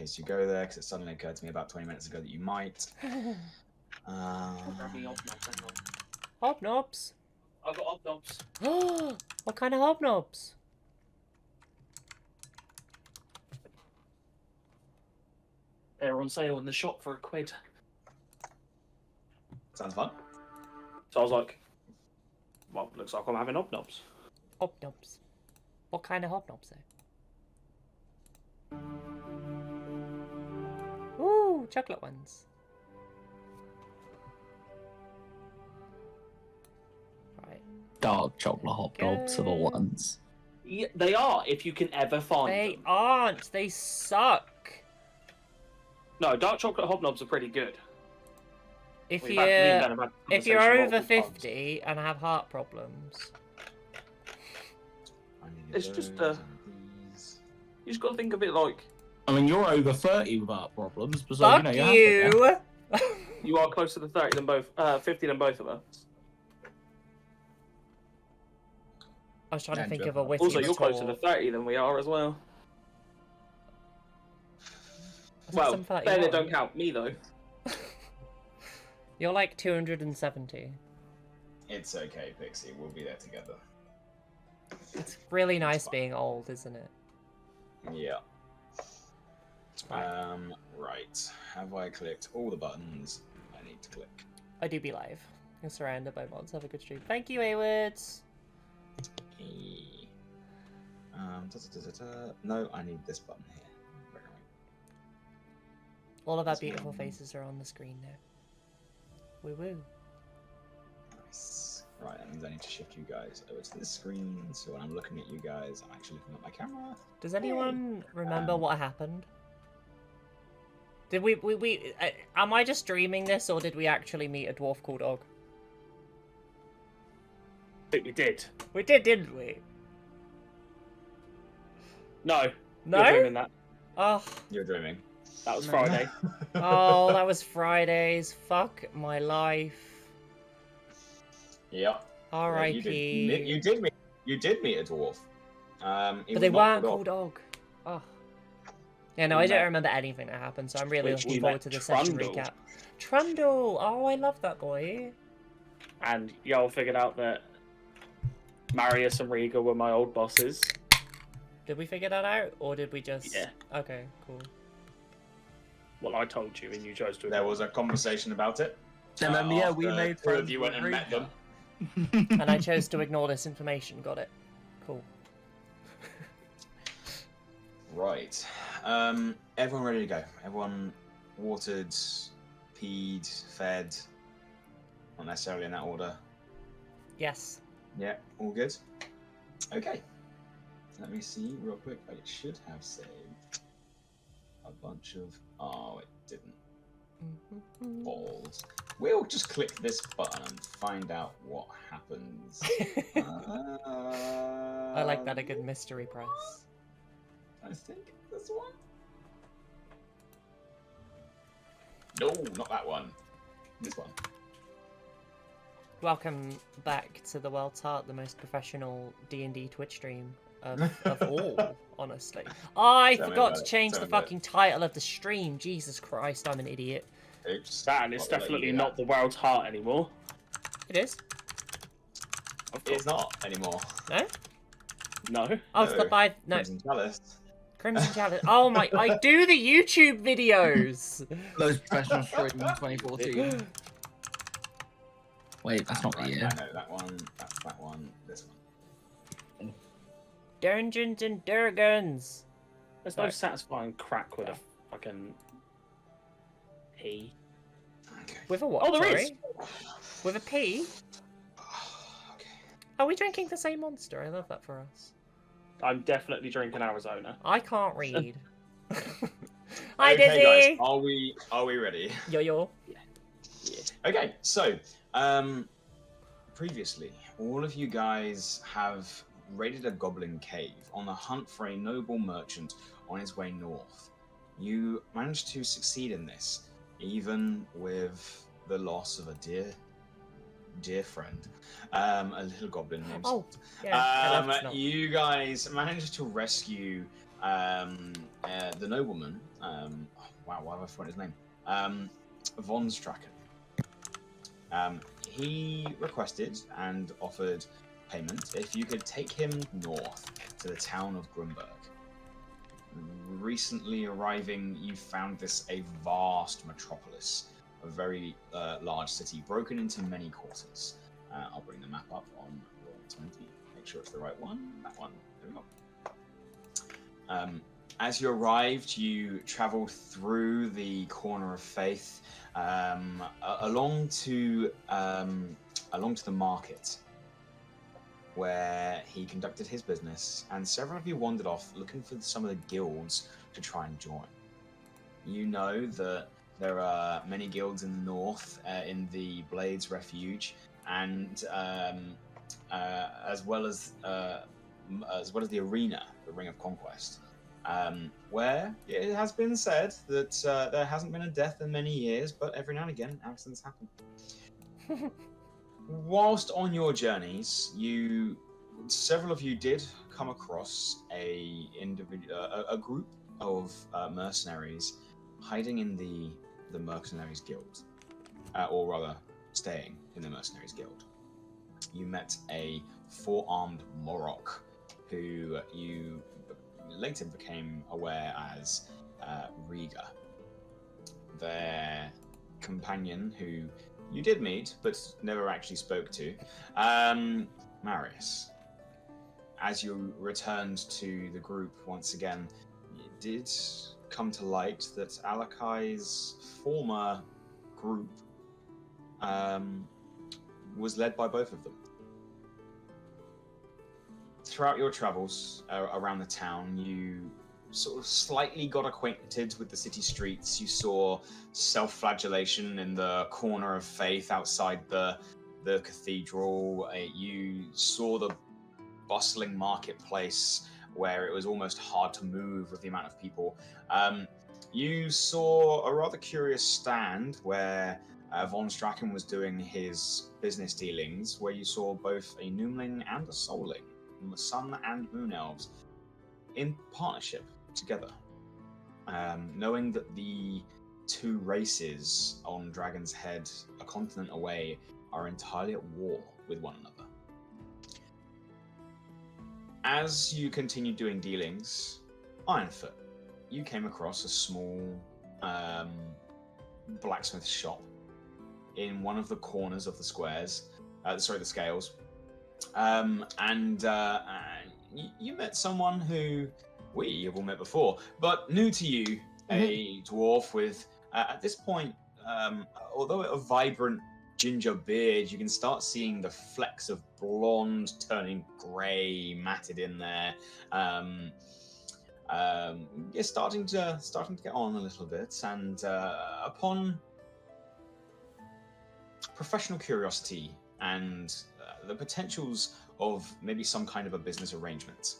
case you go there, because it suddenly occurred to me about 20 minutes ago that you might. Hobnobs. I've got hobnobs. Oh, what kind of hobnobs? They're on sale in the shop for £1. Sounds fun. So I was like, well, looks like I'm having hobnobs. Hobnobs. What kind of hobnobs, though? Ooh, chocolate ones. Right. Dark chocolate hobnobs are the ones. Yeah, they are, if you can ever find They them. aren't. They suck. No, dark chocolate hobnobs are pretty good. If Me and Ben have had this if you're conversation over multiple times. 50 and have heart problems, It's just you just got to think of it like I mean, you're over 30 without problems, but so, fuck you know, you have it, you are closer to 30 than both, 50 than both of us. I was trying to Yeah, think of Joe. a witty Also, you're closer to retort. 30 than we are as well. I said Well, some 31. Ben, it don't count me though. You're like 270. It's okay, Pixie. We'll be there together. It's really nice fine. being old, isn't it? Yeah. Right. Right. Have I clicked all the buttons I need to click? I do be live. You're surrounded by mods. Have a good stream. Thank you, Awards. No, I need this button here. Where are All of our This beautiful one. faces are on the screen now. Woo woo. we? Nice. Right, that means I need to shift you guys over to this screen, so when I'm looking at you guys, I'm actually looking at my camera. Does anyone remember what happened? Did we am I just dreaming this, or did we actually meet a dwarf called Og? I think we did. We did, didn't we? No. No? You're dreaming that. Oh, You're dreaming. That was No. Friday. oh, that was Fridays. Fuck my life. Yep. R.I.P. You did meet a dwarf. But they weren't called Og. Oh. Yeah, no, I don't remember anything that happened, so I'm really Which looking we forward met to the session Trundle. recap. Trundle! Oh, I love that boy. And y'all figured out that Marius and Riga were my old bosses. Did we figure that out, or did we just... Yeah. Okay, cool. Well, I told you, and you chose to. There was a conversation about it. And then, yeah, we after made two of friends you went with and met them. Rita. And I chose to ignore this information. Got it. Cool. Right. Everyone ready to go? Everyone watered, peed, fed? Not necessarily in that order. Yes. Yeah, all good? Okay. Let me see real quick. I should have saved a bunch of... Oh, it didn't. Balls. We'll just click this button and find out what happens. I like that, a good mystery press. I think this one. No, not that one. This one. Welcome back to the World's Heart, the most professional D&D Twitch stream of all, honestly. I Tell me forgot about to it. change Tell the me about fucking title of the stream. Jesus Christ, I'm an idiot. Oops. That, and it's Not gonna let you definitely do not the world's heart anymore. It is? that. It's not anymore. No? No. Oh, it's the No. by... No, Crimson Chalice. Crimson Chalice. Oh my... I do the YouTube videos! Most professional stream in 2014. Wait, that's not the Right, year. I know that one. That's that one. This one. Dungeons and Dragons. There's no Right. satisfying crack with a fucking P. Okay. With a what? Oh, there sorry? is. With a P? Okay. Are we drinking the same monster? I love that for us. I'm definitely drinking Arizona. I can't read. Hi, Okay, Dizzy! guys, are we ready? Yo-yo. Okay, so previously, all of you guys have raided a goblin cave on the hunt for a noble merchant on his way north. You managed to succeed in this, even with the loss of a dear friend, a little goblin named Oh, Salt. yeah. I love Snow. You guys managed to rescue the nobleman Wow, why have I forgotten his name? Von Stracken. He requested and offered payment if you could take him north to the town of Grunberg. Recently arriving, you found this a vast metropolis, a very large city, broken into many quarters. I'll bring the map up on Roll20. Make sure it's the right one. That one. There we go. As you arrived, you travelled through the Corner of Faith, along to the market, where he conducted his business, and several of you wandered off looking for some of the guilds to try and join. You know that there are many guilds in the north, in the Blades Refuge, and as well as the arena, the Ring of Conquest, where it has been said that there hasn't been a death in many years, but every now and again accidents happen. Whilst on your journeys, several of you did come across a group of mercenaries hiding in the Mercenaries Guild, or rather, staying in the Mercenaries Guild. You met a four-armed Morok, who you later became aware as Riga, their companion, who you did meet, but never actually spoke to, Marius. As you returned to the group once again, it did come to light that Alakai's former group was led by both of them. Throughout your travels around the town, you sort of slightly got acquainted with the city streets. You saw self-flagellation in the Corner of Faith outside the cathedral. You saw the bustling marketplace where it was almost hard to move with the amount of people. You saw a rather curious stand where Von Stracken was doing his business dealings, where you saw both a Noomling and a Souling, the Sun and Moon Elves, in partnership together, knowing that the two races on Dragon's Head, a continent away, are entirely at war with one another. As you continued doing dealings, Ironfoot, you came across a small blacksmith shop in one of the corners of the squares, the scales, and you met someone who we have all met before, but new to you, a dwarf with, at this point, although a vibrant ginger beard, you can start seeing the flecks of blonde turning grey matted in there. You're starting to get on a little bit, and upon professional curiosity and the potentials of maybe some kind of a business arrangement,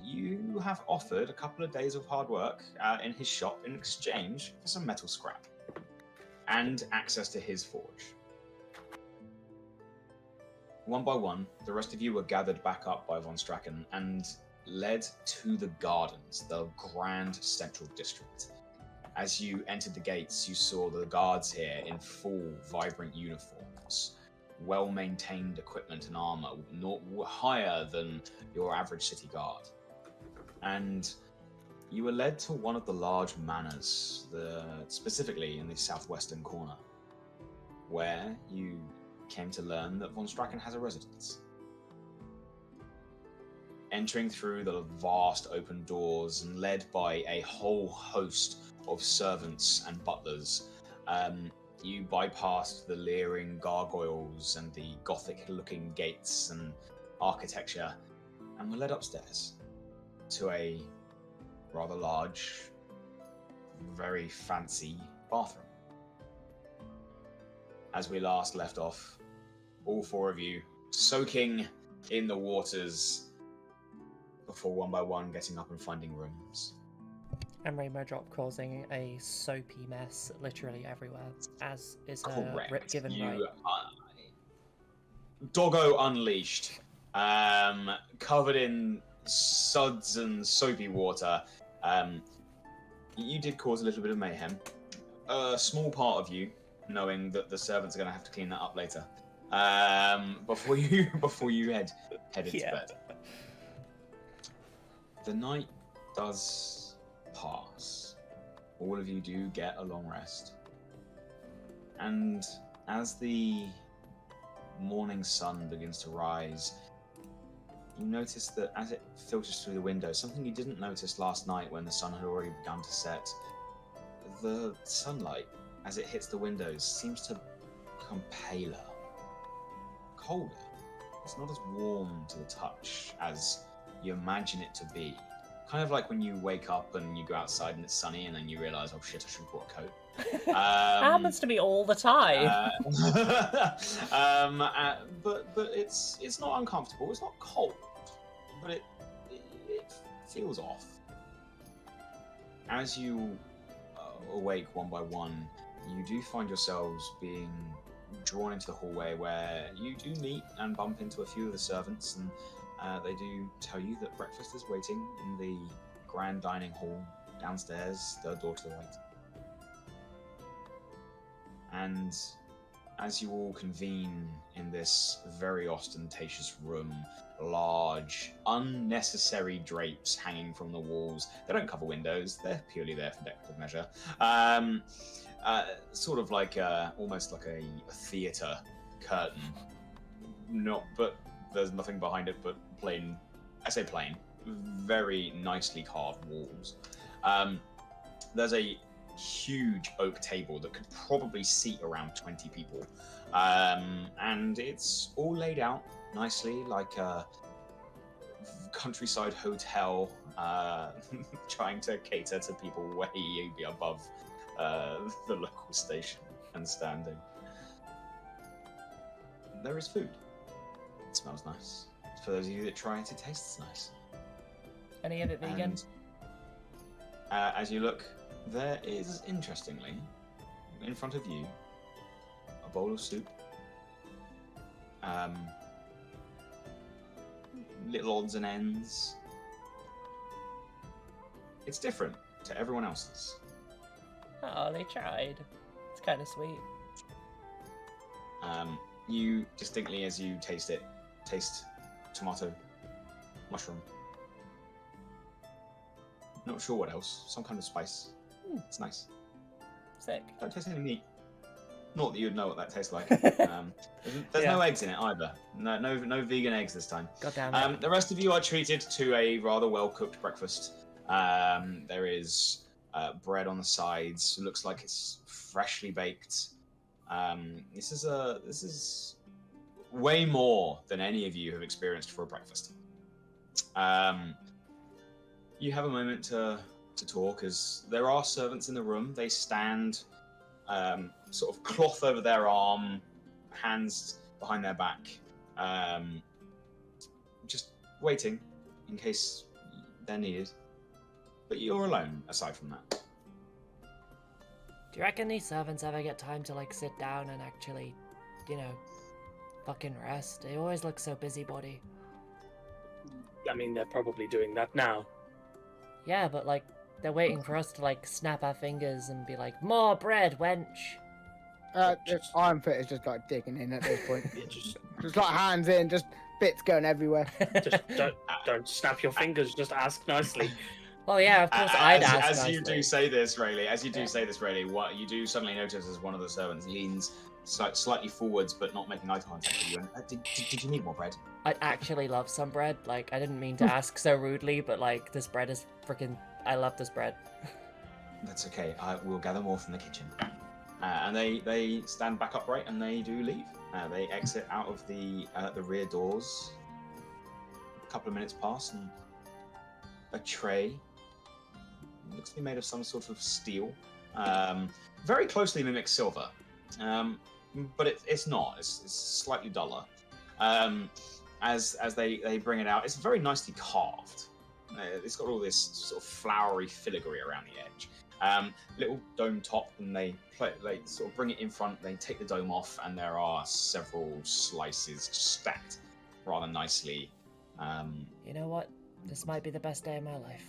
you have offered a couple of days of hard work in his shop in exchange for some metal scrap and access to his forge. One by one, the rest of you were gathered back up by Von Stracken and led to the gardens, the grand central district. As you entered the gates, you saw the guards here in full, vibrant uniforms, well-maintained equipment and armor, not higher than your average city guard. And you were led to one of the large manors, specifically in the southwestern corner, where you came to learn that Von Stracken has a residence. Entering through the vast open doors and led by a whole host of servants and butlers, you bypassed the leering gargoyles and the gothic-looking gates and architecture, and were led upstairs to a rather large, very fancy bathroom. As we last left off, all four of you soaking in the waters before one by one getting up and finding rooms. And Rainbow Drop causing a soapy mess literally everywhere, as is her Correct. given You, right. Doggo Unleashed, covered in suds and soapy water. you did cause a little bit of mayhem. A small part of you, knowing that the servants are going to have to clean that up later, before you headed to bed. The night does pass. All of you do get a long rest. And as the morning sun begins to rise, you notice that as it filters through the window, something you didn't notice last night when the sun had already begun to set, the sunlight, as it hits the windows, seems to become paler, colder. It's not as warm to the touch as you imagine it to be. Kind of like when you wake up and you go outside and it's sunny and then you realise, oh shit, I should have brought a coat. Happens to me all the time. But it's not uncomfortable. It's not cold, but it feels off. As you awake one by one, you do find yourselves being drawn into the hallway where you do meet and bump into a few of the servants, and they do tell you that breakfast is waiting in the grand dining hall downstairs, third door to the right. And as you all convene in this very ostentatious room, large, unnecessary drapes hanging from the walls. They don't cover windows, they're purely there for decorative measure. Sort of like almost like a theatre curtain. But there's nothing behind it but plain, I say plain, very nicely carved walls. There's a huge oak table that could probably seat around 20 people. And it's all laid out nicely like a countryside hotel, trying to cater to people way above the local station and standing. There is food. It smells nice. For those of you that try it, it tastes nice. Any of it vegan? And, as you look, there is, interestingly, in front of you, a bowl of soup. Little odds and ends. It's different to everyone else's. Oh, they tried. It's kind of sweet. You distinctly, as you taste it, taste tomato, mushroom. Not sure what else. Some kind of spice. It's nice. Sick. Don't taste any meat. Not that you'd know what that tastes like. There's no eggs in it either. No vegan eggs this time. God damn it. The rest of you are treated to a rather well-cooked breakfast. There is bread on the sides. It looks like it's freshly baked. This is way more than any of you have experienced for a breakfast. You have a moment to talk, as there are servants in the room. They stand sort of cloth over their arm, hands behind their back, just waiting in case they're needed. But you're alone aside from that. Do you reckon these servants ever get time to like sit down and actually, fucking rest? They always look so busybody. I mean, they're probably doing that now. Yeah, but like, they're waiting for us to like snap our fingers and be like, more bread, wench. Iron Fit is just like digging in at this point. Just Just like hands in, just bits going everywhere. don't snap your fingers. Just ask nicely. Well, yeah, of course I'd ask As you nicely. do say this, Rayleigh, what you do suddenly notice as one of the servants leans slightly forwards, but not making eye contact with you. And, did you need more bread? I'd actually love some bread. Like, I didn't mean to ask so rudely, but like, this bread is freaking... I love this bread. That's okay. I will gather more from the kitchen. And they stand back upright and they do leave. They exit out of the rear doors. A couple of minutes pass and a tray looks to be made of some sort of steel. Very closely mimics silver, but it's not. It's slightly duller. As they bring it out, it's very nicely carved. It's got all this sort of flowery filigree around the edge. Little dome top, and they sort of bring it in front. They take the dome off, and there are several slices stacked rather nicely. You know what? This might be the best day of my life.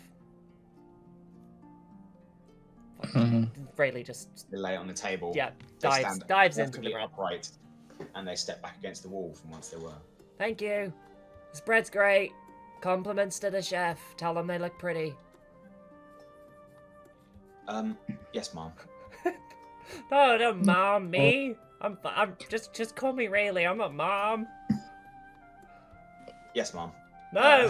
Rayleigh just They lay it on the table. yeah They dives stand dives into perfectly the bread. upright, and they step back against the wall from whence they were. Thank you. This bread's great. Compliments to the chef. Tell them they look pretty. Yes, ma'am. No, don't mom me. I'm just call me Rayleigh. I'm a mom. Yes, ma'am. No.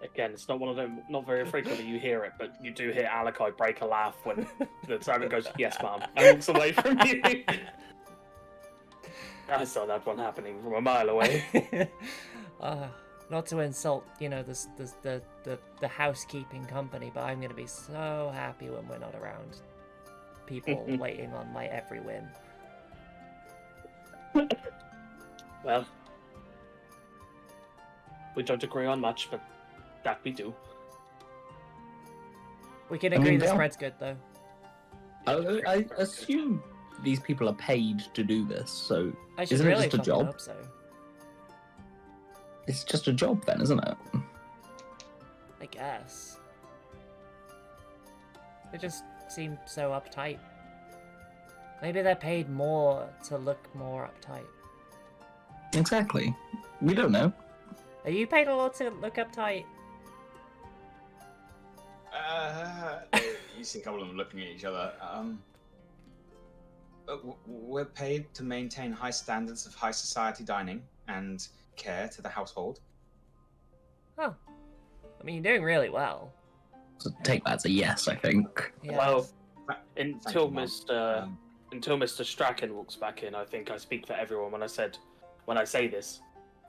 Again, it's not one of them. Not very frequently you hear it, but you do hear Alakai break a laugh when the servant goes, "Yes, ma'am," and walks away from you. I saw that one happening from a mile away. Not to insult, you know, the housekeeping company, but I'm gonna be so happy when we're not around. People waiting on my every whim. Well, we don't agree on much, but that we do. We can I agree mean, this they'll- bread's good though. I assume these people are paid to do this, so I should Isn't it really just a fucking job? hope so. it's just a job then, isn't it? I guess. They just seem so uptight. Maybe they're paid more to look more uptight. Exactly. We don't know. Are you paid a lot to look uptight? You see a couple of them looking at each other. We're paid to maintain high standards of high society dining and care to the household. Oh. I mean, you're doing really well. So take that as a yes, I think. Yeah. Well, Thank until you, Mum. Mr. Strachan walks back in, I think I speak for everyone when I say this.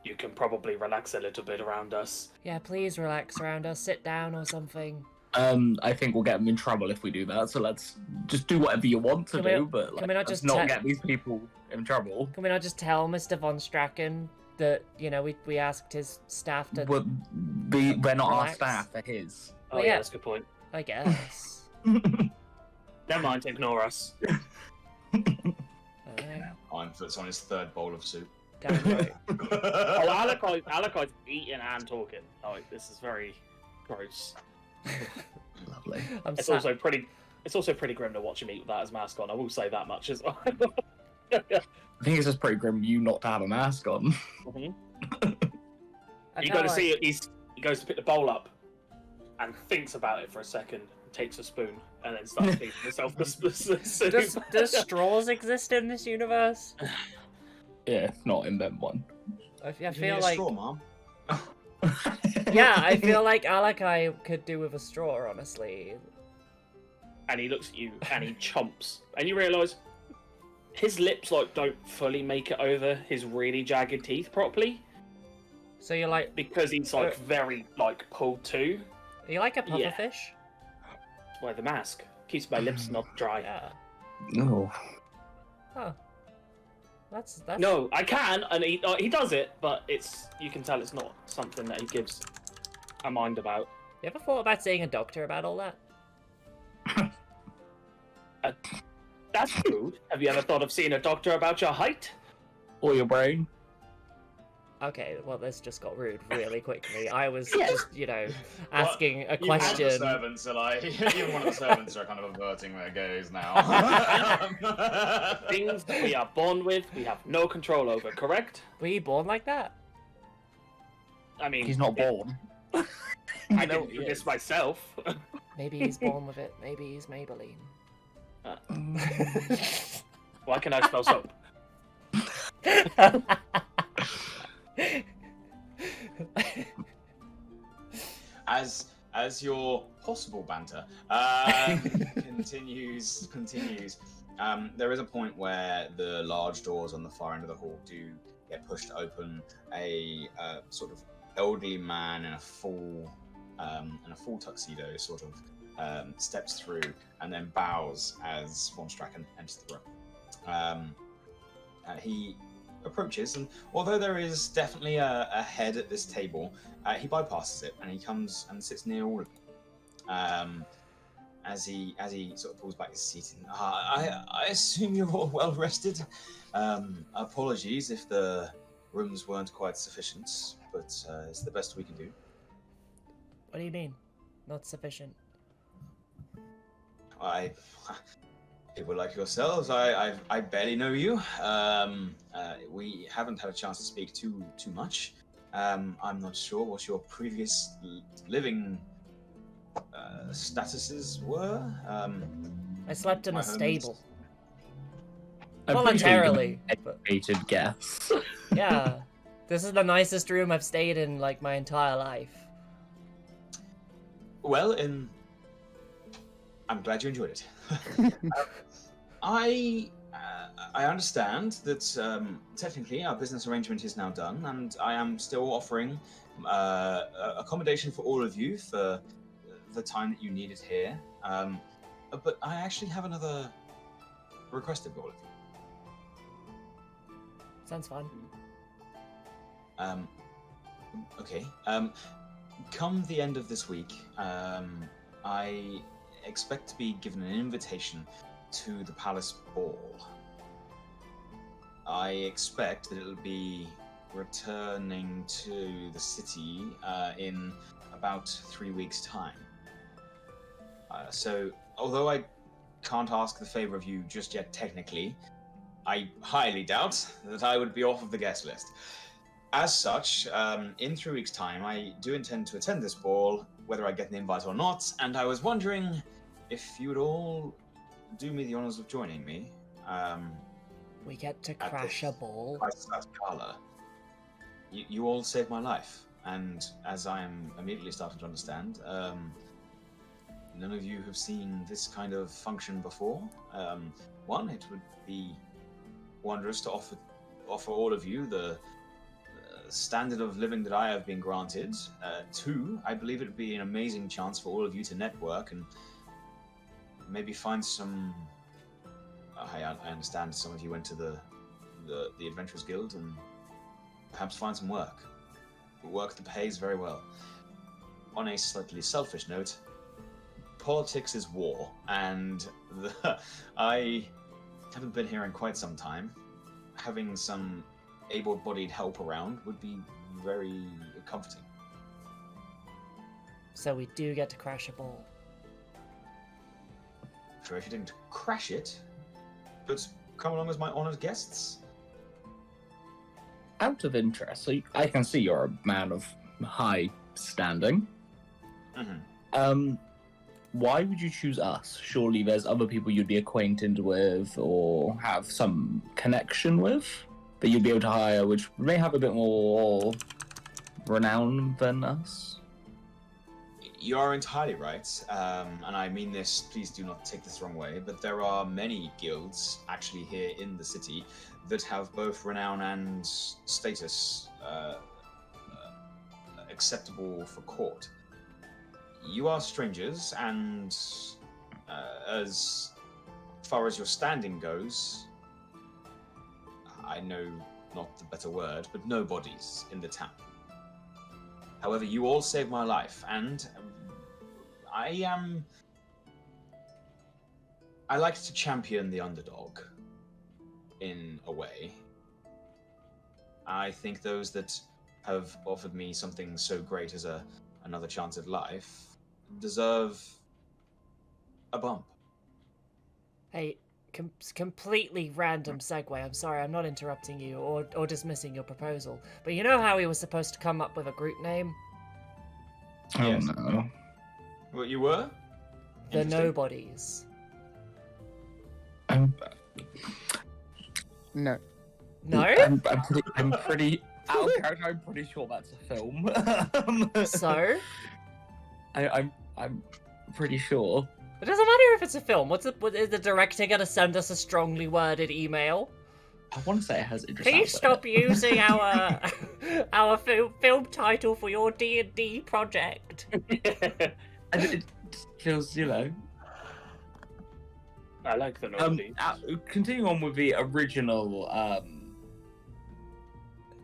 You can probably relax a little bit around us. Yeah, please relax around us. Sit down or something. I think we'll get them in trouble if we do that, so let's just do whatever you want to Can we- do, but can we not let's just not te- get these people in trouble. Can we not just tell Mr. Von Strachan that, you know, we asked his staff to... We're not our Relax. staff, they're his. Oh Well, yeah, yeah. that's a good point. I guess. Never mind, ignore us. Iron puts on his third bowl of soup. Damn right. Oh, Alakai's eating and talking. Oh, this is very gross. Lovely. I'm It's sad. also pretty grim to watch him eat with that as mask on. I will say that much as well. I think it's just pretty grim you not to have a mask on. Mhm. I You felt got to like- see it. He goes to pick the bowl up and thinks about it for a second, takes a spoon, and then starts feeding himself the soup. Does straws exist in this universe? Yeah, not invent one. I Do you need feel a like... straw, Mom? Yeah, I feel like Alakai could do with a straw, honestly. And he looks at you and he chomps, and you realise his lips don't fully make it over his really jagged teeth properly So you're like... because he's very pulled to. Are you like a Yeah. pufferfish? Wear the mask keeps my lips not dry. Yeah. No. Huh. That's... No, I can, and he does it, but you can tell it's not something that he gives a mind about. You ever thought about seeing a doctor about all that? That's true. Have you ever thought of seeing a doctor about your height? Or your brain. Okay, well, this just got rude really quickly. I was Yes. just, you know, asking a Even one of the question. servants are like, even one of the servants are kind of averting their gaze now. Things we are born with, we have no control over, correct? Were you born like that? I mean, He's not born. I You know didn't he do is. this myself. Maybe he's born with it. Maybe he's Maybelline. Why can I smell soap? As your possible banter continues, there is a point where the large doors on the far end of the hall do get pushed open. A sort of elderly man in a full tuxedo sort of steps through and then bows as Von Stracken enters the room. He approaches, and although there is definitely a head at this table, he bypasses it and he comes and sits near all of you. As he sort of pulls back his seat, and I assume you're all well rested. Apologies if the rooms weren't quite sufficient, but it's the best we can do. What do you mean? Not sufficient? People like yourselves, I barely know you. We haven't had a chance to speak too much. I'm not sure what your previous living statuses were. I slept in my a home stable. I'm pretty sure you can Voluntarily. make an But educated guess. yeah. This is the nicest room I've stayed in, like, my entire life. Well, I'm glad you enjoyed it. I understand that technically our business arrangement is now done, and I am still offering accommodation for all of you for the time that you need it here. But I actually have another request of all of you. Sounds fun. Okay. Come the end of this week, I expect to be given an invitation to the palace ball. I expect that it'll be returning to the city in about 3 weeks' time. So, although I can't ask the favor of you just yet technically, I highly doubt that I would be off of the guest list. As such, in 3 weeks' time, I do intend to attend this ball, whether I get an invite or not, and I was wondering if you would all do me the honors of joining me. We get to At crash this a ball. Christmas gala. You all saved my life, and as I am immediately starting to understand, none of you have seen this kind of function before. One, it would be wondrous to offer all of you the standard of living that I have been granted. Two, I believe it would be an amazing chance for all of you to network and maybe find some. I understand some of you went to the Adventurers Guild and perhaps find some work that pays very well. On a slightly selfish note, politics is war, and I haven't been here in quite some time. Having some able-bodied help around would be very comforting. So we do get to crash a ball. Sure, if you didn't crash it, but come along as my honored guests. Out of interest, so I can see you're a man of high standing. Mm-hmm. Why would you choose us? Surely there's other people you'd be acquainted with or have some connection with that you'd be able to hire, which may have a bit more renown than us. You are entirely right, and I mean this, please do not take this the wrong way, but there are many guilds actually here in the city that have both renown and status acceptable for court. You are strangers, and as far as your standing goes, I know not the better word, but nobodies in the town. However, you all saved my life, and I like to champion the underdog, in a way. I think those that have offered me something so great as another chance at life deserve a bump. Hey, completely random segue. I'm sorry, I'm not interrupting you or dismissing your proposal. But you know how we were supposed to come up with a group name? Oh Yes. no. What you were? The Interesting. Nobodies. I'm No. No? I'm pretty out of character. I'm pretty sure that's a film. So? I'm pretty sure. It doesn't matter if it's a film. What is the director gonna send us a strongly worded email? I want to say it has Idris Please Elba. stop using our film title for your D&D project. And it feels, I like the nobodies. Continuing on with the original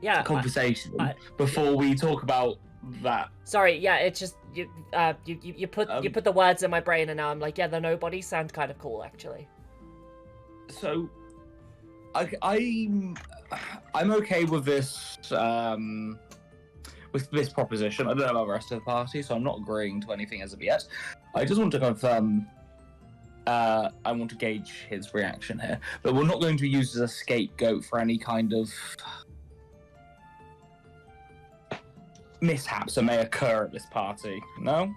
Yeah. conversation I- before we talk about that. Sorry. Yeah. It's just you put the words in my brain, and now I'm like, yeah, the Nobodies sound kind of cool, actually. So, I'm okay with this proposition. I don't know about the rest of the party, so I'm not agreeing to anything as of yet. I just want to confirm I want to gauge his reaction here, but we're not going to use as a scapegoat for any kind of mishaps that may occur at this party. No?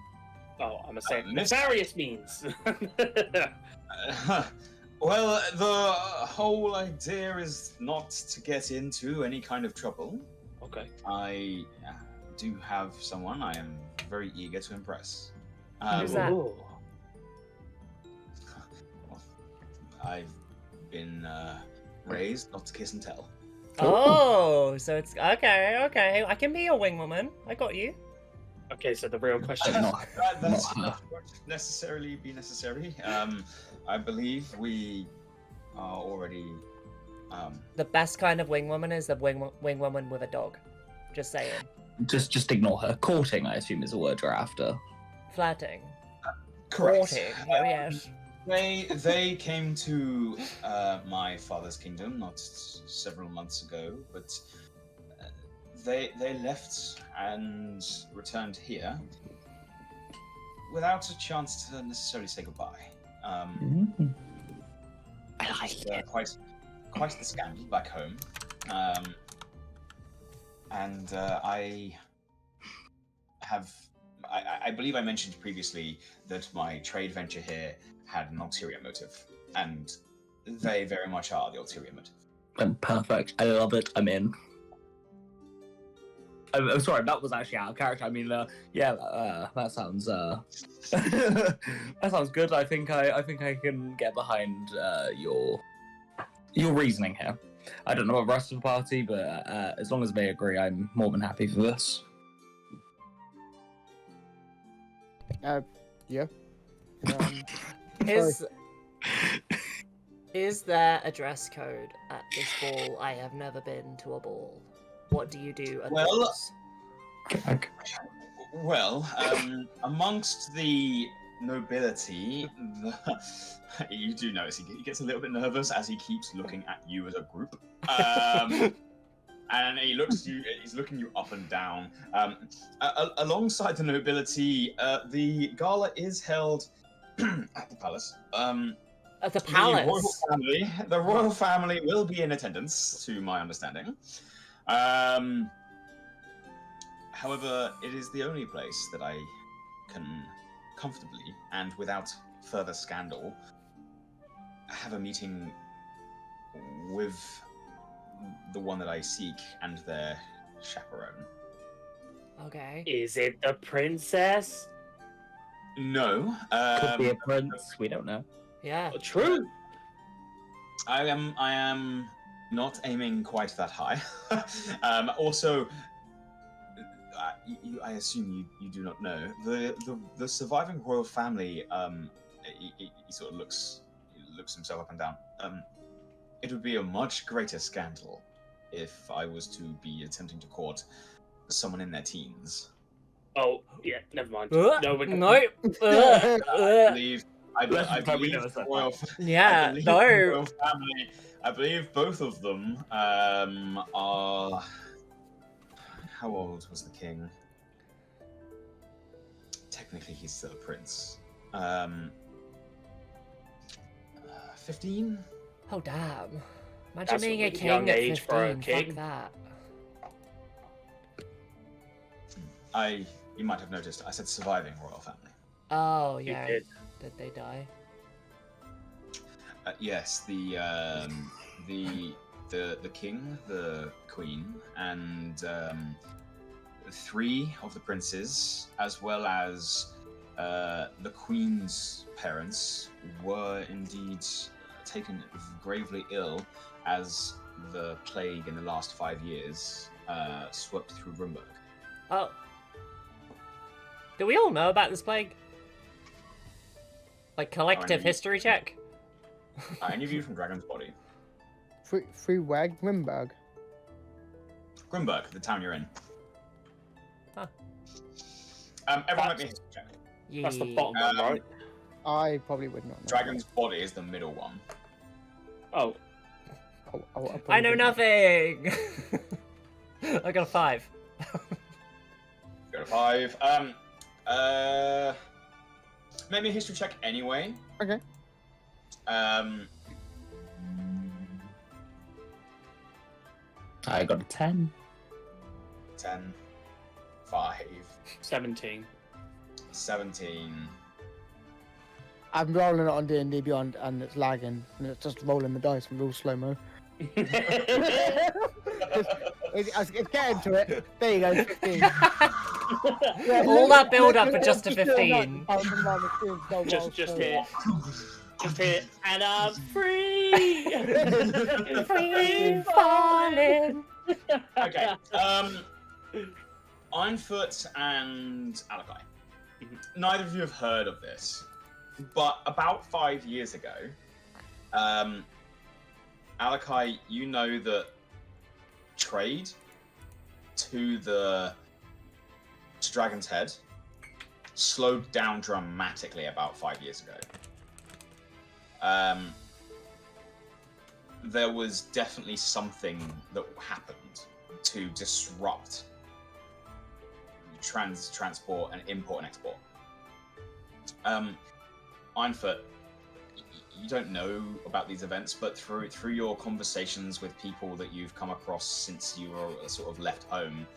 Oh, I'm saying nefarious means. Well, the whole idea is not to get into any kind of trouble. Okay. I do have someone I am very eager to impress. Who's that? Ooh. I've been raised not to kiss and tell. Oh, so it's okay. I can be your wing woman. I got you. Okay, so the real question is, Not, That's not not necessarily be necessary. I believe we are already. The best kind of wing woman is the wing woman with a dog. Just saying. just ignore her. Courting, I assume, is the word you're after. Flirting. Correct. Courting. Oh, yes. They came to my father's kingdom not several months ago, but they left and returned here without a chance to necessarily say goodbye. I like it. Quite the scandal back home, and I believe I mentioned previously that my trade venture here had an ulterior motive, and they very much are the ulterior motive. Perfect. I love it. I'm in. I'm sorry, that was actually out of character. I mean, that sounds that sounds good. I think I can get behind your reasoning here. I don't know about the rest of the party, but as long as they agree, I'm more than happy for this. Yeah. Is there a dress code at this ball? I have never been to a ball. What do you do at Well- balls? Well, amongst the nobility, you do notice he gets a little bit nervous as he keeps looking at you as a group. And he's looking you up and down. Alongside the nobility, the gala is held at the palace. At the palace? The royal family will be in attendance, to my understanding. However, it is the only place that I can comfortably and without further scandal have a meeting with the one that I seek and their chaperone. Okay. is it the princess? No. Could be a prince. We don't know. Yeah. True. I am not aiming quite that high. Also, I assume you do not know the surviving royal family. He sort of looks himself up and down. It would be a much greater scandal if I was to be attempting to court someone in their teens. Oh, yeah, never mind. No. No, I Let's believe know the royal, Yeah. I believe No. the royal family. I believe both of them are. How old was the king? Technically, he's still a prince. 15. Oh damn! Imagine That's being a a really king young at age 15. for a Fuck king. that. You might have noticed. I said surviving royal family. Oh you yeah. did. Did they die? Yes, the king, the queen, and 3 of the princes, as well as the queen's parents, were indeed taken gravely ill as the plague in the last 5 years swept through Rumburg. Oh. Do we all know about this plague? Like collective mean- history check? Any of you from Dragon's Body? Free Wag Grimberg. Grimburg, the town you're in. Huh. Everyone make me a history check. That's the bottom one, right? I probably would not know. Dragon's Body is the middle one. Oh, I know nothing. I got a 5. Go to 5. Maybe a history check anyway. Okay. I got a 10. 10, 5, 17. 17. I'm rolling it on D&D Beyond, and it's lagging, and it's just rolling the dice in real slow mo. It's getting to it. There you go, 15. Yeah, All that build up look, for just a look, look, 15. Just hit. Just hit. And I'm free! Free falling. Okay. Ironfoot and Alakai. Neither of you have heard of this, but about 5 years ago, Alakai, you know that trade to Dragon's Head slowed down dramatically about 5 years ago. There was definitely something that happened to disrupt transport and import and export. Ironfoot, you don't know about these events, but through your conversations with people that you've come across since you were sort of left home,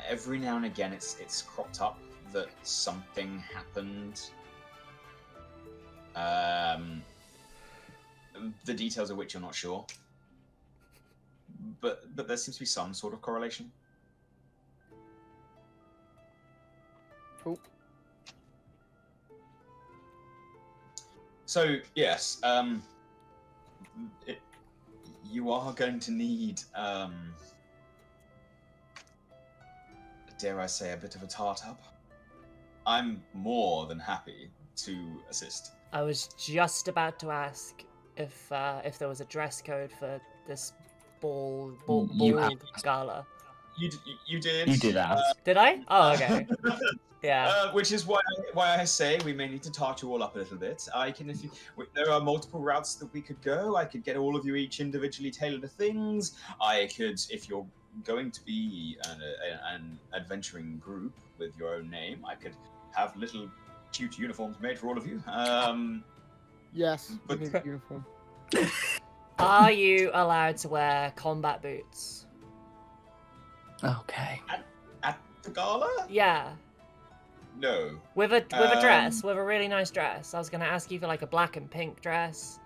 every now and again it's cropped up that something happened. The details of which you're not sure, but there seems to be some sort of correlation. Cool. So yes, you are going to need, dare I say, a bit of a tart-up. I'm more than happy to assist. I was just about to ask if there was a dress code for this ball You asked. gala. You did. You did ask. Did I? Oh, okay. Yeah. Which is why I say we may need to tart you all up a little bit. There are multiple routes that we could go. I could get all of you each individually tailored to things. I could, if you're going to be an adventuring group with your own name, I could have little cute uniforms made for all of you. Yes, But- we need a uniform. Are you allowed to wear combat boots? Okay. At the gala? Yeah. No. With a dress, with a really nice dress. I was gonna ask you for like a black and pink dress.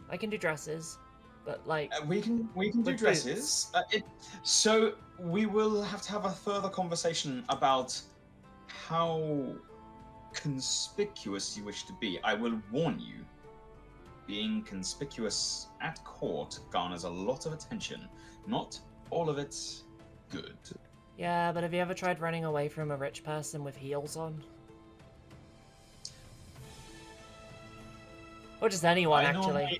I can do dresses, but like We can do with dresses. So we will have to have a further conversation about how conspicuous you wish to be. I will warn you, being conspicuous at court garners a lot of attention. Not all of it good. yeah. But have you ever tried running away from a rich person with heels on? Or just anyone, actually.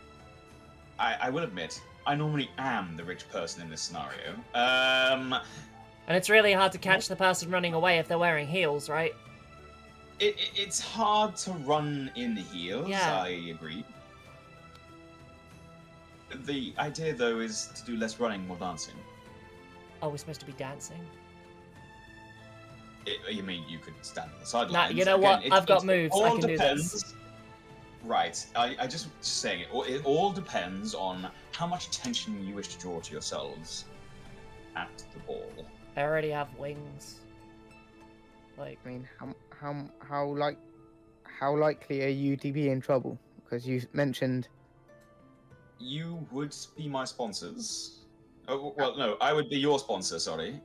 I will admit, I normally am the rich person in this scenario. And it's really hard to catch the person running away if they're wearing heels, right? It's hard to run in heels, Yeah. I agree. The idea, though, is to do less running, more dancing. Oh, we're supposed to be dancing? You mean you could stand on the sidelines? you know what? I've got moves. I all can do this. depends. Right. I just saying it all depends on how much attention you wish to draw to yourselves at the ball. I already have wings. Like, I mean, how likely are you to be in trouble? Because you mentioned. You would be my sponsors. Oh, well, no, I would be your sponsor. Sorry.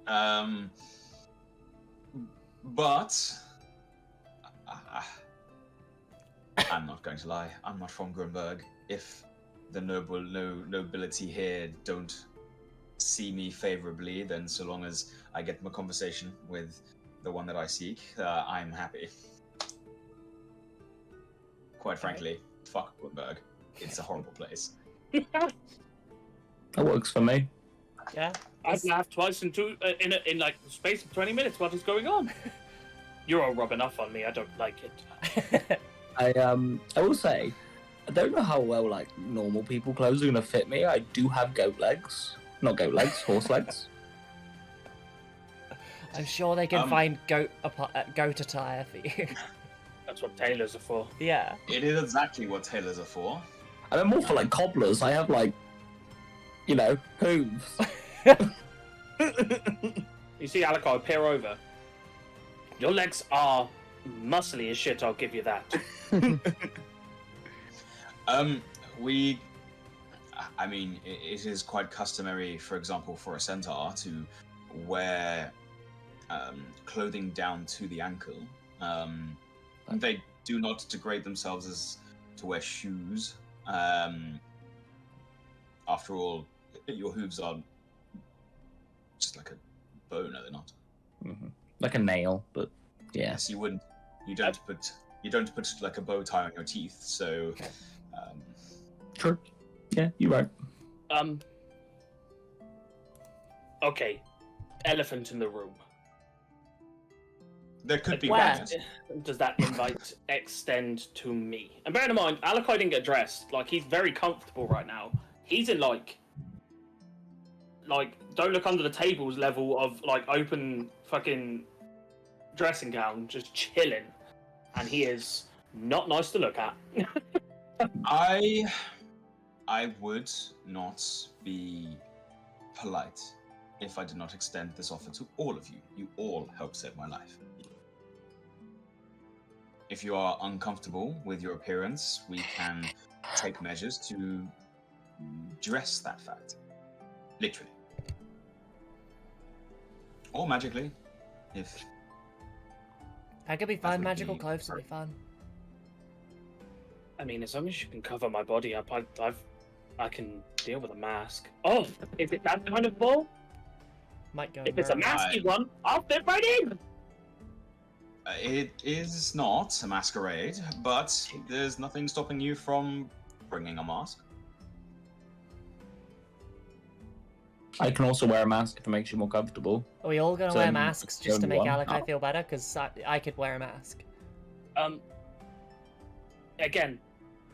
But I'm not going to lie. I'm not from Grunberg. If the nobility here don't see me favorably, then so long as I get them a conversation with the one that I seek, I'm happy. Quite frankly, fuck Grunberg. It's a horrible place. That works for me. yeah. I've laughed twice in like the space of 20 minutes. What is going on? You're all rubbing off on me. I don't like it. I will say, I don't know how well like normal people clothes are gonna fit me. I do have goat legs, not goat legs, horse legs. I'm sure they can find goat attire for you. That's what tailors are for. Yeah. It is exactly what tailors are for. And I'm more for like cobblers. I have like, you know, hooves. You see Alakai peer over. Your legs are muscly as shit, I'll give you that. I mean, it is quite customary, for example, for a centaur to wear clothing down to the ankle. They do not degrade themselves as to wear shoes. After all, your hooves are just like a bone, are they not? Mm-hmm. Like a nail, but yeah. Yes, you wouldn't. You don't put like a bow tie on your teeth. So, True. Yeah, you're right. Okay. Elephant in the room. there could be Where? banners. Does that invite extend to me? And bear in mind, Alakai didn't get dressed. Like, he's very comfortable right now. He's in like don't look under the tables level of like open fucking dressing gown, just chilling, and he is not nice to look at. I would not be polite if I did not extend this offer to all of you. You all helped save my life. If you are uncomfortable with your appearance, we can take measures to dress that fact. Literally. Or magically, if... I could be That fine. would Magical be clothes will be fun. I mean, as long as you can cover my body up, I can deal with a mask. Oh, is it that kind of ball? Might go. If it's a mermaid. masky one, I'll fit right in. It is not a masquerade, but there's nothing stopping you from bringing a mask. I can also wear a mask if it makes you more comfortable. Are we all gonna So wear you- masks just to only make one? Alakai Oh. feel better? Because I could wear a mask. Again,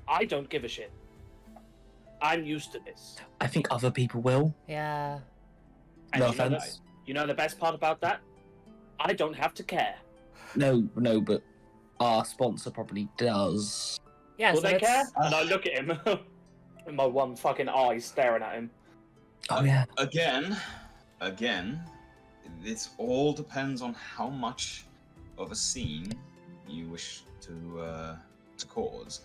I don't give a shit. I'm used to this. I think other people will. Yeah. And No you know offense. you know the best part about that? I don't have to care. No, but our sponsor probably does. Yeah. Will so they care? let's- And I look at him, with my one fucking eye staring at him. Oh yeah. Again, this all depends on how much of a scene you wish to cause.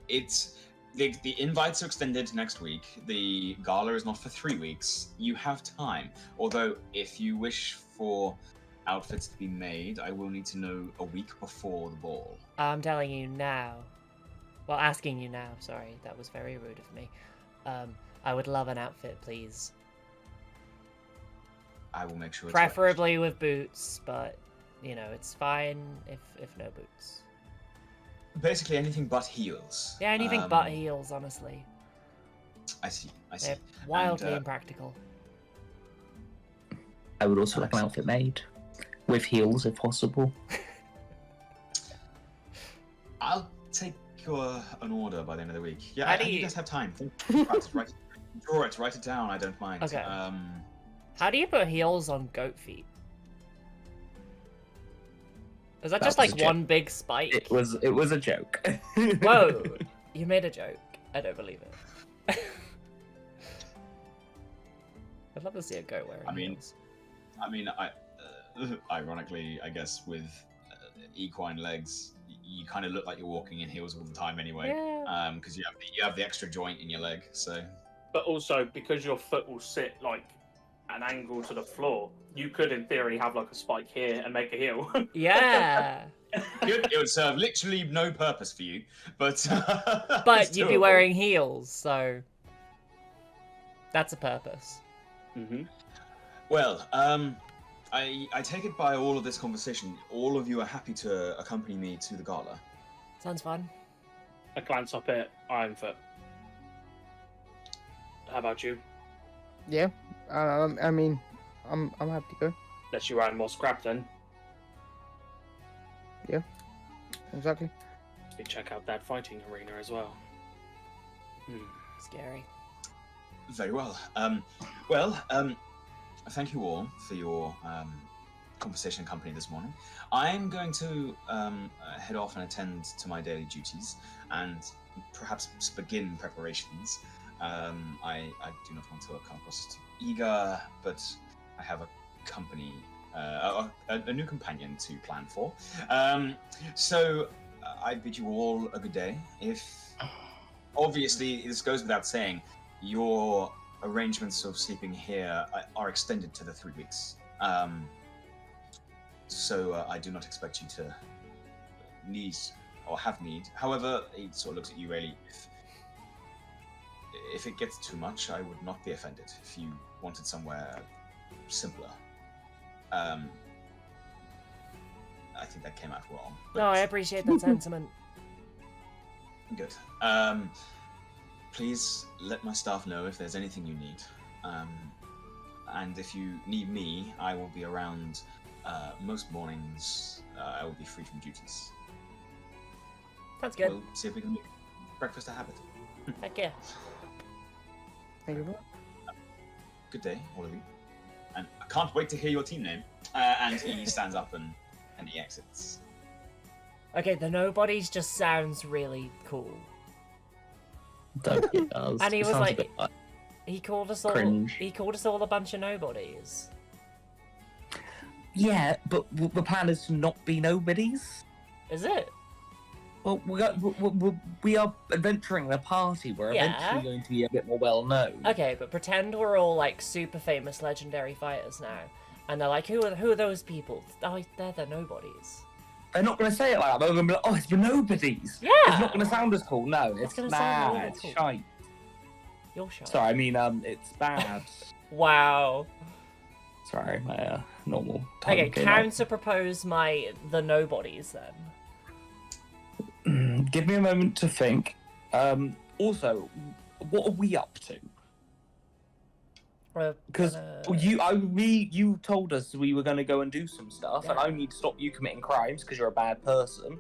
It's the invites are extended next week. The gala is not for 3 weeks. You have time. Although, if you wish for outfits to be made, I will need to know a week before the ball. I'm telling you now. Well, asking you now. Sorry, that was very rude of me. I would love an outfit, please. I will make sure. Preferably with boots, but you know it's fine if no boots. Basically anything but heels. Yeah, anything but heels, honestly. I see. They're wildly And, impractical. I would also like an outfit made with heels if possible. I'll take an order by the end of the week. Yeah, How do you you- guys have time. Draw it, write it down. I don't mind. Okay. How do you put heels on goat feet? Is that That just was like a joke. one big spike? It was a joke. Whoa! You made a joke. I don't believe it. I'd love to see a goat wearing heels. Ironically, I guess with equine legs, you kind of look like you're walking in heels all the time anyway. Yeah. Because you have the extra joint in your leg. So But also, because your foot will sit like an angle to the floor, you could, in theory, have like a spike here and make a heel. Yeah. it would serve literally no purpose for you, but But it's you'd be doable. wearing heels, so that's a purpose. Mm-hmm. Well, I take it by all of this conversation, all of you are happy to accompany me to the gala. Sounds fun. I glance up at Ironfoot. How about you? Yeah. I mean, I'm happy to go. Unless you ran more scrap then. Exactly. We check out that fighting arena as well. Scary. Very well. Thank you all for your conversation company this morning. I'm going to head off and attend to my daily duties and perhaps begin preparations. I do not want to come across as too eager, but I have a company, a new companion to plan for. So I bid you all a good day. If obviously this goes without saying, your arrangements of sleeping here are extended to the 3 weeks. So I do not expect you to need or have need. However, he sort of looks at you really. If it gets too much, I would not be offended if you wanted somewhere simpler. I think that came out wrong. No, I appreciate that sentiment. Good. Please let my staff know if there's anything you need. And if you need me, I will be around most mornings. I will be free from duties. That's good. We'll see if we can make breakfast a habit. Heck yeah. Thank you. Good day, all of you. And I can't wait to hear your team name. And he stands up and he exits. Okay, the Nobodies just sounds really cool. It does. And he It was sounds a like, bit he called us all. Cringe. He called us all a bunch of nobodies. yeah, but the plan is to not be nobodies. Is it? Well, we are adventuring the party. We're Yeah. eventually going to be a bit more well known. Okay, but pretend we're all like super famous legendary fighters now, and they're like, who are those people? Oh, they're the nobodies. They're not going to say it like that. They're going to be like, oh, it's the nobodies. Yeah. It's not going to sound as cool. No, it's gonna sound bad. really It's cool. shite. You're shy. Sorry, I mean, it's bad. Wow. Sorry, my normal tongue Okay, came out. counter propose the nobodies then. Give me a moment to think. Also, what are we up to? Because you told us we were going to go and do some stuff, and I need to stop you committing crimes because you're a bad person.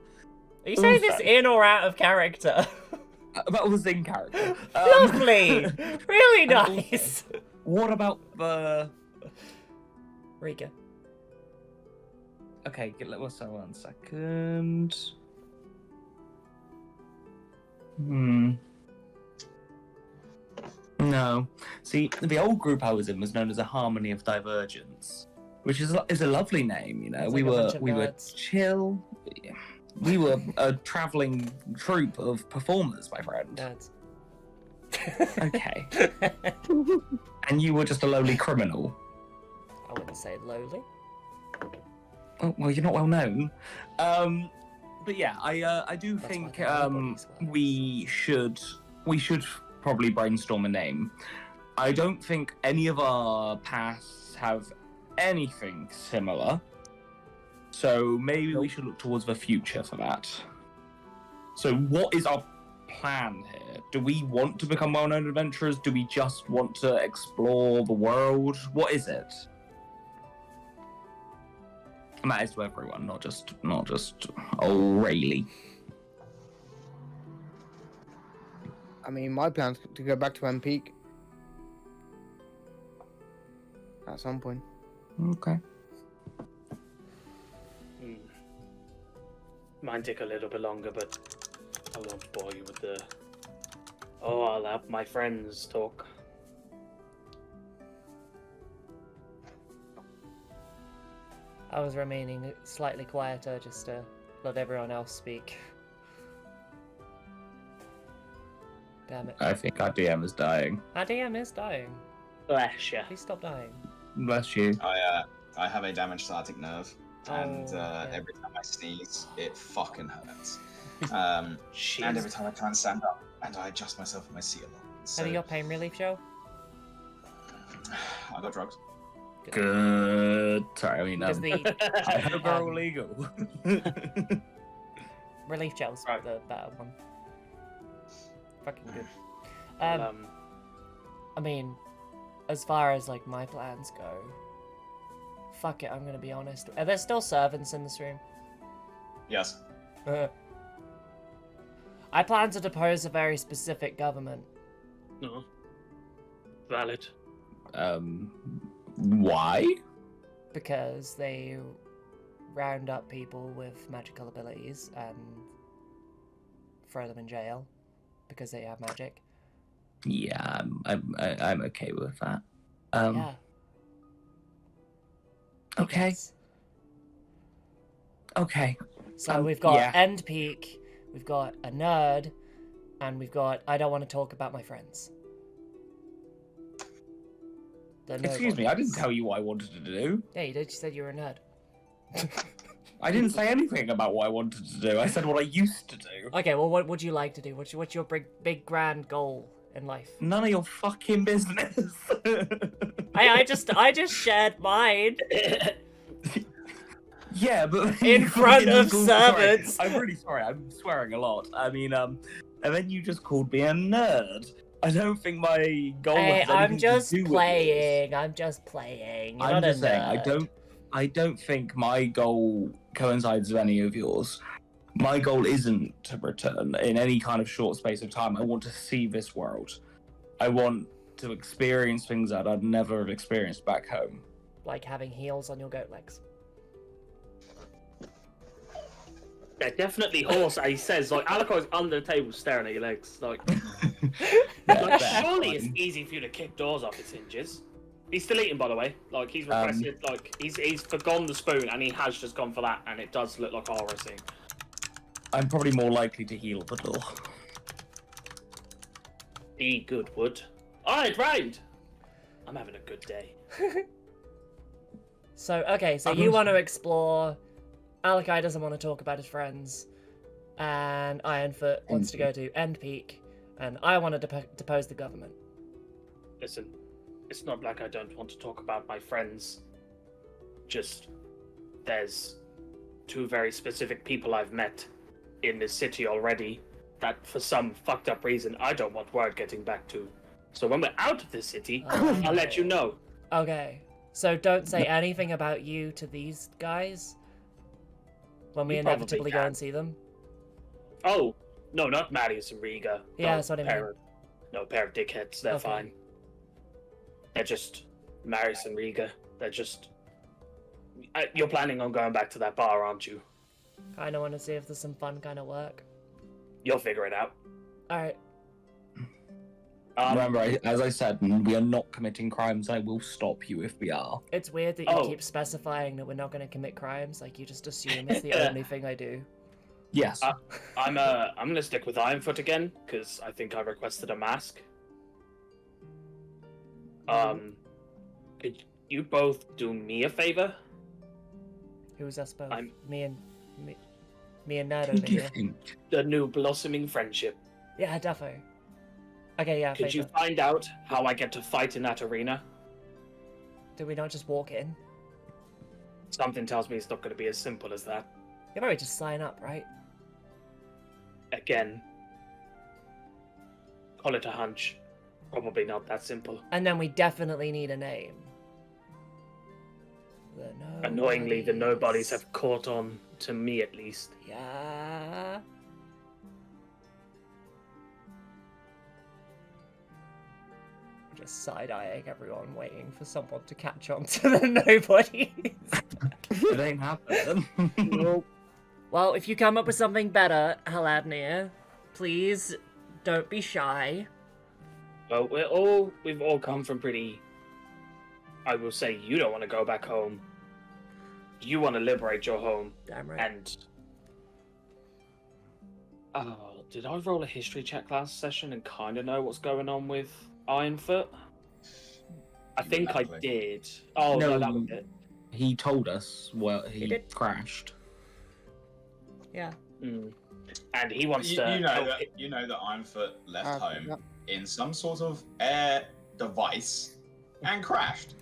Are you saying this also- in or out of character? That was in character. Lovely! Really and also- nice! What about the? Rika. Okay, let's have 1 second. No. See, the old group I was in was known as a Harmony of Divergence, which is a lovely name. You know, It's we like a were bunch of nerds. chill. We were a traveling troupe of performers, my friend. Nerds. Okay. And you were just a lowly criminal. I wouldn't say lowly. Oh, well, you're not well known. But yeah, I do That's think why nobody's well. we should probably brainstorm a name. I don't think any of our pasts have anything similar, so maybe we should look towards the future for that. So, what is our plan here? Do we want to become well-known adventurers? Do we just want to explore the world? What is it? And that is to everyone, not just O'Reilly. I mean, my plan's to go back to M Peak at some point. Okay. Mine take a little bit longer, but I won't bore you with the. Oh, I'll have my friends talk. I was remaining slightly quieter just to let everyone else speak. Damn it. I think our DM is dying. Our DM is dying. Bless ya. Please stop dying. Bless you. I have a damaged sciatic nerve, and yeah. every time I sneeze, it fucking hurts. And every time I try and stand up, and I adjust myself in my seat a lot. So Have you got pain relief, Joe? I got drugs. Good. Sorry, I mean, Because the I hope they're all legal. relief gel's Right. the better one. Fucking good. Well, I mean, as far as like my plans go, fuck it, I'm gonna be honest. Are there still servants in this room? Yes. I plan to depose a very specific government. no. Valid. Why? because they round up people with magical abilities and throw them in jail because they have magic. Yeah, I'm okay with that. Yeah. I Okay. guess. Okay. So we've got yeah. End Peak, we've got a nerd, and we've got I don't want to talk about my friends. Excuse me, I didn't tell you what I wanted to do. Yeah, you did. You said you were a nerd. I didn't say anything about what I wanted to do. I said what I used to do. Okay, well, what would you like to do? What's your big grand goal in life? None of your fucking business. I just shared mine. Yeah, but In front of sorry, servants. I'm really sorry. I'm swearing a lot. I mean, and then you just called me a nerd. I don't think my goal. Hey, has I'm anything just to do playing. I'm just playing. You're I'm not just a saying. nerd. I don't think my goal coincides with any of yours. My goal isn't to return in any kind of short space of time. I want to see this world. I want to experience things that I'd never have experienced back home. Like having heels on your goat legs. They're definitely horse. He says, like, Alako's under the table staring at your legs. Like, surely it's easy for you to kick doors off its hinges. He's still eating, by the way. Like, he's requested, like, he's forgone the spoon, and he has just gone for that, and it does look like a horror scene. I'm probably more likely to heal the door. Be good, Wood. Alright, round! I'm having a good day. So, okay, so you want to explore... Alakai doesn't want to talk about his friends, and Ironfoot wants to go to End Peak, and I want to depose the government. Listen, it's not like I don't want to talk about my friends. Just, there's two very specific people I've met in this city already that for some fucked up reason I don't want word getting back to. So when we're out of this city, I'll let you know. Okay, so don't say anything about you to these guys when we You inevitably probably go can. and see them. Oh, no, not Marius and Riga. Yeah, that's what I mean. No, pair of dickheads, they're Okay. fine. They're just Marius and Riga. They're just... You're planning on going back to that bar, aren't you? Kind of want to see if there's some fun kind of work. You'll figure it out. Alright, Remember, as I said, we are not committing crimes. I will stop you if we are. it's weird that you keep specifying that we're not going to commit crimes. Like, you just assume it's the only thing I do. Yes. I'm gonna stick with Ironfoot again, because I think I requested a mask. Could you both do me a favor? Who's us both? I'm- Me and Nerd Who over do you here. think? The new blossoming friendship. Yeah, defo. Okay, yeah, Could you favor. find out how I get to fight in that arena? Did we not just walk in? Something tells me it's not going to be as simple as that. You probably just sign up, right? Again, call it a hunch. Probably not that simple. And then we definitely need a name. Annoyingly, the nobodies have caught on to me at least. Yeah. Just side-eyeing everyone, waiting for someone to catch on to the nobodies. It ain't happening. Well, if you come up with something better, Haladnir, please don't be shy. Well, we've all come from pretty... I will say you don't want to go back home. You want to liberate your home. Damn right. And... did I roll a history check last session and kind of know what's going on with Ironfoot? I think I Exactly. did. Oh, no, that was No. it. He told us he did? crashed. Yeah. Mm. And he wants You, to... you know help that Ironfoot left home Yep. in some sort of air device and crashed,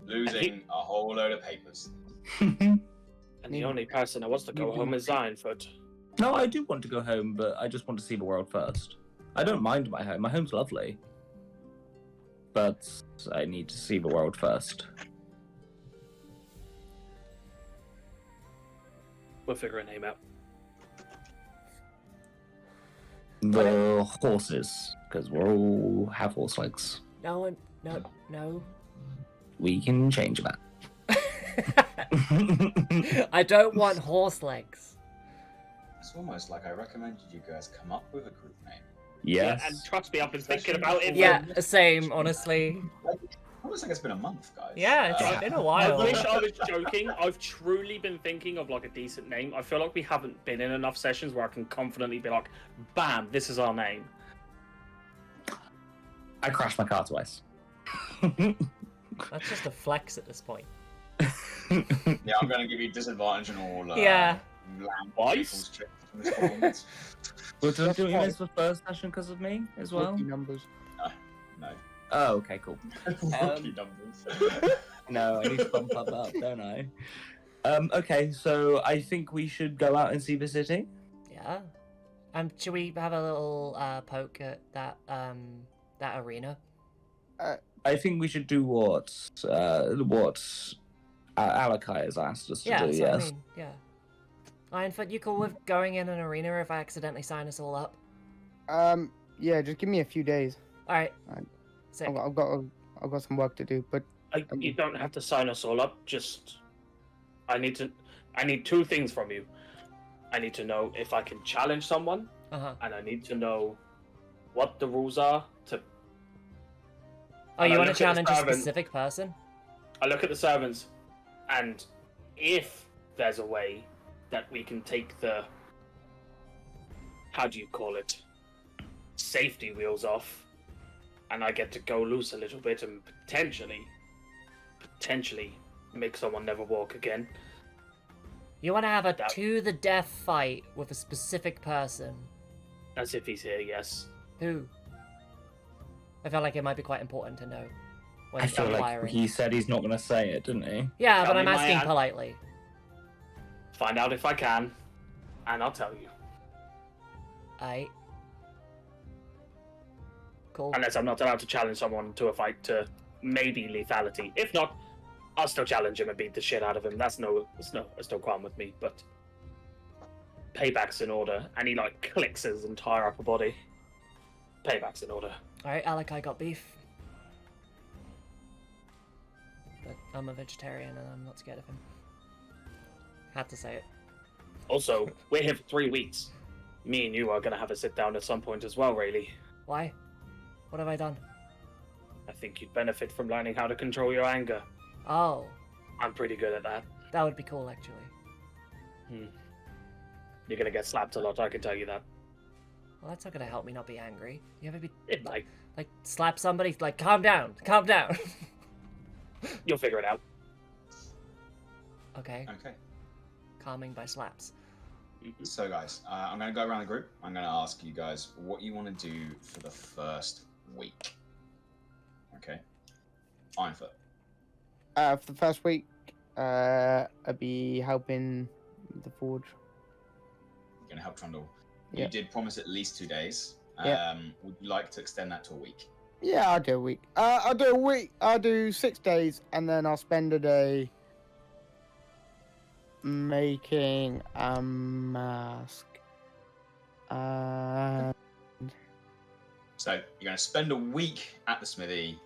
losing a whole load of papers. And the only person that wants to go home is Ironfoot. No, I do want to go home, but I just want to see the world first. I don't mind my home. My home's lovely. But I need to see the world first. We'll figure a name out. The horses, because we all have horse legs. No. We can change that. I don't want horse legs. It's almost like I recommended you guys come up with a group name. Yes. Yeah, and trust me, I've been thinking about it. Yeah, same, honestly. Almost like it's been a month, guys. Yeah, it's been a while. I wish I was joking. I've truly been thinking of like a decent name. I feel like we haven't been in enough sessions where I can confidently be like, bam, this is our name. I crashed my car twice. That's just a flex at this point. Yeah, I'm going to give you disadvantage on all. Yeah. Land Twice? checks from this performance. Well, did you miss the first session because of me as well? Rookie numbers. No. Oh, okay, cool. Rookie numbers. No, I need to bump up, don't I? Okay, so I think we should go out and see the city. Yeah. Should we have a little poke at that arena? I think we should do what Alakai has asked us to Yeah, do. that's what I Yes. mean. Yeah. Ironfoot, you cool with going in an arena if I accidentally sign us all up? Yeah, just give me a few days. All right. Alright. Sick. I've got some work to do, but You don't have to sign us all up. Just, I need two things from you. I need to know if I can challenge someone, Uh-huh. and I need to know what the rules are to. Oh, And you I want to look at the challenge a servant. specific person? I look at the servants, and if there's a way that we can take the, how do you call it, safety wheels off, and I get to go loose a little bit and potentially make someone never walk again. You want to have a That- to the death fight with a specific person. As if he's here, yes. Who? I feel like it might be quite important to know when I feel like acquiring. he said he's not going to say it, didn't he? Yeah, Tell but I'm me my asking an- politely. Find out if I can, and I'll tell you. Aight. Cool. Unless I'm not allowed to challenge someone to a fight to maybe lethality. If not, I'll still challenge him and beat the shit out of him. That's no qualm with me. But payback's in order, and he like clicks his entire upper body. Payback's in order. Alright, Alec, I got beef. But I'm a vegetarian and I'm not scared of him. Had to say it. Also, we're here for 3 weeks. Me and you are gonna have a sit down at some point as well, Rayleigh. Why? What have I done? I think you'd benefit from learning how to control your anger. Oh, I'm pretty good at that. that would be cool, actually. You're gonna get slapped a lot, I can tell you that. Well, that's not gonna help me not be angry. You ever be It might. like slap somebody, like calm down, calm down. You'll figure it out. Okay, Okay. calming by slaps. So, guys, I'm going to go around the group. I'm going to ask you guys what you want to do for the first week. Okay. Ironfoot. for the first week, I'd be helping the forge. You're going to help Trundle. Yeah. You did promise at least 2 days. Yeah. Would you like to extend that to a week? Yeah, I'll do a week. I'll do a week. I'll do 6 days, and then I'll spend a day making a mask. So, you're going to spend a week at the smithy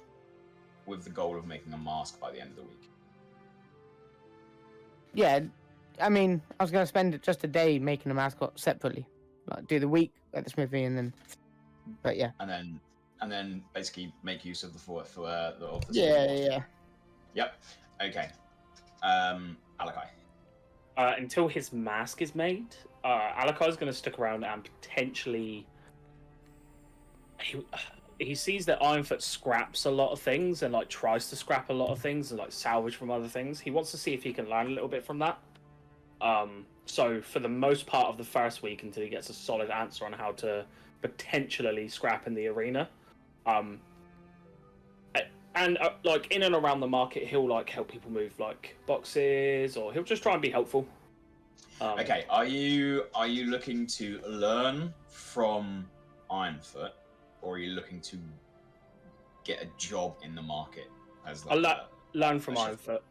with the goal of making a mask by the end of the week. Yeah, I mean, I was gonna spend just a day making a mask separately, like do the week at the smithy, and then. But yeah. And then basically make use of the Yeah. Yep. Okay. Alakai. Until his mask is made, Alakai's going to stick around and potentially. He sees that Ironfoot scraps a lot of things and like tries to scrap a lot of things and like salvage from other things. He wants to see if he can learn a little bit from that. So for the most part of the first week, until he gets a solid answer on how to potentially scrap in the arena, and like in and around the market, he'll like help people move like boxes, or he'll just try and be helpful. Okay. Are you looking to learn from Ironfoot, or are you looking to get a job in the market as like? I'll learn from a shift? Ironfoot.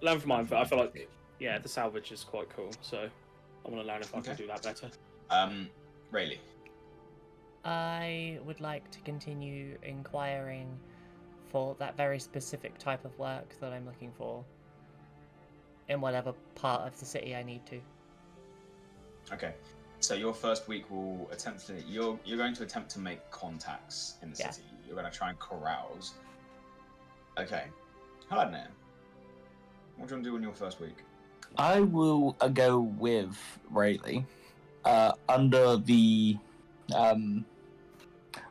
Learn from Ironfoot. I feel like the salvage is quite cool, so I want to learn if I can Okay. do that better. Rayleigh. I would like to continue inquiring for that very specific type of work that I'm looking for. in whatever part of the city I need to. Okay. So your first week will attempt to you're going to attempt to make contacts in the Yeah. city. You're going to try and carouse. Okay. Hello, Nan. What do you want to do in your first week? I will go with Rayleigh under the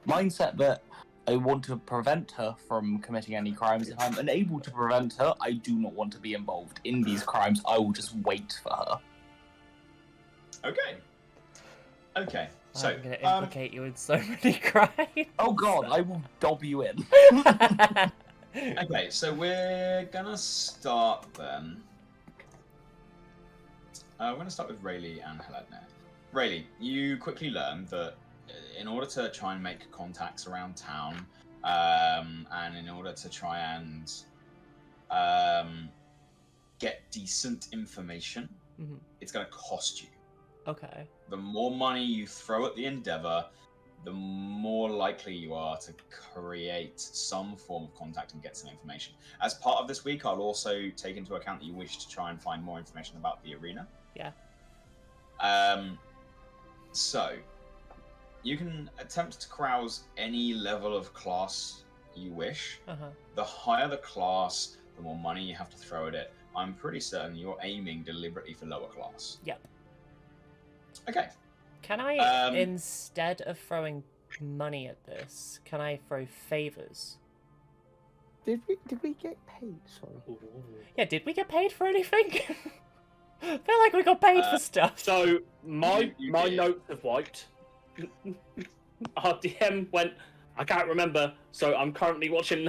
mindset that I want to prevent her from committing any crimes. If I'm unable to prevent her, I do not want to be involved in these crimes. I will just wait for her. Okay. Okay. So I'm going to implicate you in so many crimes. Oh god, I will dob you in. okay, so we're gonna start then. We're gonna start with Rayleigh and Helena. Rayleigh, you quickly learn that in order to try and make contacts around town, and in order to try and get decent information, Mhm. it's gonna cost you. Okay. The more money you throw at the endeavor, the more likely you are to create some form of contact and get some information. As part of this week, I'll also take into account that you wish to try and find more information about the arena. Yeah. So, you can attempt to carouse any level of class you wish. Uh-huh. The higher the class, the more money you have to throw at it. I'm pretty certain you're aiming deliberately for lower class. Yep. Okay. Can I, instead of throwing money at this, can I throw favors? Did we get paid? Sorry. Yeah, did we get paid for anything? I feel like we got paid for stuff. So my You my did. notes have wiped. Our DM went. I can't remember, so I'm currently watching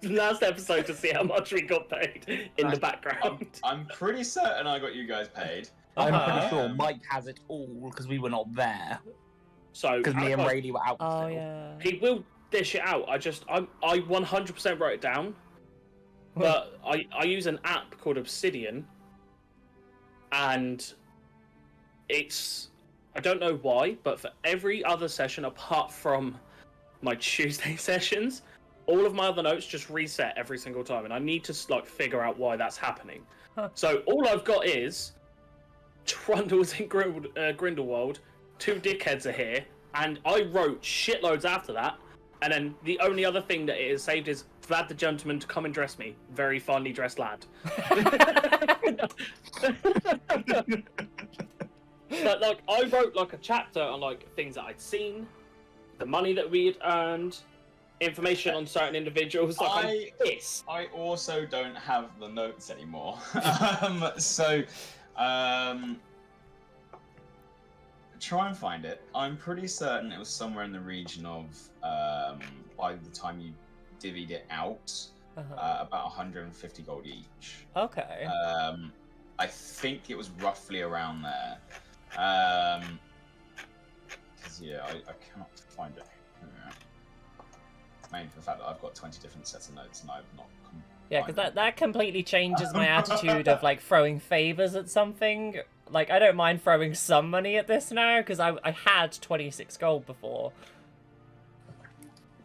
last episode to see how much we got paid in the background. I'm pretty certain I got you guys paid. I'm Uh-huh. pretty sure Mike has it all because we were not there. So Because me and I- Rayleigh were out. Oh, still. yeah. he will dish it out. I 100% wrote it down, but I use an app called Obsidian, and it's, I don't know why, but for every other session apart from my Tuesday sessions, all of my other notes just reset every single time, and I need to like figure out why that's happening. Huh. So all I've got is Trundle's in Grindelwald, two dickheads are here, and I wrote shitloads after that, and then the only other thing that it is saved is Vlad the gentleman to come and dress me. Very finely dressed lad. But like I wrote like a chapter on like things that I'd seen, the money that we had earned, information on certain individuals. Like I'm pissed. I also don't have the notes anymore. Try and find it. I'm pretty certain it was somewhere in the region of, by the time you divvied it out, Uh-huh. about 150 gold each. Okay. I think it was roughly around there. Because yeah, I cannot find it. Mainly for the fact that I've got 20 different sets of notes and I've not. Yeah, because that completely changes my attitude of like throwing favors at something. Like I don't mind throwing some money at this now because I had 26 gold before.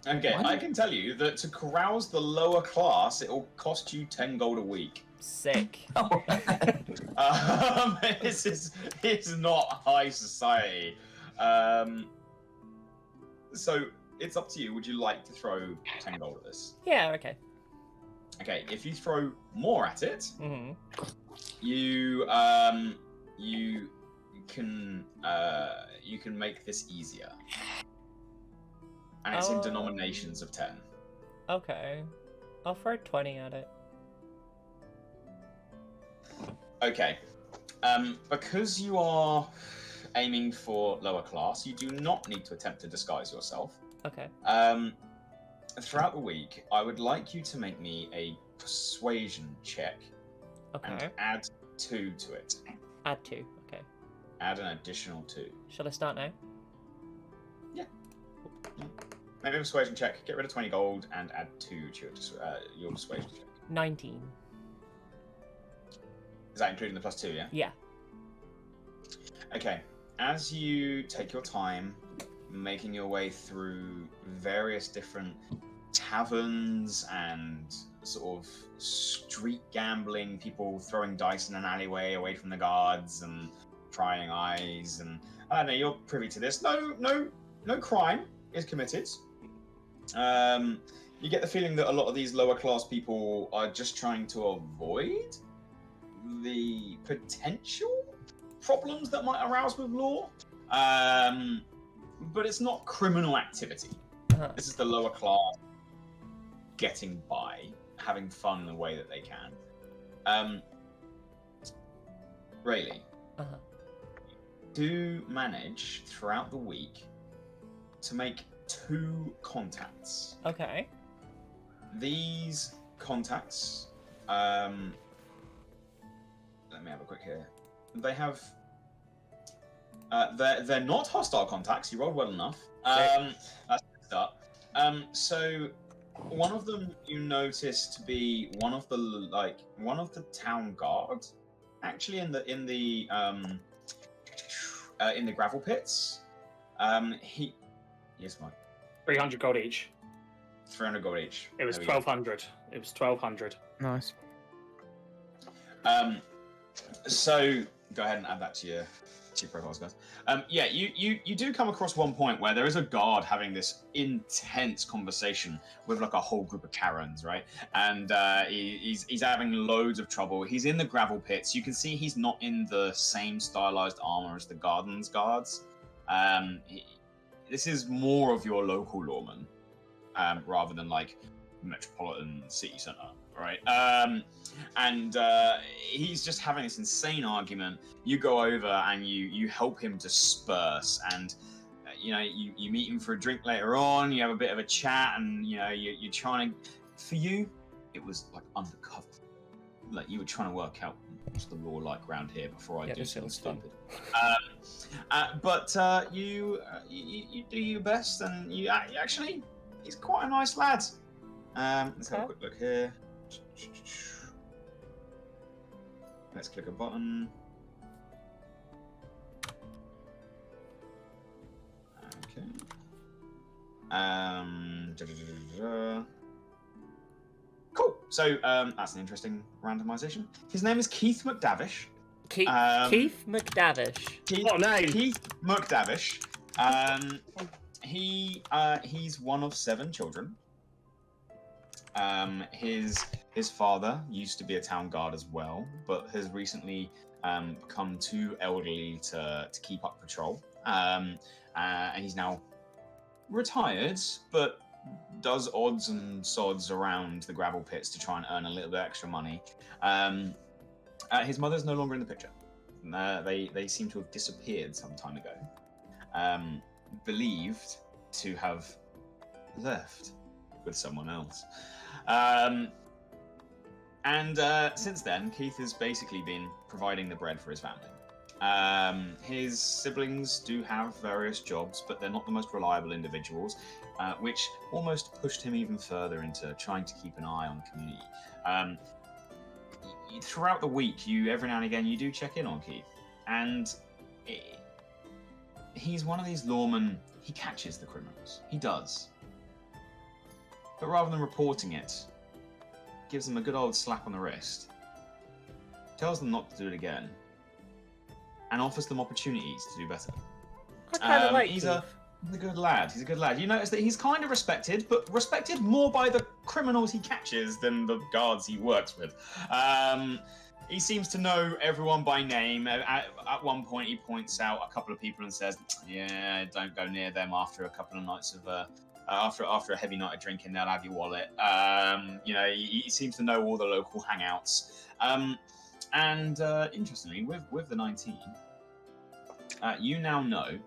Okay, What? I can tell you that to carouse the lower class, it will cost you 10 gold a week. Sick. It's not high society. So it's up to you. Would you like to throw 10 gold at this? Yeah. Okay. Okay, if you throw more at it, Hmm. you can make this easier, and it's in Oh. denominations of 10. Okay. I'll throw 20 at it. Okay, because you are aiming for lower class, you do not need to attempt to disguise yourself. Okay. Throughout the week, I would like you to make me a persuasion check Okay. and add 2 to it. Add 2. Okay. Add an additional 2. Shall I start now? Make a persuasion check, get rid of 20 gold, and add 2 to your persuasion check. 19. Is that including the +2, yeah? Yeah. Okay. As you take your time making your way through various different taverns and sort of street gambling, people throwing dice in an alleyway away from the guards and prying eyes, and I don't know, you're privy to this. No crime is committed. You get the feeling that a lot of these lower class people are just trying to avoid the potential problems that might arouse with law. But it's not criminal activity. Uh-huh. This is the lower class getting by, having fun in the way that they can. Rayleigh, Uh-huh. do manage throughout the week to make 2 contacts. Okay. These contacts, let me have a quick here. They have, they're not hostile contacts. You rolled well enough. That's a good start. So one of them you notice to be one of the town guard, actually in the gravel pits. Yes, Mike. 300 gold each. 300 gold each. It was There we go. 1200. It was 1200. Nice. So go ahead and add that to your profiles, guys. Yeah, you do come across one point where there is a guard having this intense conversation with like a whole group of Karens, right? And he's having loads of trouble. He's in the gravel pits. You can see he's not in the same stylized armor as the Garden's guards. This is more of your local lawman, rather than like metropolitan city center, right? And he's just having this insane argument. You go over and you help him disperse, and you meet him for a drink later on. You have a bit of a chat, and you're trying to. For you, it was like undercover. Like you were trying to work out what's the law like around here before I do something stupid. But you do your best, and you actually, he's quite a nice lad. Let's have a quick look here. Let's click a button. Okay. Cool. So that's an interesting randomization. His name is Keith McDavish. Keith McDavish. Keith McDavish. He's one of 7 children. His father used to be a town guard as well, but has recently become too elderly to keep up patrol. And he's now retired, but does odds and sods around the gravel pits to try and earn a little bit extra money. His mother's no longer in the picture. They seem to have disappeared some time ago. Believed to have left with someone else. And since then, Keith has basically been providing the bread for his family. His siblings do have various jobs, but they're not the most reliable individuals, which almost pushed him even further into trying to keep an eye on the community. Throughout the week, every now and again, you do check in on Keith, and he's one of these lawmen. He catches the criminals. He does. But rather than reporting it, gives them a good old slap on the wrist, tells them not to do it again, and offers them opportunities to do better. I kind of like he's Keith. a good lad. He's a good lad. You notice that he's kind of respected, but respected more by the criminals he catches than the guards he works with. He seems to know everyone by name. At one point, he points out a couple of people and says, "Yeah, don't go near them after a couple of nights of after a heavy night of drinking. They'll have your wallet." He seems to know all the local hangouts. And interestingly, with the 19, you now know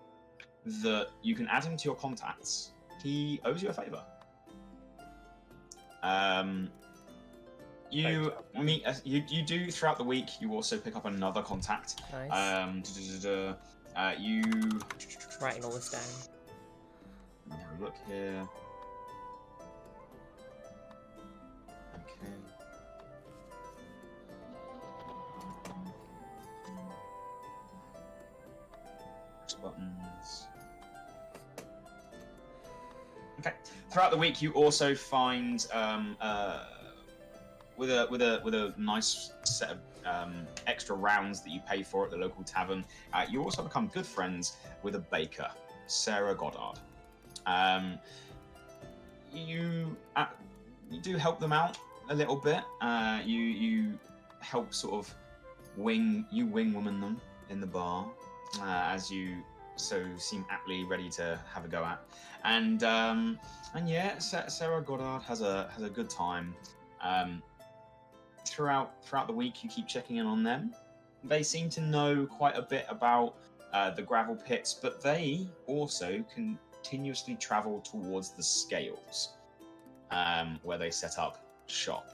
that you can add him to your contacts. He owes you a favor. You do throughout the week. You also pick up another contact. Nice. You Writing all this down. let me have a look here. Okay. Buttons. Okay. Throughout the week, you also find with a nice set of extra rounds that you pay for at the local tavern. You also become good friends with a baker, Sarah Goddard. You do help them out a little bit. You help sort of wing woman them in the bar as you seem aptly ready to have a go at. And yeah, Sarah Goddard has a good time. Throughout the week, you keep checking in on them. They seem to know quite a bit about the gravel pits, but they also continuously travel towards the scales, where they set up shop.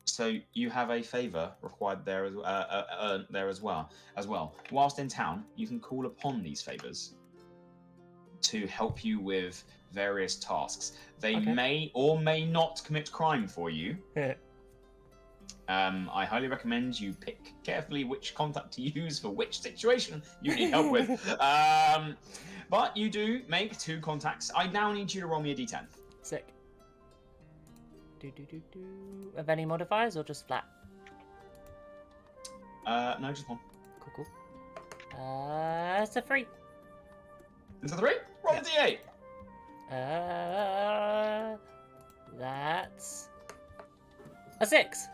So you have a favor required there as well. Whilst in town, you can call upon these favors to help you with various tasks. They may or may not commit crime for you. I highly recommend you pick carefully which contact to use for which situation you need help with. But you do make 2 contacts. I now need you to roll me a d10. Sick. Have any modifiers or just flat? No, just 1. Cool. It's a 3. It's a 3? Roll a d8. That's a 6.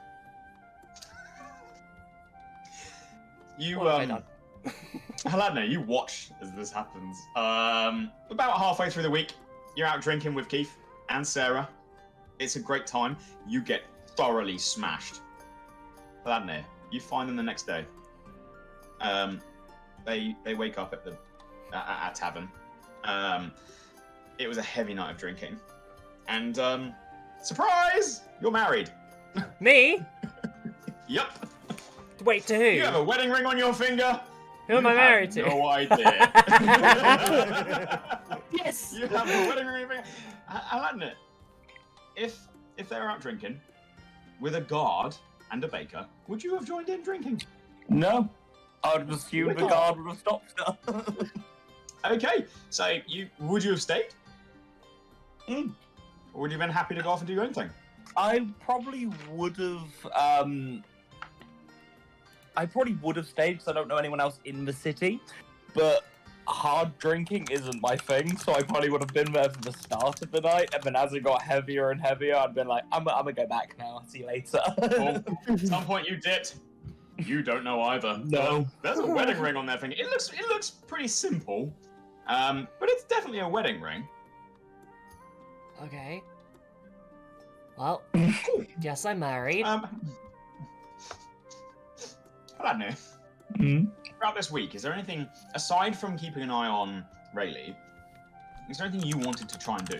You What have I done? Haladna, you watch as this happens. About halfway through the week, you're out drinking with Keith and Sarah. It's a great time. You get thoroughly smashed. Haladna, you find them the next day. They wake up at tavern. It was a heavy night of drinking, and surprise, you're married. Me? Yep. Wait, to who? You have a wedding ring on your finger. Who am I married to? No idea. Yes. You have a wedding ring on your finger. Haladna, if they were out drinking with a guard and a baker, would you have joined in drinking? No. I would have assumed the guard would have stopped her. Okay, so would you have stayed? Mm. Or would you have been happy to go off and do your own thing? I probably would have. Stayed because I don't know anyone else in the city. But hard drinking isn't my thing, so I probably would have been there for the start of the night. And then as it got heavier and heavier, I'd been like, I'm gonna go back now. See you later. Well, at some point you dipped. You don't know either. No. There's a wedding ring on that thing. It looks pretty simple, but it's definitely a wedding ring. Okay. Well, guess I'm married. I don't know. Mm. Throughout this week, is there anything aside from keeping an eye on Rayleigh? Is there anything you wanted to try and do?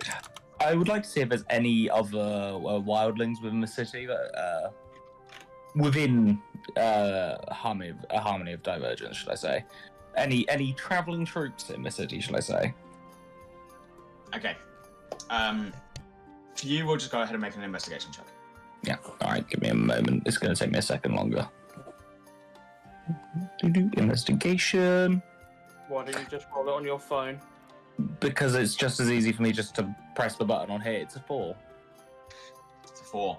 I would like to see if there's any other wildlings within the city that within harmony of divergence, should I say? Any traveling troops in the city, shall I say? Okay. For you, we'll just go ahead and make an investigation check. Yeah. All right. Give me a moment. It's going to take me a second longer. Investigation. Why don't you just roll it on your phone? Because it's just as easy for me just to press the button on here. It's a 4. It's a 4.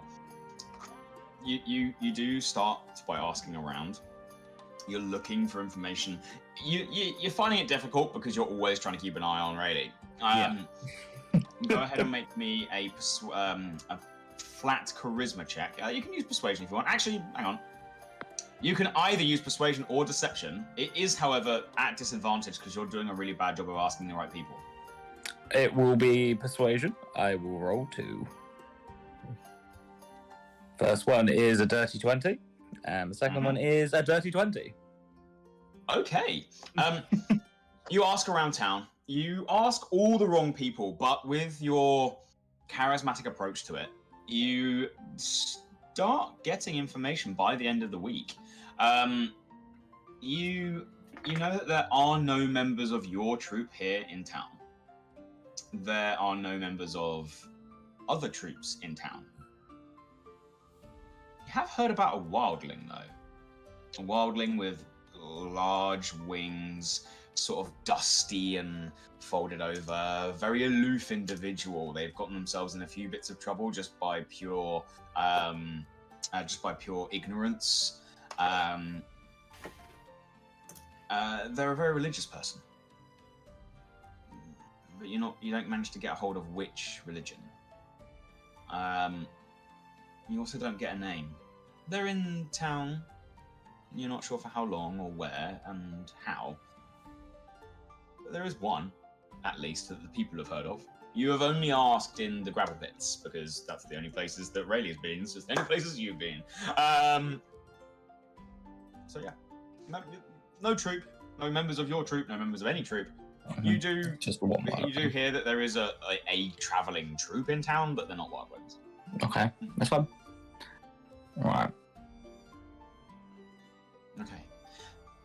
You do start by asking around. You're looking for information. You're finding it difficult because you're always trying to keep an eye on Rayleigh. Go ahead and make me a flat charisma check. You can use persuasion if you want. Actually, hang on. You can either use persuasion or deception. It is, however, at disadvantage because you're doing a really bad job of asking the right people. It will be persuasion. I will roll 2. First one is a dirty 20, and the second one is a dirty 20. Okay. You ask around town. You ask all the wrong people, but with your charismatic approach to it, you start getting information by the end of the week. You know that there are no members of your troop here in town. There are no members of other troops in town. You have heard about a wildling, though. A wildling with large wings, sort of dusty and folded over, very aloof individual. They've gotten themselves in a few bits of trouble just by pure ignorance. They're a very religious person, but you don't manage to get a hold of which religion. You also don't get a name. They're in town. You're not sure for how long or where and how. But there is one, at least, that the people have heard of. You have only asked in the gravel pits, because that's the only places that Rayleigh's been. It's just the only places you've been. So yeah. No troop. No members of your troop. No members of any troop. You do hear that there is a travelling troop in town, but they're not wildlings. Okay, that's fine. Alright. Okay.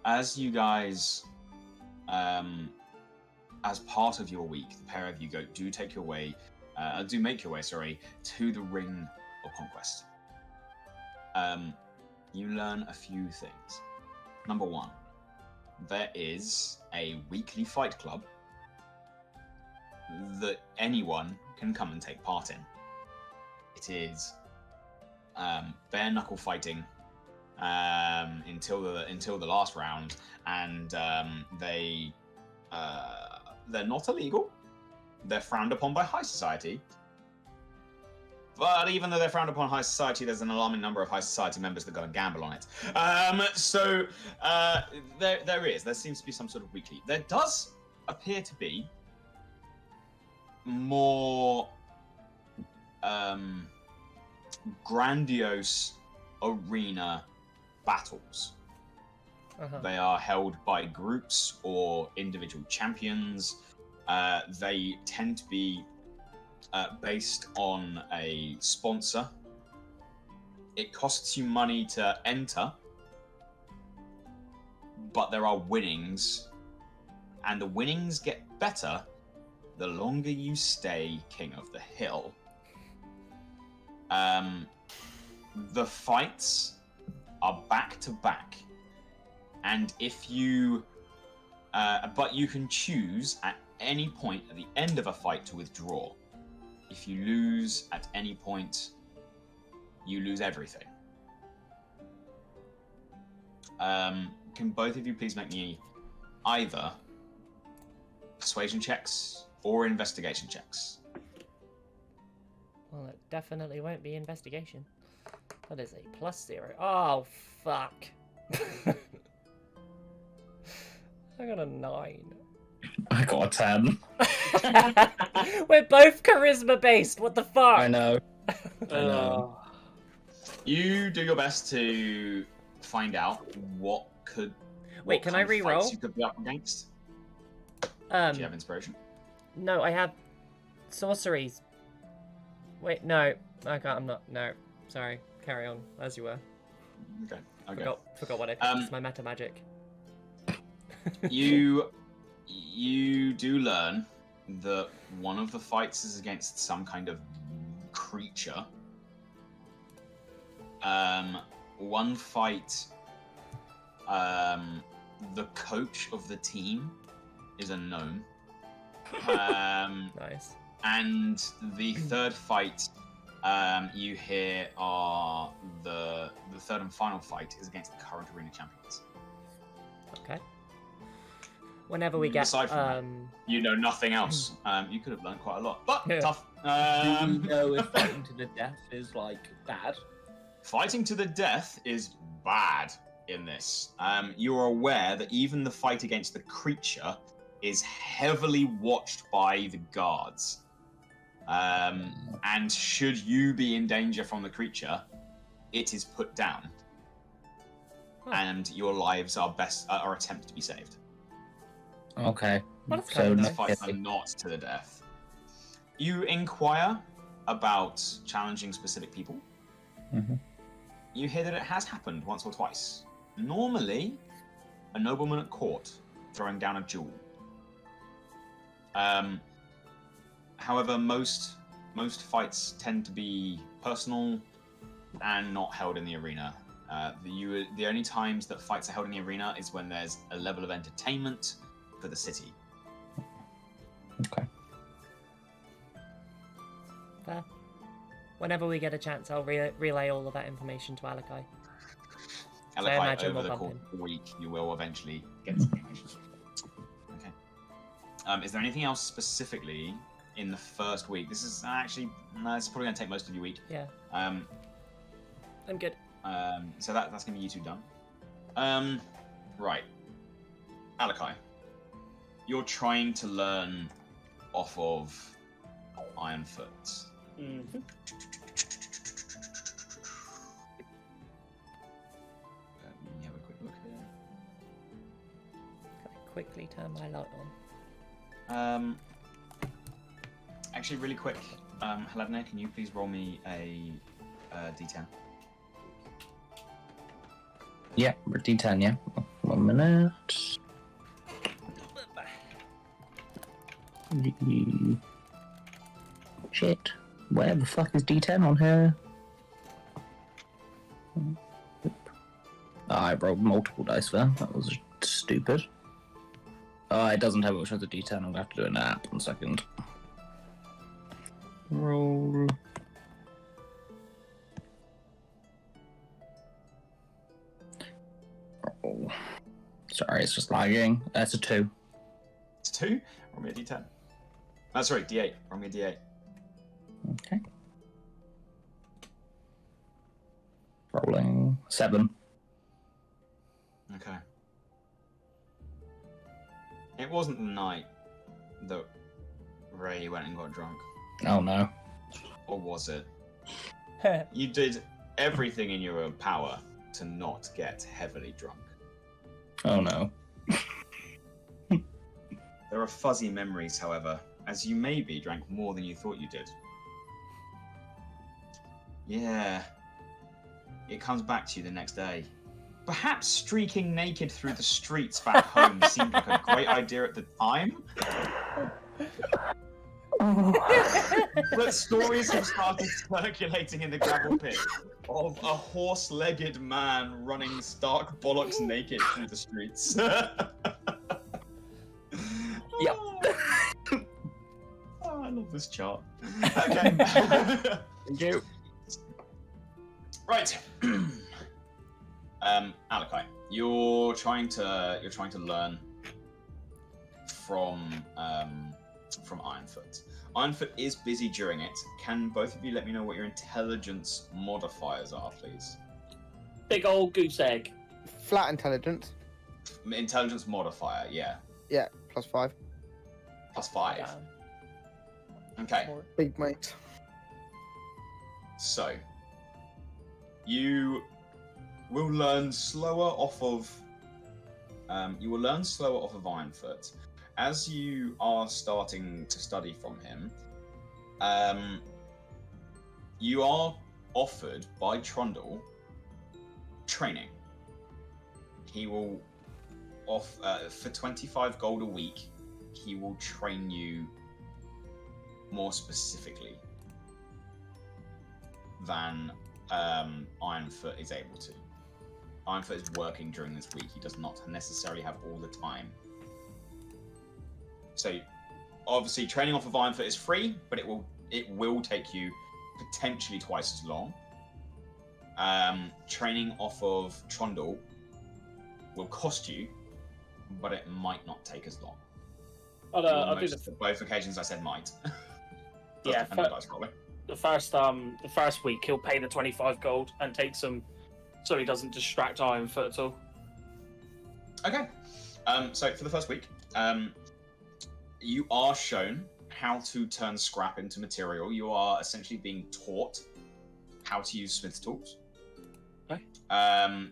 As you guys, as part of your week, the pair of you do make your way, to the Ring of Conquest. You learn a few things. Number one, there is a weekly fight club that anyone can come and take part in. It is bare knuckle fighting until the last round, and they're not illegal. They're frowned upon by high society. But even though they're frowned upon high society, there's an alarming number of high society members that go and gamble on it. There seems to be some sort of weekly. There does appear to be more grandiose arena battles. They are held by groups or individual champions. They tend to be based on a sponsor. It costs you money to enter, but there are winnings, and the winnings get better the longer you stay King of the Hill. The fights are back to back, and if you but you can choose at any point at the end of a fight to withdraw. If you lose at any point, you lose everything. Can both of you please make me either persuasion checks or investigation checks? Well, it definitely won't be investigation. That is a +0. Oh, fuck. I got a 9. I got a 10. We're both charisma based. What the fuck? I know. I know. You do your best to find out what Wait, can I re-roll? You could be up against. Do you have inspiration? No, I have sorceries. Wait, no, I can't. I'm not. No, sorry. Carry on as you were. Okay. Forgot what I picked. It's my meta magic. You do learn that one of the fights is against some kind of creature. One fight, the coach of the team is a gnome. Nice. And the third fight, you hear are the third and final fight is against the current arena champions. Okay. Whenever we get, aside from that, you know nothing else. You could have learned quite a lot, but Yeah. tough. Do you know if fighting to the death is like bad? Fighting to the death is bad in this. You're aware that even the fight against the creature is heavily watched by the guards. And should you be in danger from the creature, it is put down. And your lives are attempted to be saved. Okay. Well, that's So kind of These nice. fights are not to the death. You inquire about challenging specific people. Mhm. You hear that it has happened once or twice. Normally, a nobleman at court throwing down a jewel. However, most fights tend to be personal and not held in the arena. The only times that fights are held in the arena is when there's a level of entertainment for the city. Okay. Fair. Whenever we get a chance, I'll relay all of that information to Alakai. I Alakai, imagine over we'll the bump course him. of the week, you will eventually get this information. Okay. Is there anything else specifically in the first week? This is actually, no, it's probably going to take most of your week. Yeah. Um, I'm good. So that's going to be you two done. Right. Alakai, you're trying to learn off of Ironfoot. Mm-hmm. Let me have a quick look here. Can I quickly turn my light on? Actually, really quick, Haladne, can you please roll me a D10? Yeah, D10, yeah. 1 minute. Shit. Where the fuck is D10 on here? Oh, I rolled multiple dice there. That was stupid. Oh, it doesn't have which one's a D10. I'm gonna have to do an app. 1 second. Roll. Oh. Sorry, it's just lagging. That's a 2. It's 2? Roll me a D10. Oh, sorry, D8. Roll me a D8. Okay. Rolling 7. Okay. It wasn't the night that Ray went and got drunk. Oh no. Or was it? You did everything in your power to not get heavily drunk. Oh no. There are fuzzy memories, however, as you maybe drank more than you thought you did. Yeah. It comes back to you the next day. Perhaps streaking naked through the streets back home seemed like a great idea at the time. But stories have started circulating in the gravel pit of a horse-legged man running stark bollocks naked through the streets. Yep. Oh, I love this chart. Okay. Thank you. Right. Alakai, you're trying to learn from Ironfoot. Ironfoot is busy during it. Can both of you let me know what your intelligence modifiers are, please? Big old goose egg. Flat intelligence. Intelligence modifier, yeah. Yeah, +5. +5. Okay. Big mate. So, you will learn slower off of Ironfoot. As you are starting to study from him, you are offered by Trundle training. He will for 25 gold a week, he will train you more specifically than Ironfoot is able to. Ironfoot is working during this week. He does not necessarily have all the time. So, obviously, training off of Ironfoot is free, but it will take you potentially twice as long. Training off of Trundle will cost you, but it might not take as long. I'll do Both occasions I said might. Yeah, Probably. the first week he'll pay the 25 gold and take some, so he doesn't distract Ironfoot at all. Okay. So for the first week, you are shown how to turn scrap into material. You are essentially being taught how to use smith's tools. Okay.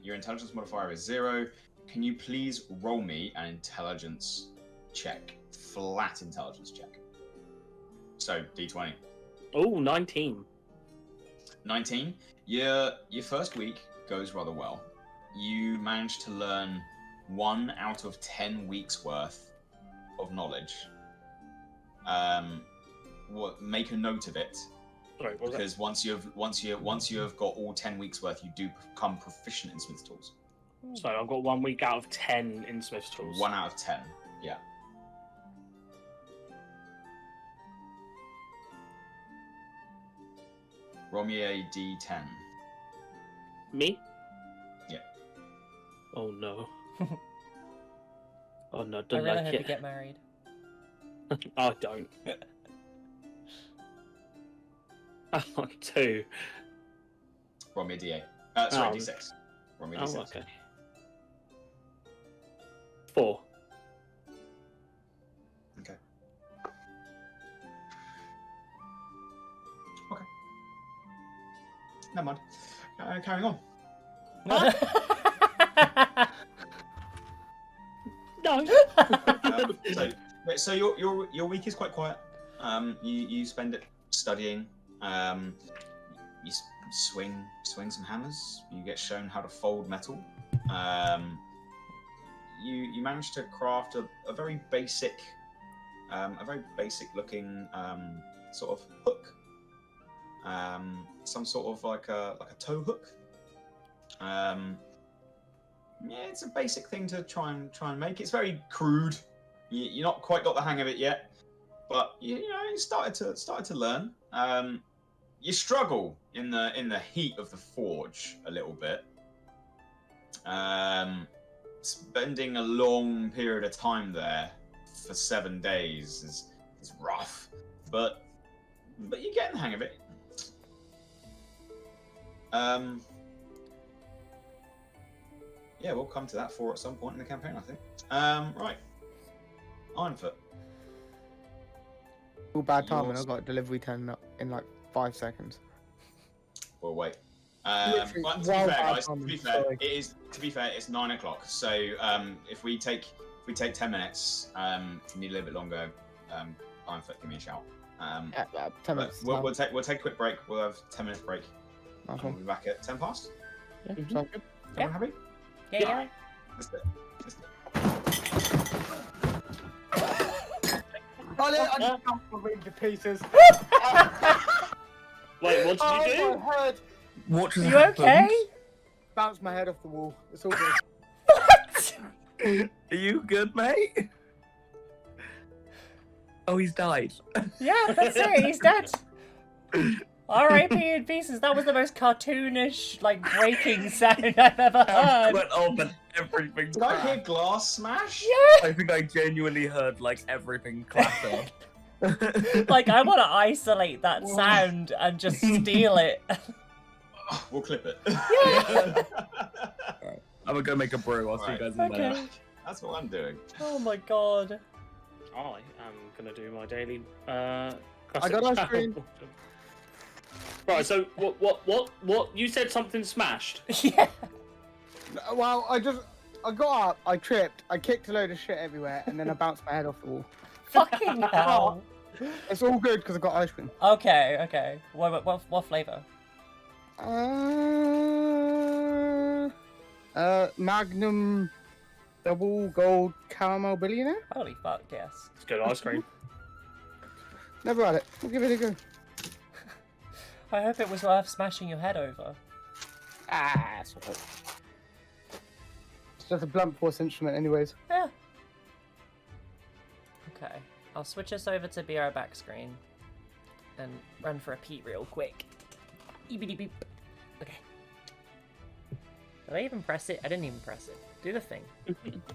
Your intelligence modifier is 0. Can you please roll me an intelligence check? Flat intelligence check. So, D20. Oh, 19. 19. Your first week goes rather well. You manage to learn 1 out of 10 weeks worth of knowledge. Make a note of it, Sorry, what was because once you have got all 10 weeks worth, you do become proficient in smith's tools. that? So I've got 1 week out of 10 in Smith's tools. 1 out of 10. Yeah. Roll me a d10. Me? Yeah. Oh no. Oh no, I don't really like hope it. you get married. I don't. Oh, 2. Roll me a d8. Sorry, Oh. d6. Roll me a Oh, d6. okay. 4. Okay. Okay. Never mind. Carrying on. No. So your week is quite quiet. You spend it studying. You swing some hammers. You get shown how to fold metal. You manage to craft a very basic looking sort of hook. Some sort of like a tow hook. Yeah, it's a basic thing to try and make. It's very crude. You're not quite got the hang of it yet, but you started to learn. You struggle in the heat of the forge a little bit. Spending a long period of time there for 7 days is rough, but you're getting the hang of it. Yeah, we'll come to that at some point in the campaign, I think. Right. Ironfoot. All bad timing. I got a delivery turning up in like 5 seconds. We'll wait. Literally, But to be wild fair, bad guys, timing, sorry. it's 9 o'clock. So if we take 10 minutes, if you need a little bit longer, Ironfoot, give me a shout. 10 minutes. We'll take a quick break. We'll have 10-minute break. Nice And we'll one. be back at 10 past. Yeah, sounds good. Everyone happy? Yeah. Let's do it. I just jumped my ring to pieces. Wait, what did you do? My head What just Are you happened? okay? bounced my head off the wall. It's all good. What? Are you good, mate? Oh, he's died. Yeah, that's it. He's dead. R.I.P. in pieces. That was the most cartoonish, like, breaking sound I've ever heard. Went off and everything Did I hear cracked. glass smash? Yeah. I think I genuinely heard like everything clatter. Like, I want to isolate that sound and just steal it. We'll clip it. Yeah. I'm gonna go make a brew. I'll see you guys in a minute. Okay. That's what I'm doing. Oh my god. I am gonna do my daily. I got ice cream. Right. So what? You said something smashed. Yeah. Well, I got up, I tripped, I kicked a load of shit everywhere, and then I bounced my head off the wall. Fucking hell. It's all good because I got ice cream. Okay. What flavor? Magnum double gold caramel billionaire? Holy fuck, yes. It's good ice cream. Never had it. We'll give it a go. I hope it was worth smashing your head over. It's all right. It's just a blunt force instrument anyways. Yeah. Okay. I'll switch us over to be our back screen and run for a pee real quick. Eepity beep. Okay. Did I even press it? I didn't even press it. Do the thing.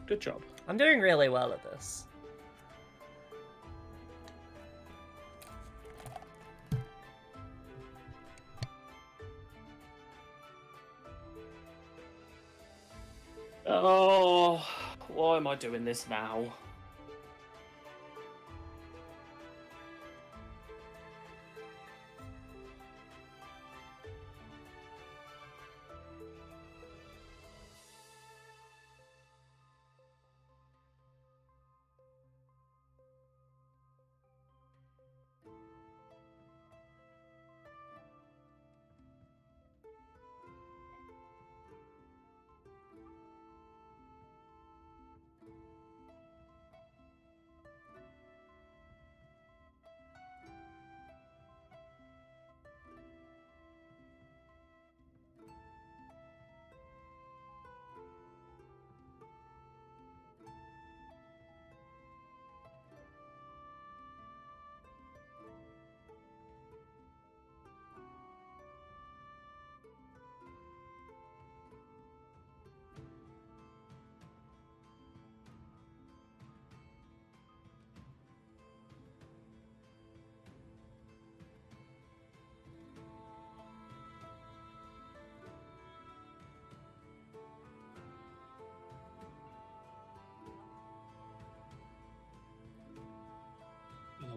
Good job. I'm doing really well at this. Oh, why am I doing this now?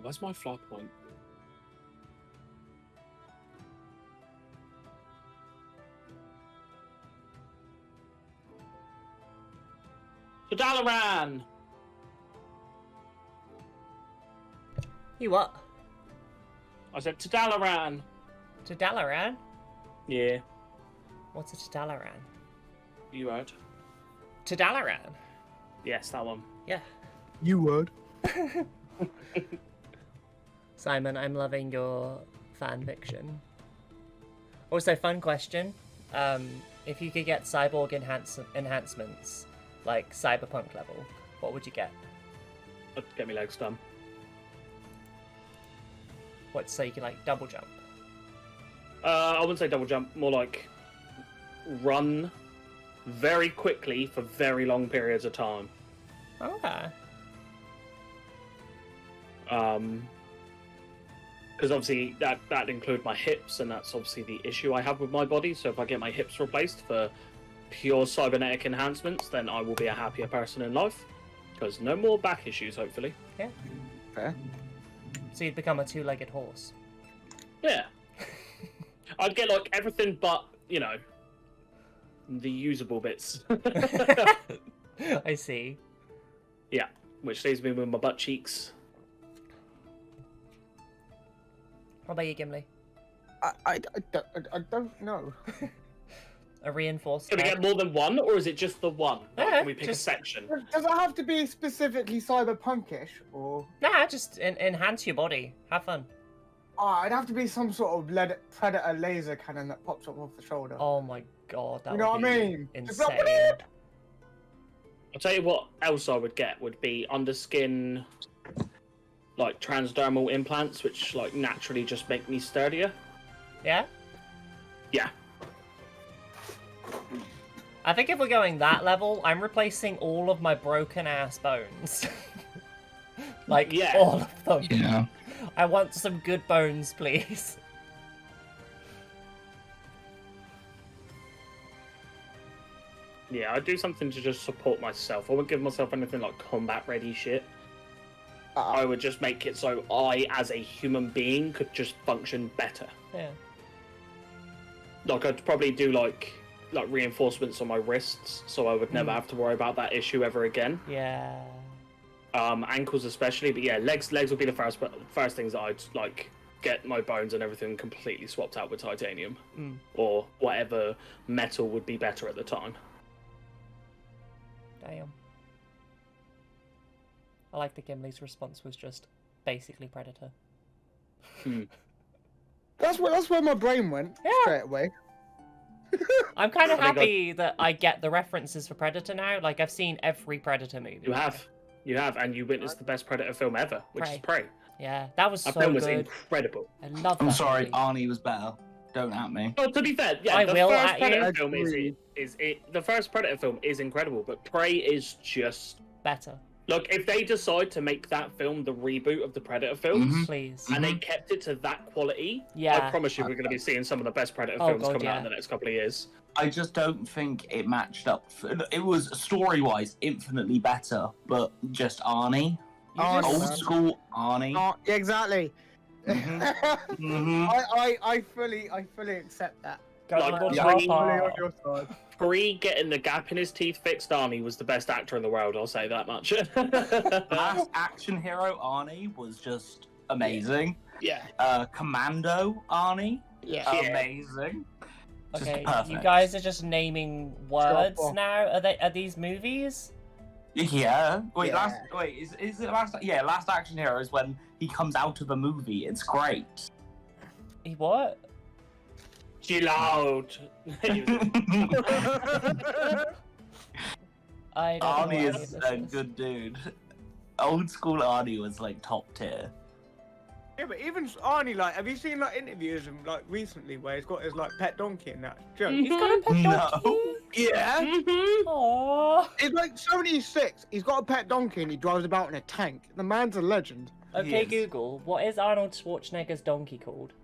where's my flight point? To Dalaran! You what? I said to Dalaran! To Dalaran? Yeah, What's a to Dalaran? you heard. To Dalaran? Yes, that one. Yeah. You would. Simon, I'm loving your fan fiction. Also, fun question. If you could get cyborg enhancements, like cyberpunk level, what would you get? That'd get me legs done. What, so you can like double jump? I wouldn't say double jump, more like run very quickly for very long periods of time. Okay. Because obviously that include my hips, and that's obviously the issue I have with my body. So if I get my hips replaced for pure cybernetic enhancements, then I will be a happier person in life. Because no more back issues, hopefully. Yeah. Fair. So you'd become a two-legged horse. Yeah. I'd get like everything but, you know, the usable bits. I see. Yeah, which leaves me with my butt cheeks. What about you, Gimli? I don't know. A reinforced Can we head? get more than one, or is it just the one? Like, Yeah, can we pick just- a section? Does it have to be specifically cyberpunkish, or? Nah, just enhance your body. Have fun. Oh, it'd have to be some sort of predator laser cannon that pops up off the shoulder. Oh my god, that You know would what I be mean? Just insane. like, I'll tell you what else I would get would be underskin, like transdermal implants, which like naturally just make me sturdier. Yeah? Yeah. I think if we're going that level, I'm replacing all of my broken ass bones. Like, Yeah. all of them. Yeah. I want some good bones, please. Yeah, I'd do something to just support myself. I wouldn't give myself anything like combat ready shit. I would just make it so I, as a human being, could just function better. Yeah. Like I'd probably do like reinforcements on my wrists, so I would never have to worry about that issue ever again. Yeah. Ankles especially, but yeah, legs would be the first things that I'd like get my bones and everything completely swapped out with titanium or whatever metal would be better at the time. Damn. I like that Gimli's response was just basically Predator. That's where my brain went Yeah. straight away. I'm kind of I think happy that I get the references for Predator now. Like, I've seen every Predator movie. You have, and you witnessed the best Predator film ever, which is Prey. Yeah, that was That so film was good. incredible. I love that I'm sorry, movie. Arnie was better. Don't at me. Oh, to be fair, yeah, I the will first at you. Predator film Agreed. the first Predator film is incredible, but Prey is just Better, look. If they decide to make that film the reboot of the Predator films, Mhm. please. and they kept it to that quality, Yeah. I promise you, we're going to be seeing some of the best Predator Oh, films God, coming out yeah. in the next couple of years. I just don't think it matched up. It was story-wise infinitely better, but just Arnie, You Arnie, just- old man. school Arnie. Oh, exactly. Mhm. I fully accept that. Go Like, on, yeah. Fully Papa. on your side. Pre getting the gap in his teeth fixed, Arnie was the best actor in the world. I'll say that much. Last action hero Arnie was just amazing. yeah. Commando Arnie, Yeah. Yeah. amazing. Just Okay, you perfect. guys are just naming words Chopper. now. Are these movies? Yeah. Wait, Yeah. is it last? Yeah, last action hero is when he comes out of a movie. It's great. What? Chill out. I don't know Arnie what any is of a this good dude. Old school Arnie was like top tier. Yeah, but even Arnie, like, have you seen like interviews of him like recently where he's got his like pet donkey and that? Joe. He's got a pet No. donkey. Yeah. Aww. It's like 76. He's got a pet donkey and he drives about in a tank. The man's a legend. Okay, Yes. Google. What is Arnold Schwarzenegger's donkey called?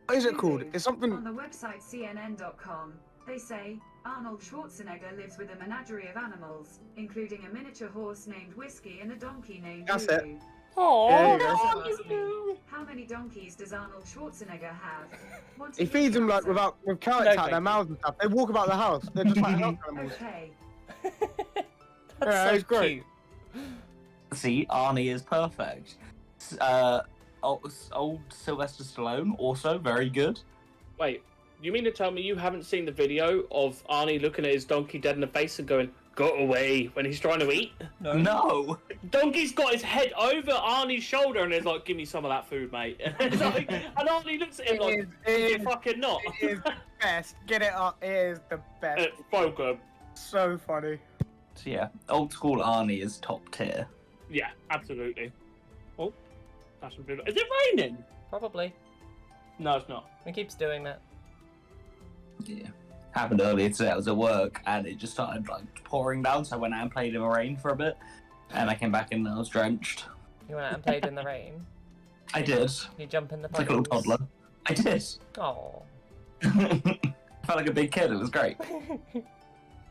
What is it called? It's On something. the website CNN.com, they say Arnold Schwarzenegger lives with a menagerie of animals, including a miniature horse named Whiskey and a donkey named That's it. Lulu. Oh, There you go. Also ask me, how many donkeys does Arnold Schwarzenegger have? Want to He hear feeds them the like answer? with carrots No, out thank their you. mouths and stuff. They walk about the house. They're just like house animals. Okay. that's Yeah, so it's great. cute. See, Arnie is perfect. Old Sylvester Stallone, also very good. Wait, you mean to tell me you haven't seen the video of Arnie looking at his donkey dead in the face and going, "Go away," when he's trying to eat? No. Donkey's got his head over Arnie's shoulder and is like, "Give me some of that food, mate." And, it's like, and Arnie looks at him like, It "You is- fucking not." It is the best. Get it up. It is the best. It's so good. So funny. So yeah, old school Arnie is top tier. Yeah, absolutely. Oh, that's some food. Is it raining? Probably. No, it's not. It keeps doing that. Yeah. Happened earlier today. I was at work and it just started like pouring down, so I went out and played in the rain for a bit, and I came back and I was drenched. You went out and played in the rain. I did. You jump in the It's like a little puddles. toddler. I did. Oh. I felt like a big kid. It was great.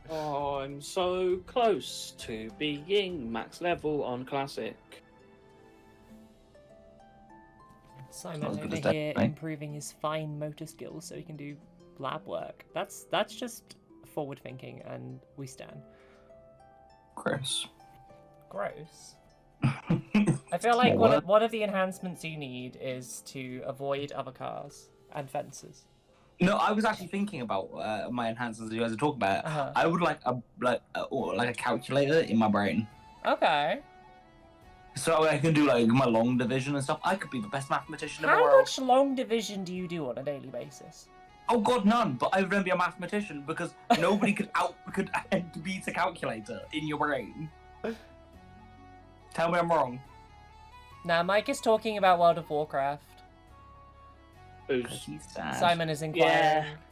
Oh, I'm so close to being max level on classic. Simon Not as good over as that, here mate. improving his fine motor skills so he can do lab work. That's just forward thinking, and we stand. Gross. Gross. I feel like one of the enhancements you need is to avoid other cars and fences. No, I was actually thinking about my enhancements that you guys are talking about. Uh-huh. I would like a calculator in my brain, Okay. so I can do like my long division and stuff. I could be the best mathematician in the How world. much long division do you do on a daily basis? Oh god, none. But I wouldn't be a mathematician because nobody could beat a calculator in your brain. Tell me I'm wrong. Now, Mike is talking about World of Warcraft. Who's He's sad. Simon is inquiring.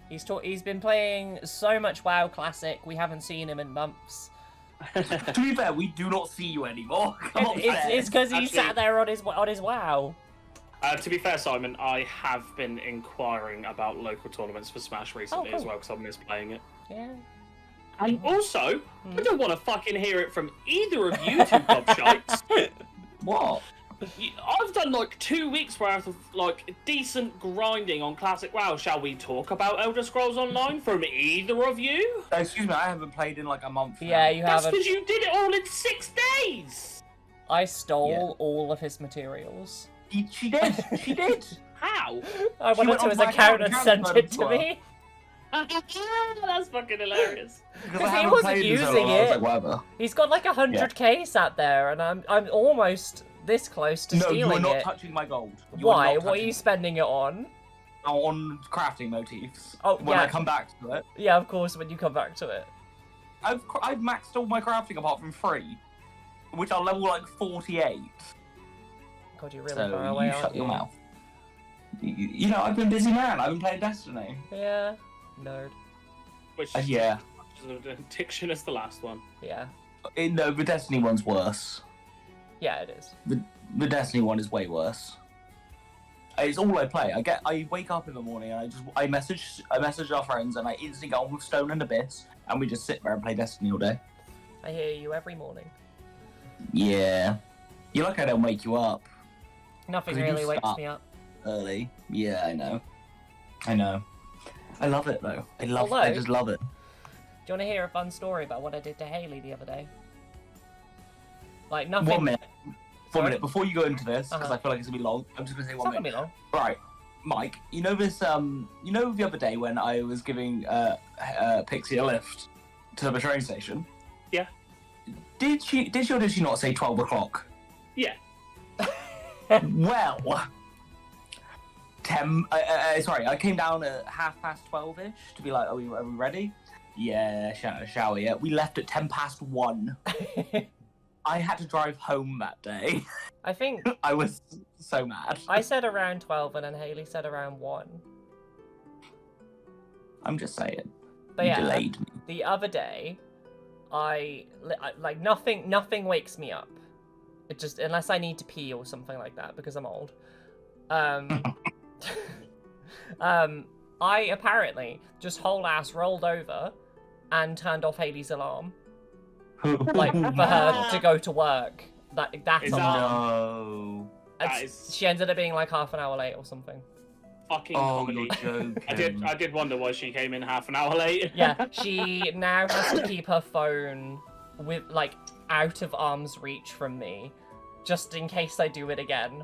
Yeah. He's been playing so much WoW Classic. We haven't seen him in months. To be fair, we do not see you anymore. Come on, It's because he Actually- sat there on his WoW. To be fair, Simon, I have been inquiring about local tournaments for Smash recently as cool. well because I've missed playing it. Yeah. And also, Hmm. I don't want to fucking hear it from either of you two gobshites. What? I've done like 2 weeks worth of like decent grinding on Classic WoW. Shall we talk about Elder Scrolls Online from either of you? Excuse me, I haven't played in like a month. Yeah, now. you That's haven't. because you did it all in 6 days. I stole all of his materials. She did. She did. How? I went went onto on his my account account and and sent transferred it it to to her. me. That's fucking hilarious. Because he I haven't wasn't played in so using long, I was it. like, whatever. He's got like 100k sat there, and I'm almost this close to No, you stealing are not it. touching my gold. You Why? Are not What are touching you spending it on? on crafting motifs? Oh, when yeah. I come back to it, Yeah, of course, when you come back to it. I've maxed all my crafting apart from 3, which are level like 48. God, you're really So far away, you aren't shut you? your mouth. You know, I've been a busy man. I've been playing Destiny. Yeah. Nerd. Which Yeah. is an addiction as the last one. Yeah. No, the Destiny one's worse. Yeah, it is. The Destiny one is way worse. It's all I play. I wake up in the morning and I message our friends and I instantly go on with Stone and Abyss and we just sit there and play Destiny all day. I hear you every morning. Yeah. You're lucky I don't wake you up Nothing 'Cause you really wakes start. me up. early. Yeah, I know. I love it though. I Although- just love it. Do you want to hear a fun story about what I did to Haley the other day? Like, nothing. 1 minute. Sorry? 1 minute before you go into this, because Uh-huh. I feel like it's gonna be long. I'm just gonna say It's 1 not gonna minute. be long. Right, Mike. You know this. You know the other day when I was giving Pixie a lift to the train station. Yeah. Did she or did she not say 12 o'clock? Yeah. Well, 10. Sorry, I came down at 12:30ish to be like, are we ready? Yeah, shower. Yeah, we left at 1:10. I had to drive home that day. I think I was so mad. I said around 12 and then Haley said around 1. I'm just saying. But You yeah, delayed me. the other day, I like nothing wakes me up. It just, unless I need to pee or something like that because I'm old. I apparently just whole ass rolled over and turned off Haley's alarm, like for her to go to work That's Is a that- lot. No. That is She ended up being like half an hour late or something. fucking Oh, comedy. you're joking. I did wonder why she came in half an hour late. Yeah, she now has to keep her phone with like out of arm's reach from me, just in case I do it again.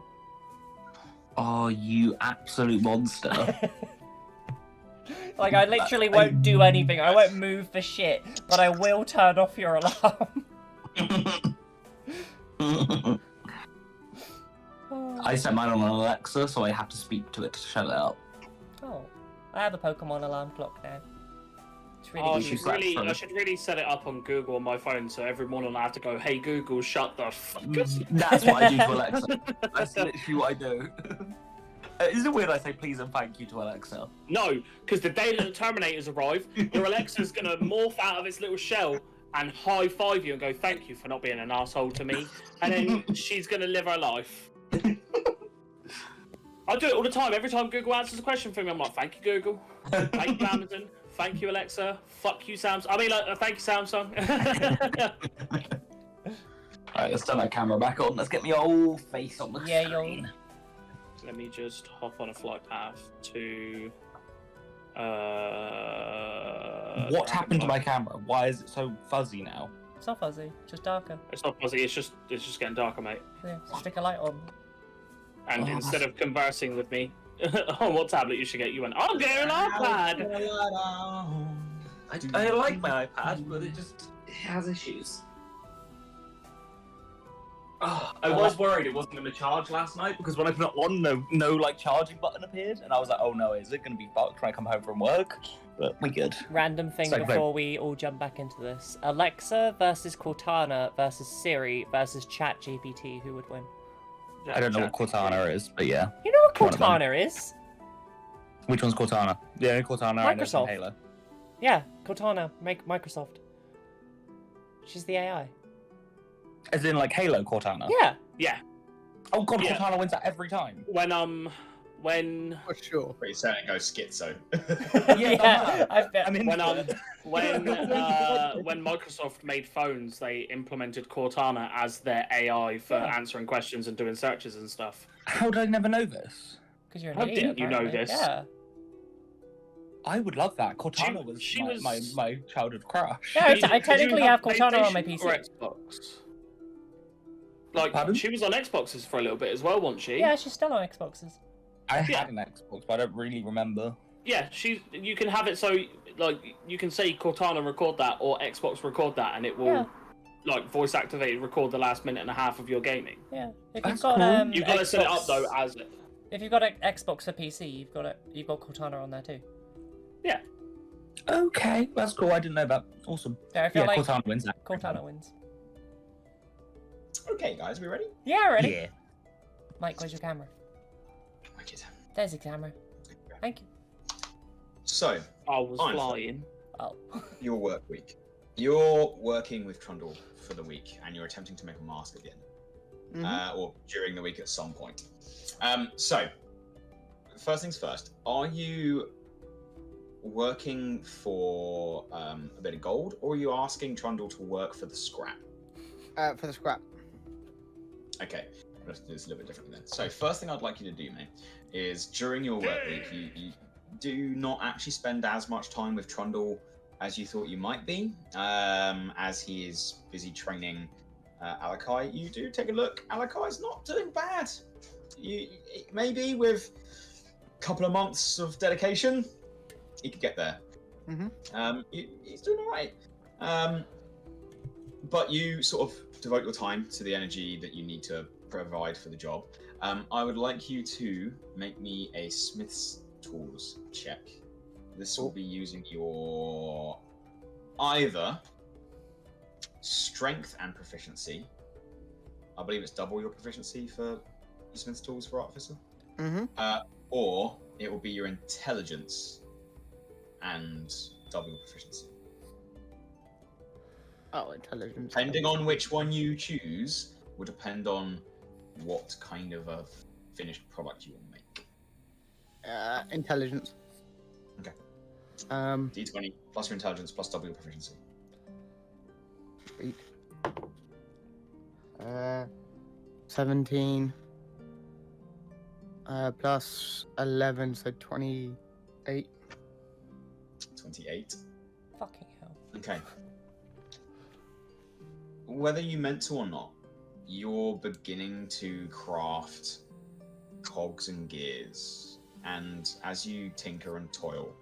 Oh, you absolute monster. Like I literally won't do anything. I won't move for shit, but I will turn off your alarm. I set mine on an Alexa, so I have to speak to it to shut it up. Oh, I have a Pokemon alarm clock now. It's really Oh, cute. I should really set it up on Google on my phone, so every morning I have to go, "Hey Google, shut the fuck up." That's what I do to Alexa. That's literally what I do. Is it weird I say please and thank you to Alexa? No, because the day that the Terminators arrive, your Alexa's gonna morph out of its little shell and high five you and go, "Thank you for not being an asshole to me," and then she's gonna live her life. I do it all the time. Every time Google answers a question for me, I'm like, "Thank you, Google. Thank you, Amazon. Thank you, Alexa. Fuck you, Samsung. I mean, thank you, Samsung." Alright, let's turn that camera back on. Let's get my old face on the Yeah, screen. Let me just hop on a flight path to. What happened to my camera? Why is it so fuzzy now? It's not fuzzy, just darker. It's not fuzzy. It's just getting darker, mate. Yeah, so stick a light on. And Oh, instead of conversing with me on what tablet you should get, you went, "I'll get an iPad." I like my iPad, but it has issues. Oh, I was worried it wasn't going to charge last night because when I put it on, no like charging button appeared, and I was like, "Oh no, is it going to be fucked when I come home from work?" But we good. Random thing So, before we all jump back into this. Alexa versus Cortana versus Siri versus ChatGPT, who would win? I don't know what Cortana is, but yeah. You know what One of them. Cortana is? Which one's Cortana? The only Cortana I know is from Microsoft. Halo. Yeah, Cortana, Microsoft. She's the AI. As in like Halo Cortana? Yeah. Yeah. Oh god, Yeah. Cortana wins that every time. When For sure. Pretty certain it goes schizo. Yeah, I bet. I mean, when Microsoft made phones, they implemented Cortana as their AI for Yeah. answering questions and doing searches and stuff. how did I never know this? Because you're an How idiot, didn't you know apparently. this? Yeah. I would love that. Cortana She was, was- my childhood crush. Yeah, I Did you technically have Cortana on my PlayStation PC. or Xbox? Like, Pardon? she was on Xboxes for a little bit as well, wasn't she? Yeah, she's still on Xboxes. I Yeah. had an Xbox, but I don't really remember. Yeah, you can have it so, like, you can say Cortana record that or Xbox record that, and it will, Yeah. like, voice activated record the last minute and a half of your gaming. Yeah. If That's you've got cool. You've got to set it up, Xbox- though, as it. If you've got an Xbox for PC, you've got Cortana on there too. Yeah. Okay, that's cool. I didn't know that. Awesome. Yeah, I feel Yeah, like Cortana wins that. Cortana wins. Okay, guys, we ready? Yeah, ready? Yeah. Mike, where's your camera? Wicked. There's your camera. Thank you. So, I was Fine. flying. Oh. your work week. You're working with Trundle for the week, and you're attempting to make a mask at the end. Or during the week at some point. So, first things first, are you working for a bit of gold, or are you asking Trundle to work for the scrap? For the scrap. Okay, let's do this a little bit differently then. So, first thing I'd like you to do, mate, is during your work week, you do not actually spend as much time with Trundle as you thought you might be, as he is busy training Alakai. You do take a look. Alakai's not doing bad. Maybe with a couple of months of dedication, he could get there. He's doing all right. But you sort of devote your time to the energy that you need to provide for the job. I would like you to make me a Smith's Tools check. This will be using your either strength and proficiency. I believe it's double your proficiency for your Smith's Tools for Artificer. Or it will be your intelligence and double your proficiency. Oh, intelligence. Depending on which one you choose, will depend on what kind of a finished product you will make. Intelligence. Okay. D20 plus your intelligence plus double your proficiency. Sweet. 17. Plus 11, so 28. 28. Fucking hell. Okay. Whether you meant to or not, you're beginning to craft cogs and gears. And as you tinker and toil,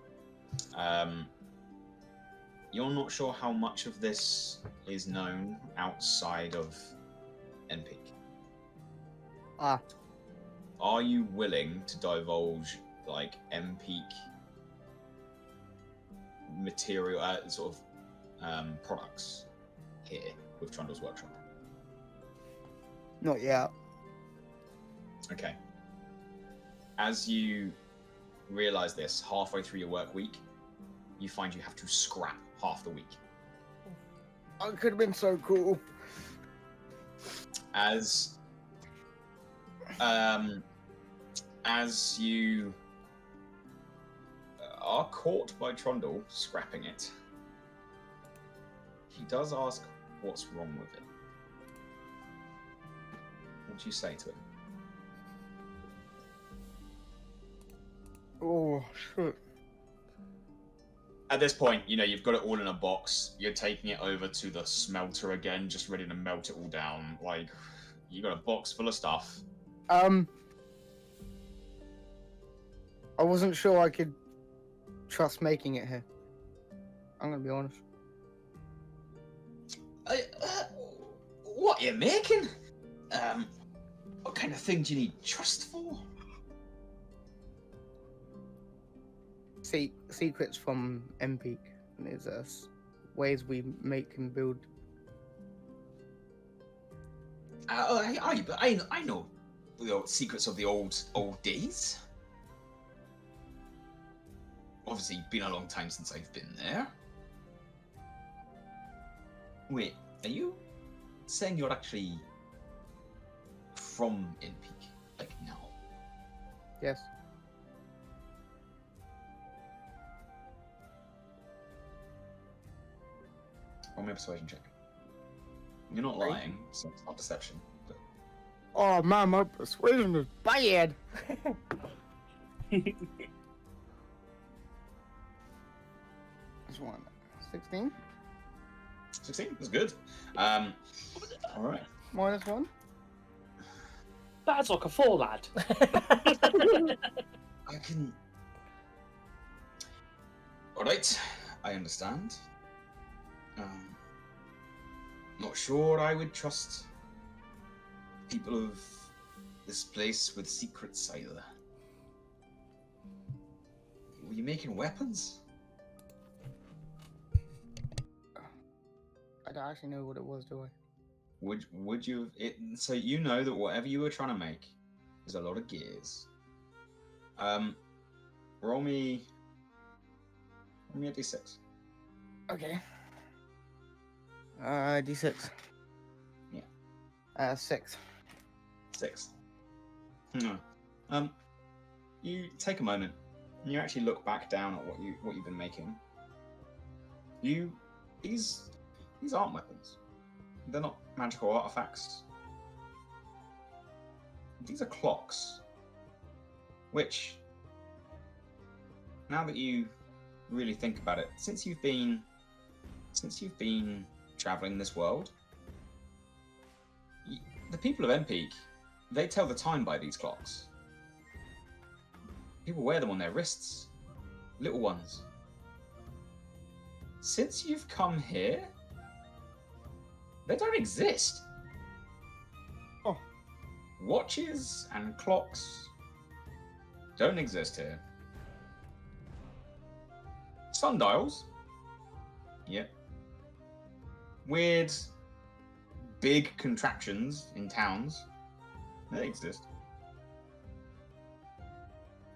you're not sure how much of this is known outside of NP. Ah, Are you willing to divulge, like, MPeak material, products here with Trundle's Workshop? not yet. Okay. As you realize this, halfway through your work week, you find you have to scrap half the week. Oh, it could have been so cool. As you are caught by Trundle scrapping it, he does ask what's wrong with it. What do you say to him? Oh, shit. At this point, you've got it all in a box. You're taking it over to the smelter again, just ready to melt it all down. Like, you got a box full of stuff. I wasn't sure I could trust making it here. I'm gonna be honest. What are you making? What kind of thing do you need trust for? Secrets from MPeak. And there's ways we make and build. I know the secrets of the old days. Obviously, been a long time since I've been there. Wait, are you saying you're actually from NP? Like, now? Yes. Roll me a persuasion check. You're not Right. lying, so it's not deception. But Oh man, my persuasion is bad. This one. 16? 16 is good. All right. Minus 1? That's like a 4, lad. I can. All right, I understand. Not sure I would trust people of this place with secrets either. Were you making weapons? I don't actually know what it was, do I? Would you? So you know that whatever you were trying to make is a lot of gears. Roll me a d6. Okay. D6. Yeah. 6. 6. You take a moment and you actually look back down at what you've been making. These aren't weapons. They're not magical artifacts. These are clocks. Which, now that you really think about it, since you've been traveling this world, the people of MPeak, they tell the time by these clocks. People wear them on their wrists, little ones. Since you've come here, they don't exist. Oh. Watches and clocks don't exist here. Sundials, yeah. Weird, big contraptions in towns, they exist.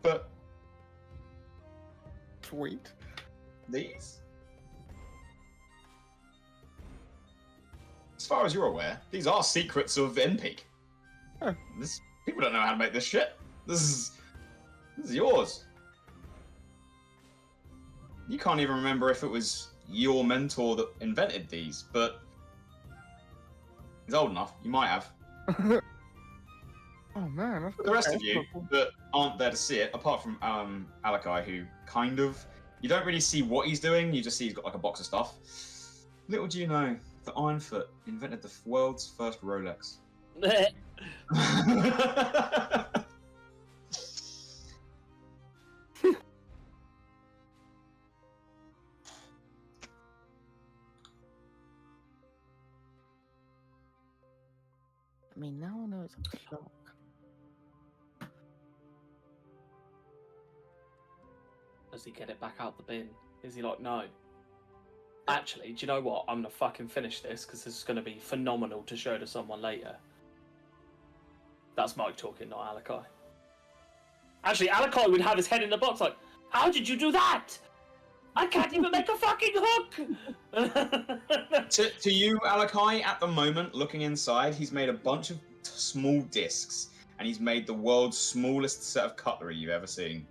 But Sweet. these, as far as you're aware, these are secrets of NPeak. Huh. People don't know how to make this shit. This is yours. You can't even remember if it was your mentor that invented these, but he's old enough. You might have. Oh man, that's For the rest okay, of you that's cool. that aren't there to see it, apart from Alakai, who kind of, you don't really see what he's doing. You just see he's got like a box of stuff. Little do you know, the Ironfoot invented the world's first Rolex. I mean, now I know it's a clock. Does he get it back out the bin? Is he like, no? Actually, do you know what? I'm gonna fucking finish this because this is gonna be phenomenal to show to someone later. That's Mike talking, not Alakai. Actually, Alakai would have his head in the box like, how did you do that? I can't even make a fucking hook! To you, Alakai, at the moment, looking inside, he's made a bunch of small discs, and he's made the world's smallest set of cutlery you've ever seen.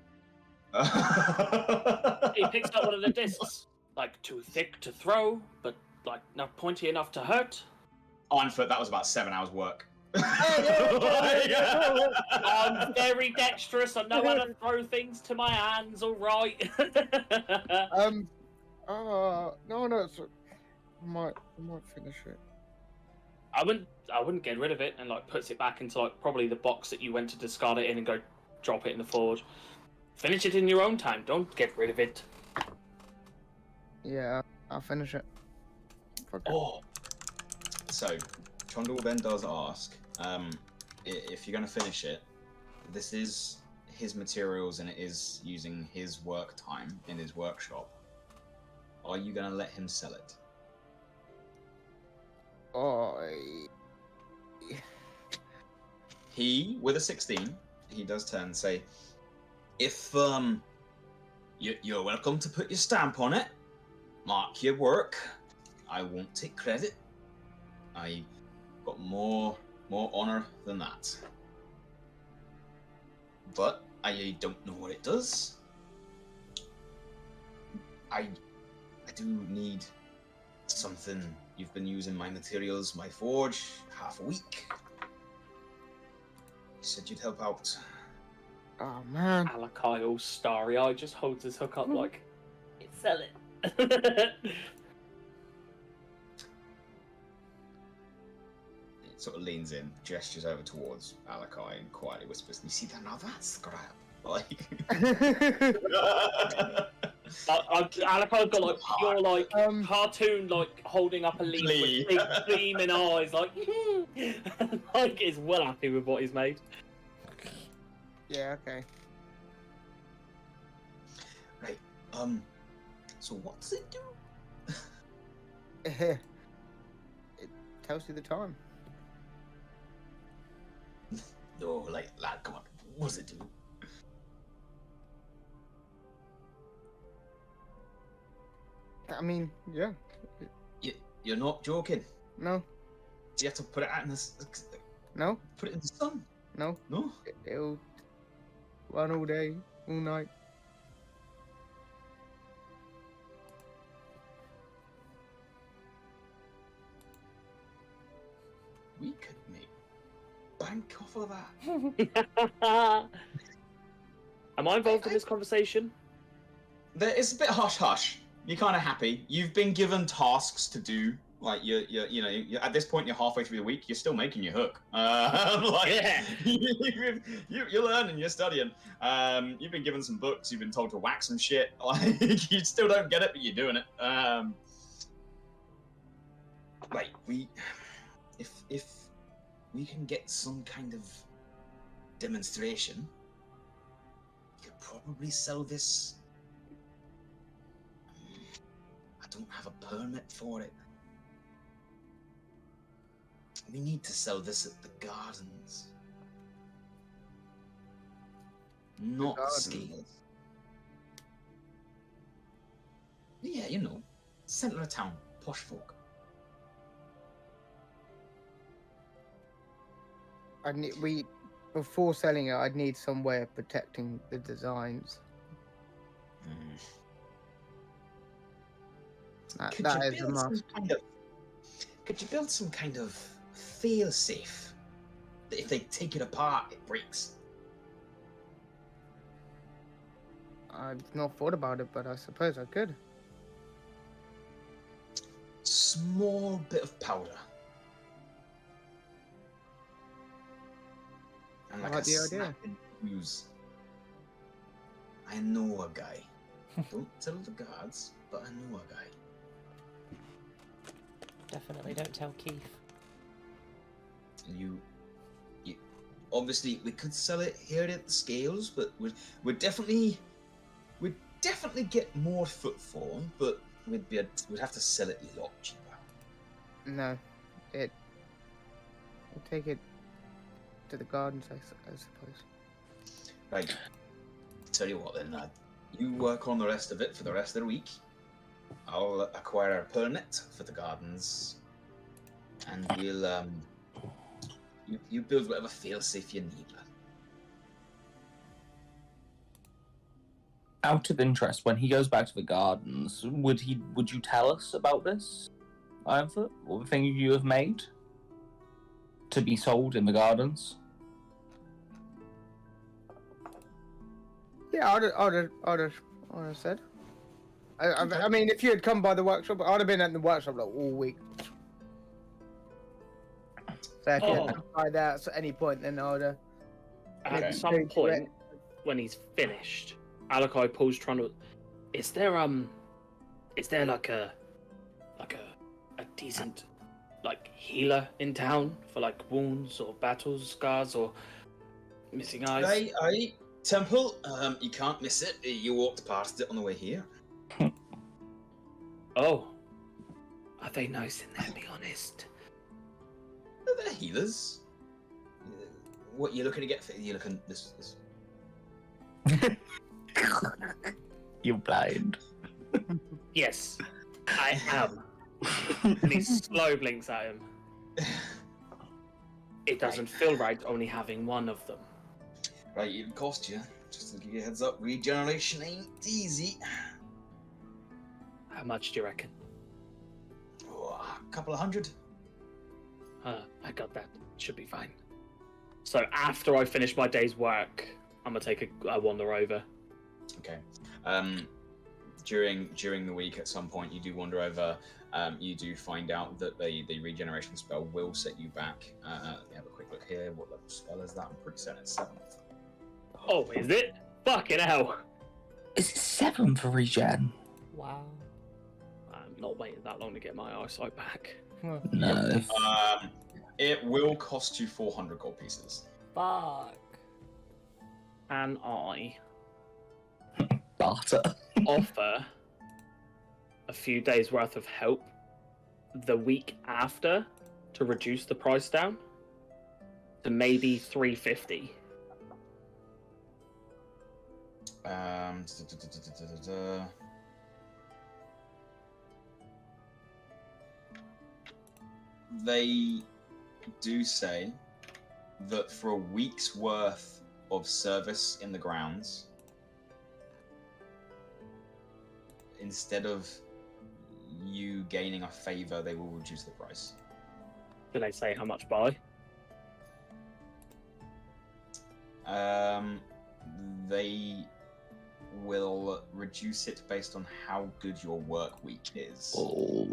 He picks up one of the discs, like too thick to throw, but like not pointy enough to hurt. Ironfoot, that was about 7 hours work. I'm very dexterous. I know how to throw things to my hands. All right. No, it's, I might finish it. I wouldn't get rid of it and like puts it back into like probably the box that you went to discard it in and go drop it in the forge. Finish it in your own time. Don't get rid of it. Yeah, I'll finish it. Fuck it. Oh. So, Trundle then does ask, if you're going to finish it, this is his materials and it is using his work time in his workshop. Are you going to let him sell it? He, with a 16, he does turn and say, if you're welcome to put your stamp on it, mark your work. I won't take credit. I got more honor than that. But I don't know what it does. I do need something. You've been using my materials, my forge, half a week. You said you'd help out. Oh man. Alakai, all starry-eyed, just holds his hook up like, sell it. It sort of leans in, gestures over towards Alakai, and quietly whispers, "You see that? Now that's scrap." Like, Alakai's got like pure like cartoon like holding up a leaf with big gleaming eyes, like like is well happy with what he's made. Yeah, okay. Right. So what does it do? It tells you the time. No, like, lad, come on. What does it do? I mean, yeah. You're not joking. No. Do you have to put it out in the No. put it in the sun? No. No. It'll run all day, all night. We could make bank off of that. Am I involved in this conversation? It's a bit hush hush. You're kind of happy. You've been given tasks to do. Like you're at this point, you're halfway through the week. You're still making your hook. Like, Yeah. you're learning. You're studying. You've been given some books. You've been told to whack some shit. Like you still don't get it, but you're doing it. Like if we can get some kind of demonstration, you could probably sell this. I don't have a permit for it. We need to sell this at the gardens. Not gardens? scales. Yeah, you know, centre of town, posh folk. Before selling it, I'd need some way of protecting the designs. That is a must. Could you build some kind of fail-safe? if they take it apart, it breaks. I've not thought about it, but I suppose I could. Small bit of powder. And I like like a the idea. snapping fuse. I know a guy. Don't tell the guards, but I know a guy. Definitely don't tell Keith. You obviously we could sell it here at the scales, but we'd definitely get more footfall, but we'd have to sell it a lot cheaper. No, we'll take it to the gardens, I suppose. Right. Tell you what then, lad. You work on the rest of it for the rest of the week. I'll acquire a permit for the gardens, and we'll you build whatever failsafe you need, lad. Out of interest, when he goes back to the gardens, would you tell us about this, Ironfoot, or the thing you have made to be sold in the gardens? Yeah, I'd have said. I mean, if you had come by the workshop, I'd have been at the workshop like all week. So if you had come by that at any point, then I would have. At some point, when he's finished, Alakai pulls trying to. Is there like a decent like healer in town for like wounds or battles, scars, or missing eyes? Aye. Temple, you can't miss it. You walked past it on the way here. Oh, are they nice in there? Be honest. They're healers. What you looking to get? You looking this? You're blind. Yes, I am. And he slow blinks at him. It doesn't feel right only having one of them. Right, it'll cost you. Just to give you a heads up, regeneration ain't easy. How much do you reckon? Oh, a couple of hundred. I got that. Should be fine. So after I finish my day's work, I'm gonna take a wander over. Okay. During the week, at some point, you do wander over. You do find out that the regeneration spell will set you back. Let me have a quick look here. What level spell is that? I'm pretty certain it's 7th. Oh, is it? Fucking hell! Is it 7 for regen? Wow. I'm not waiting that long to get my eyesight back. No. It will cost you 400 gold pieces. Fuck. And I Barter. offer a few days worth of help the week after to reduce the price down to maybe 350. They do say that for a week's worth of service in the grounds, instead of you gaining a favor, they will reduce the price. Do they say how much by? They will reduce it based on how good your work week is. Oh.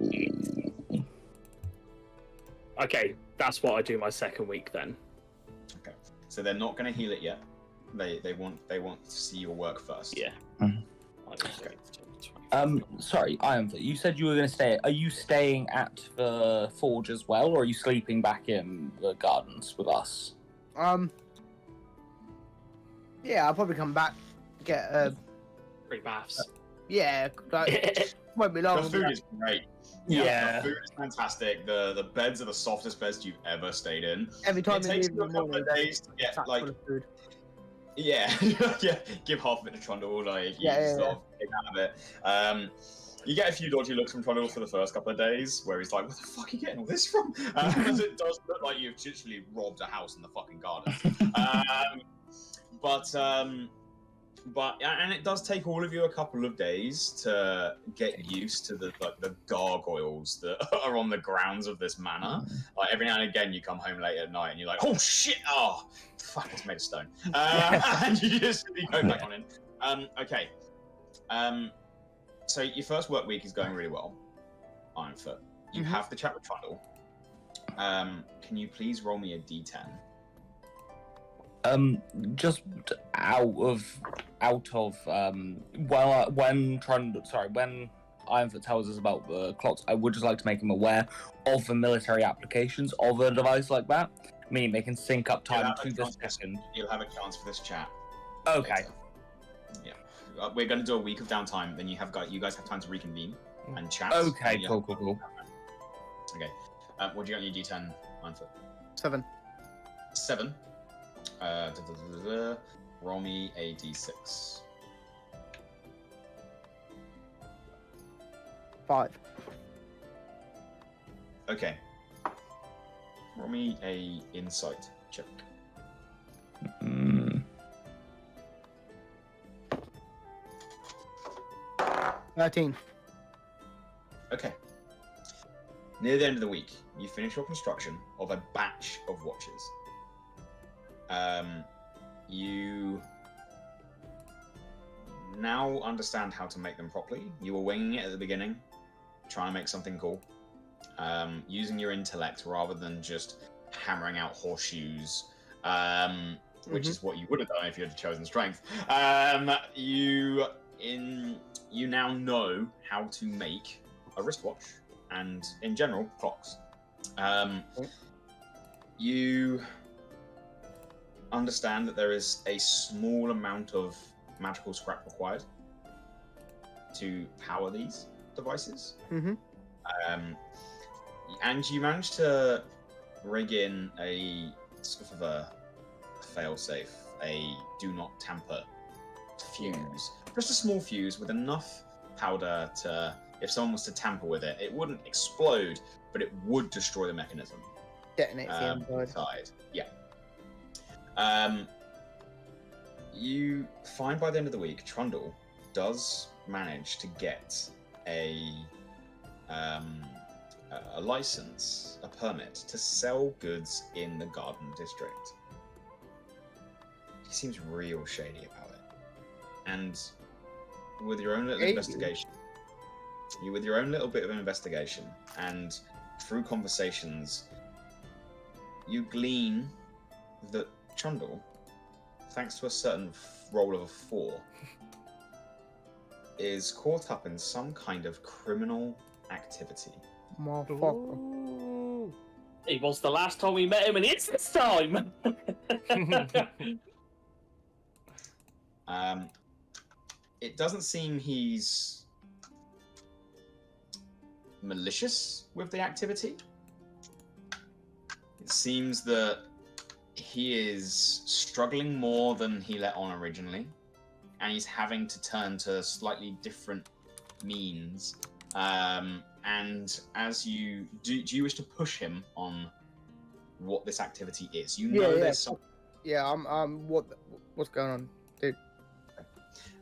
Okay, that's what I do my second week then. Okay, so they're not going to heal it yet. They want to see your work first. Yeah. Mhm. Sorry, Ironfoot, you said you were going to stay. Are you staying at the forge as well, or are you sleeping back in the gardens with us? Yeah, I'll probably come back, get Free baths. yeah, like, won't be long. The food is great. Yeah. The food is fantastic. The beds are the softest beds you've ever stayed in. Every time It we takes leave you in a the couple morning, of days to get sack like full of food. yeah, yeah. Give half of it to Trundle, like you Yeah, sort of get out of it. You get a few dodgy looks from Trundle for the first couple of days, where he's like, "Where the fuck are you getting all this from?" Because it does look like you've literally robbed a house in the fucking garden. But and it does take all of you a couple of days to get used to the gargoyles that are on the grounds of this manor. Like every now and again, you come home late at night and you're like, "Oh shit! Oh fuck! It's made of stone," and you go back on in. Okay. So your first work week is going really well. Ironfoot. You have the chat with Trundle. Can you please roll me a d10? Just out of when Ironfoot tells us about the clocks, I would just like to make him aware of the military applications of a device like that. Meaning they can sync up time to the second. You'll have a chance for this chat. Okay. Later. Yeah. We're going to do a week of downtime. Then you guys have time to reconvene and chat. Okay. Cool. Okay. What do you got in your d10, Ironfoot? 7. 7. Roll me a d6. 5. Okay. Roll me a insight check. 13. Okay. Near the end of the week, you finish your construction of a batch of watches. You now understand how to make them properly. You were winging it at the beginning, trying to make something cool, using your intellect rather than just hammering out horseshoes, which is what you would have done if you had chosen strength. You now know how to make a wristwatch and, in general, clocks. You understand that there is a small amount of magical scrap required to power these devices. And you managed to rig in a sort of a failsafe, a do not tamper fuse. Just a small fuse with enough powder to, if someone was to tamper with it, it wouldn't explode, but it would destroy the mechanism. Detonate the inside. Yeah. You find by the end of the week, Trundle does manage to get a license, a permit to sell goods in the Garden District. He seems real shady about it. And with your own little investigation, with your own little bit of an investigation, and through conversations, you glean that Trundle, thanks to a certain roll of a 4, is caught up in some kind of criminal activity. Motherfucker. Ooh. It was the last time we met him, and it's this time. It doesn't seem he's malicious with the activity. It seems that he is struggling more than he let on originally, and he's having to turn to slightly different means. And as you do you wish to push him on what this activity is? You know, there's some. Yeah, what's going on, dude?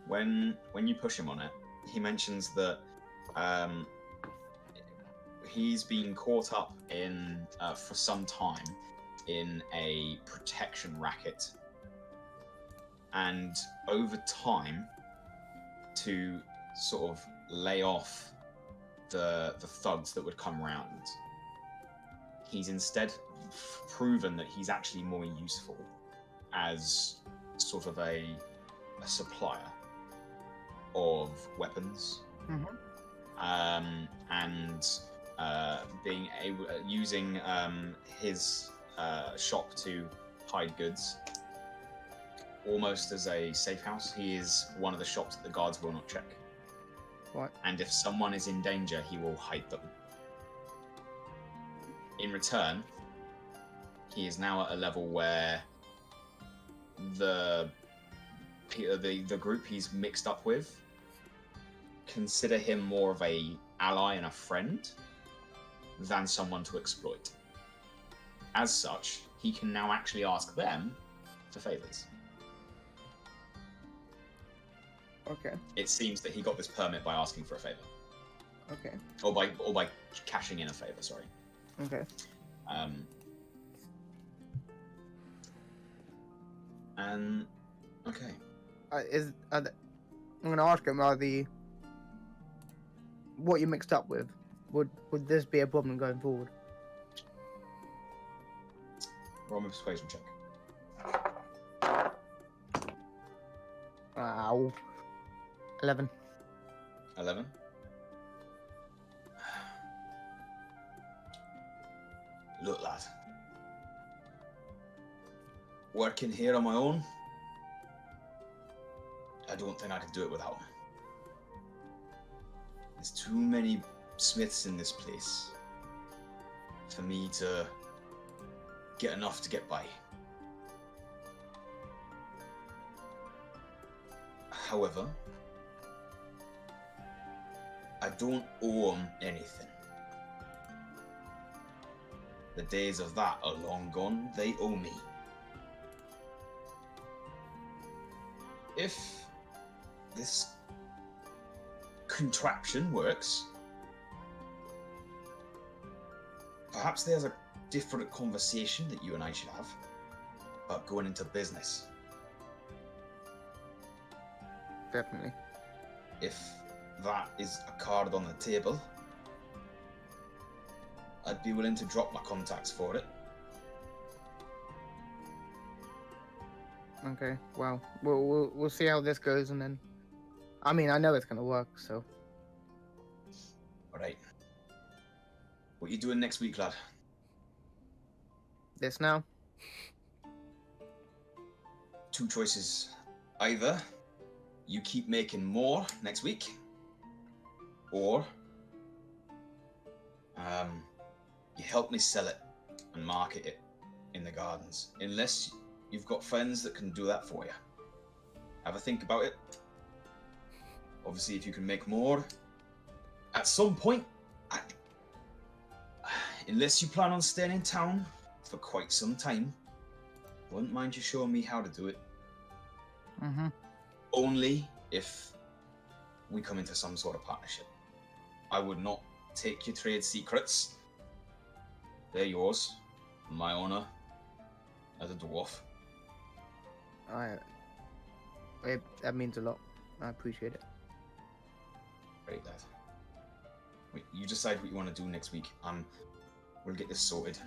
When you push him on it, he mentions that he's been caught up in for some time in a protection racket, and over time, to sort of lay off the thugs that would come round, he's instead proven that he's actually more useful as sort of a supplier of weapons, and being able using his shop to hide goods, almost as a safe house. He is one of the shops that the guards will not check. Right. And if someone is in danger, he will hide them. In return, he is now at a level where the group he's mixed up with consider him more of a ally and a friend than someone to exploit. As such, he can now actually ask them for favors. Okay. It seems that he got this permit by asking for a favor, Okay. or by cashing in a favor. Sorry. Okay. And okay. I'm gonna ask him, what you mixed up with? Would this be a problem going forward? Roll me a persuasion check. Ow. 11. 11. Look, lad. Working here on my own, I don't think I could do it without him. There's too many smiths in this place for me to get enough to get by. However, I don't owe him anything. The days of that are long gone. They owe me. If this contraption works, perhaps there's a different conversation that you and I should have about going into business. Definitely. If that is a card on the table, I'd be willing to drop my contacts for it. Okay. Well, we'll see how this goes, and then. I mean, I know it's gonna work. So. All right. What you doing next week, lad? This now. Two choices. Either you keep making more next week, or you help me sell it and market it in the gardens. Unless you've got friends that can do that for you. Have a think about it. Obviously, if you can make more, at some point, unless you plan on staying in town for quite some time, I wouldn't mind you showing me how to do it. Mm-hmm. Only if we come into some sort of partnership. I would not take your trade secrets. They're yours. My honor as a dwarf. That means a lot. I appreciate it. Great, Dad. Wait, you decide what you want to do next week. We'll get this sorted.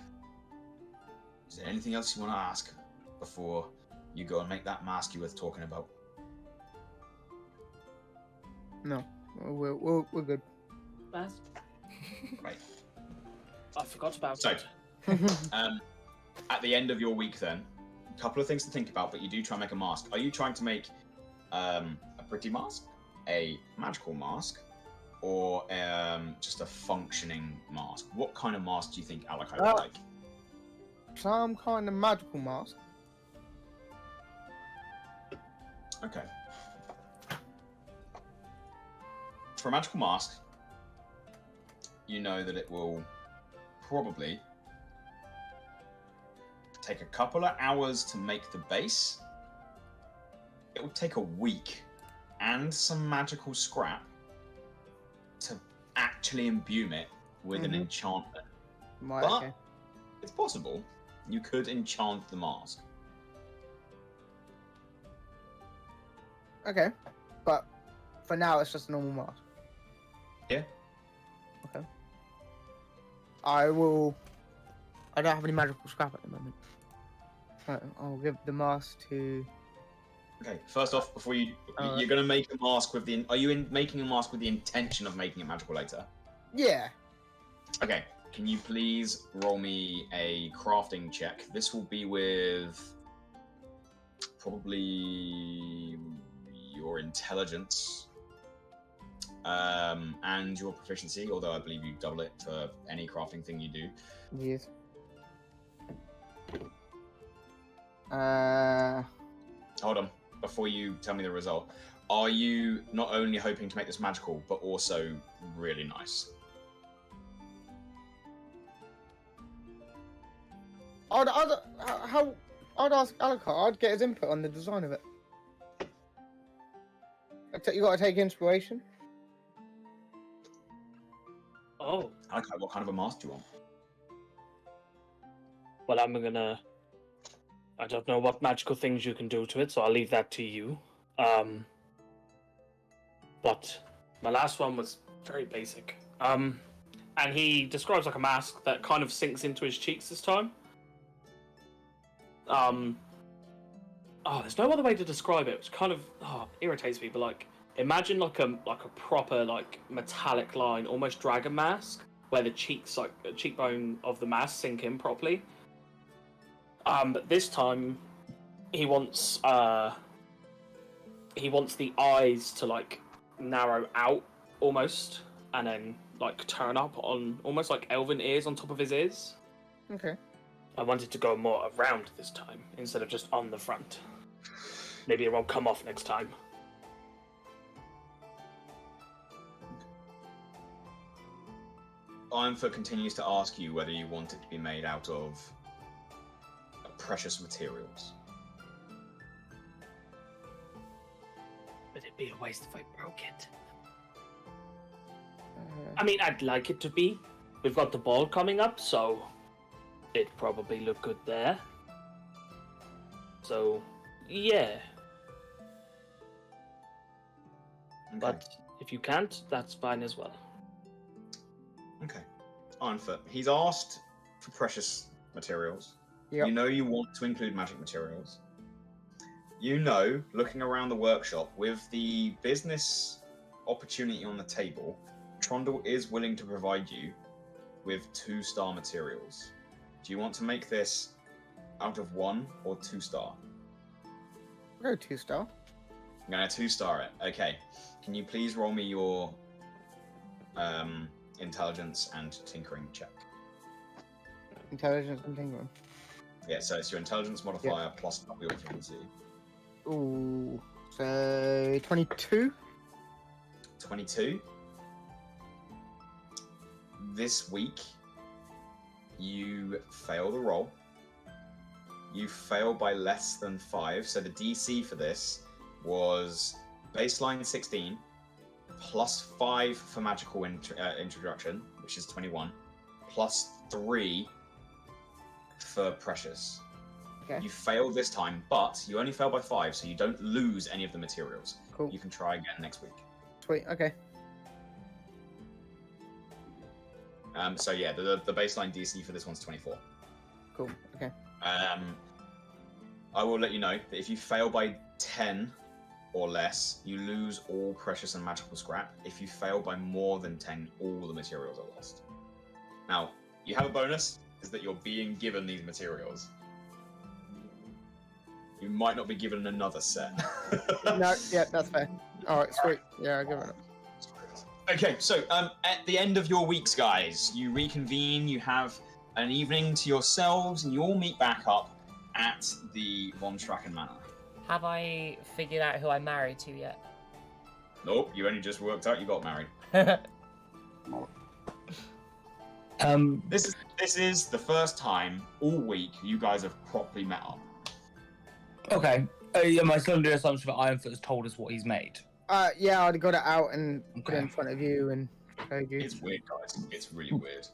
Is there anything else you want to ask before you go and make that mask you were talking about? No, we're good. Baz? Right. I forgot about So, it. at the end of your week, then, a couple of things to think about. But you do try and make a mask. Are you trying to make a pretty mask, a magical mask, or just a functioning mask? What kind of mask do you think Alakai would like? Some kind of magical mask. Okay. For a magical mask, you know that it will probably take a couple of hours to make the base. It will take a week and some magical scrap to actually imbue it with an enchantment. Right, But okay. it's possible. You could enchant the mask. Okay, but for now it's just a normal mask. Yeah. Okay. I don't have any magical scrap at the moment. I'll give the mask to. Okay, first off, before you're going to make a mask with the... Are you making a mask with the intention of making it magical later? Yeah. Okay, can you please roll me a crafting check? This will be with probably your intelligence and your proficiency, although I believe you double it for any crafting thing you do. Yes. Hold on, before you tell me the result. Are you not only hoping to make this magical, but also really nice? I'd ask Alucard. I'd get his input on the design of it. You got to take inspiration. Oh, Okay, what kind of a mask do you want? well, I don't know what magical things you can do to it, so I'll leave that to you. But my last one was very basic. And he describes like a mask that kind of sinks into his cheeks this time. There's no other way to describe it. It's kind of irritates me, but like imagine like a proper like metallic line, almost dragon mask, where the cheeks like the cheekbone of the mask sink in properly. But this time he wants the eyes to like narrow out almost, and then like turn up on almost like elven ears on top of his ears. Okay. I wanted to go more around this time instead of just on the front. Maybe it won't come off next time. Ironfoot continues to ask you whether you want it to be made out of precious materials. But it'd be a waste if I broke it. I mean, I'd like it to be. We've got the ball coming up, so it'd probably look good there. So, yeah. Okay. But if you can't, that's fine as well. Okay. Ironfoot. He's asked for precious materials. Yep. You know you want to include magic materials. You know, looking around the workshop, with the business opportunity on the table, Trundle is willing to provide you with 2-star materials. Do you want to make this out of 1 or 2-star? We'll go 2-star. I'm going to 2-star it. Okay. Can you please roll me your intelligence and tinkering check? Intelligence and tinkering. Yeah, so it's your intelligence modifier plus your efficiency. Ooh, so 22. 22. This week, you fail the roll. You fail by less than 5. So the DC for this was baseline 16, plus 5 for magical introduction, which is 21, plus 3 for precious. Okay. You fail this time, but you only fail by 5, so you don't lose any of the materials. Cool. You can try again next week. Sweet. Okay. So yeah, the baseline DC for this one's 24. Cool. Okay. I will let you know that if you fail by 10 or less, you lose all precious and magical scrap. If you fail by more than 10, all the materials are lost. Now, you have a bonus, is that you're being given these materials. You might not be given another set. No, yeah, that's fair. Alright, sweet. Yeah, I'll give it up. Okay, so at the end of your weeks, guys, you reconvene, you have an evening to yourselves, and you all meet back up at the Von Stracken Manor. Have I figured out who I'm married to yet? Nope, you only just worked out you got married. This is the first time all week you guys have properly met up. Okay. Am I still under the assumption that Ironfoot has told us what he's made? Yeah, I'd got it out and put it in front of you and showed you. It's weird, guys. It's really weird.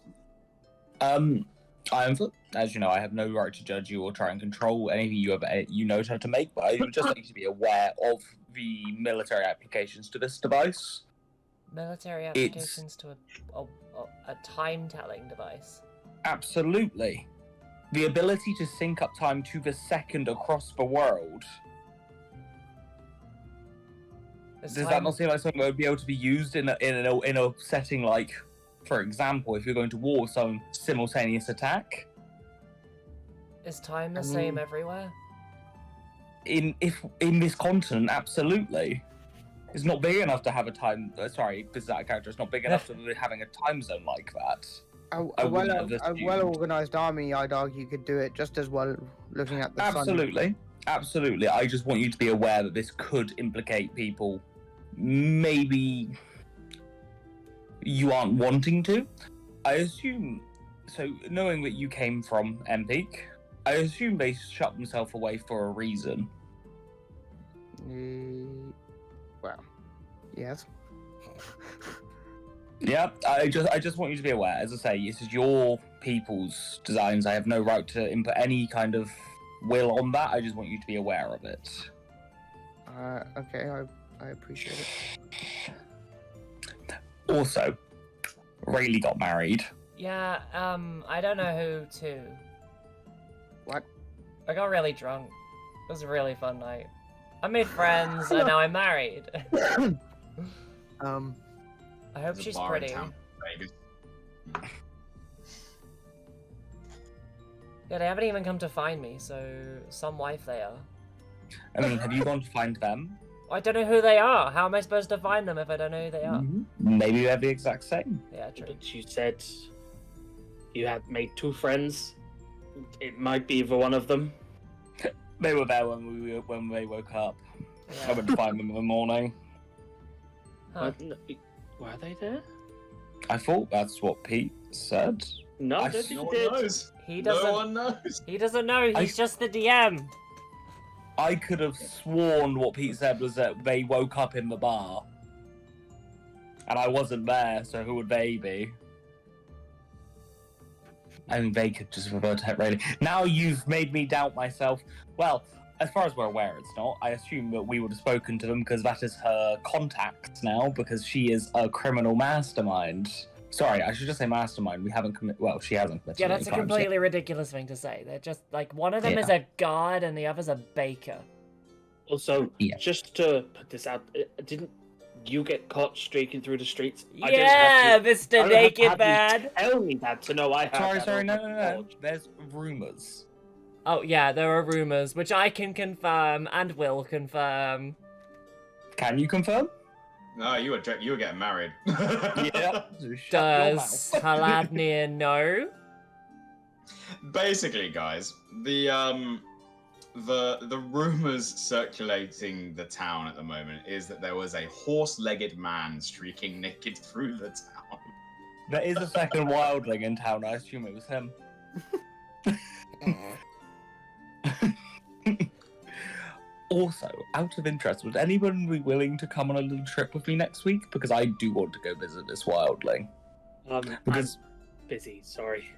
Ironfoot, as you know, I have no right to judge you or try and control anything you know how to make, but I would just like you to be aware of the military applications to this device. Military applications to a time-telling device. Absolutely. The ability to sync up time to the second across the world. Does that not seem like something that would be able to be used in a setting like, for example, if you're going to war with some simultaneous attack? Is time the same everywhere? In this continent, absolutely. It's not big enough to have a time. Sorry, this is out of character. It's not big enough to be having a time zone like that. A well-organized army, I'd argue, could do it just as well. Looking at the sun. Absolutely. I just want you to be aware that this could implicate people. Maybe you aren't wanting to. I assume. So, knowing that you came from Empeak, I assume they shut themselves away for a reason. Well, Yes. Yeah, I just want you to be aware. As I say, this is your people's designs. I have no right to input any kind of will on that. I just want you to be aware of it. Okay, I appreciate it. Also, Rayleigh got married. Yeah, I don't know who to. What? I got really drunk. It was a really fun night. I made friends, and now I'm married. I hope There's a she's bar in pretty. town, Vegas. Yeah, they haven't even come to find me, so some wife they are. I mean, have you gone to find them? I don't know who they are. How am I supposed to find them if I don't know who they are? Maybe they're the exact same. Yeah, true. But you said you had made 2 friends. It might be either one of them. They were there when they woke up. I Yeah. went to find them in the morning. Huh. Were they there? I thought that's what Pete said. No, I I don't see No think one he did. knows. He No doesn't. one knows. He doesn't know. He's just the DM. I could have sworn what Pete said was that they woke up in the bar. And I wasn't there, so who would they be? I mean, they could just refer to it, really. Now you've made me doubt myself. Well, as far as we're aware, it's not. I assume that we would have spoken to them because that is her contact now, because she is a criminal mastermind. Sorry, I should just say mastermind. We haven't committed. Well, she hasn't committed. Yeah, any that's a crimes yet. completely ridiculous thing to say. They're just like one of them is a guard and the other's a baker. Also, Yeah. just to put this out, didn't you get caught streaking through the streets? Yeah, I Mr. don't Naked have to Man. tell me that to know I have Sorry, that no. on record. There's rumors. Oh yeah, there are rumors which I can confirm and will confirm. Can you confirm? No, you were getting married. Yeah. Does Haladnir know? Basically, guys, the rumors circulating the town at the moment is that there was a horse-legged man streaking naked through the town. There is a second wildling in town. I assume it was him. Also, out of interest, would anyone be willing to come on a little trip with me next week? Because I do want to go visit this wildling. Because I'm busy, sorry.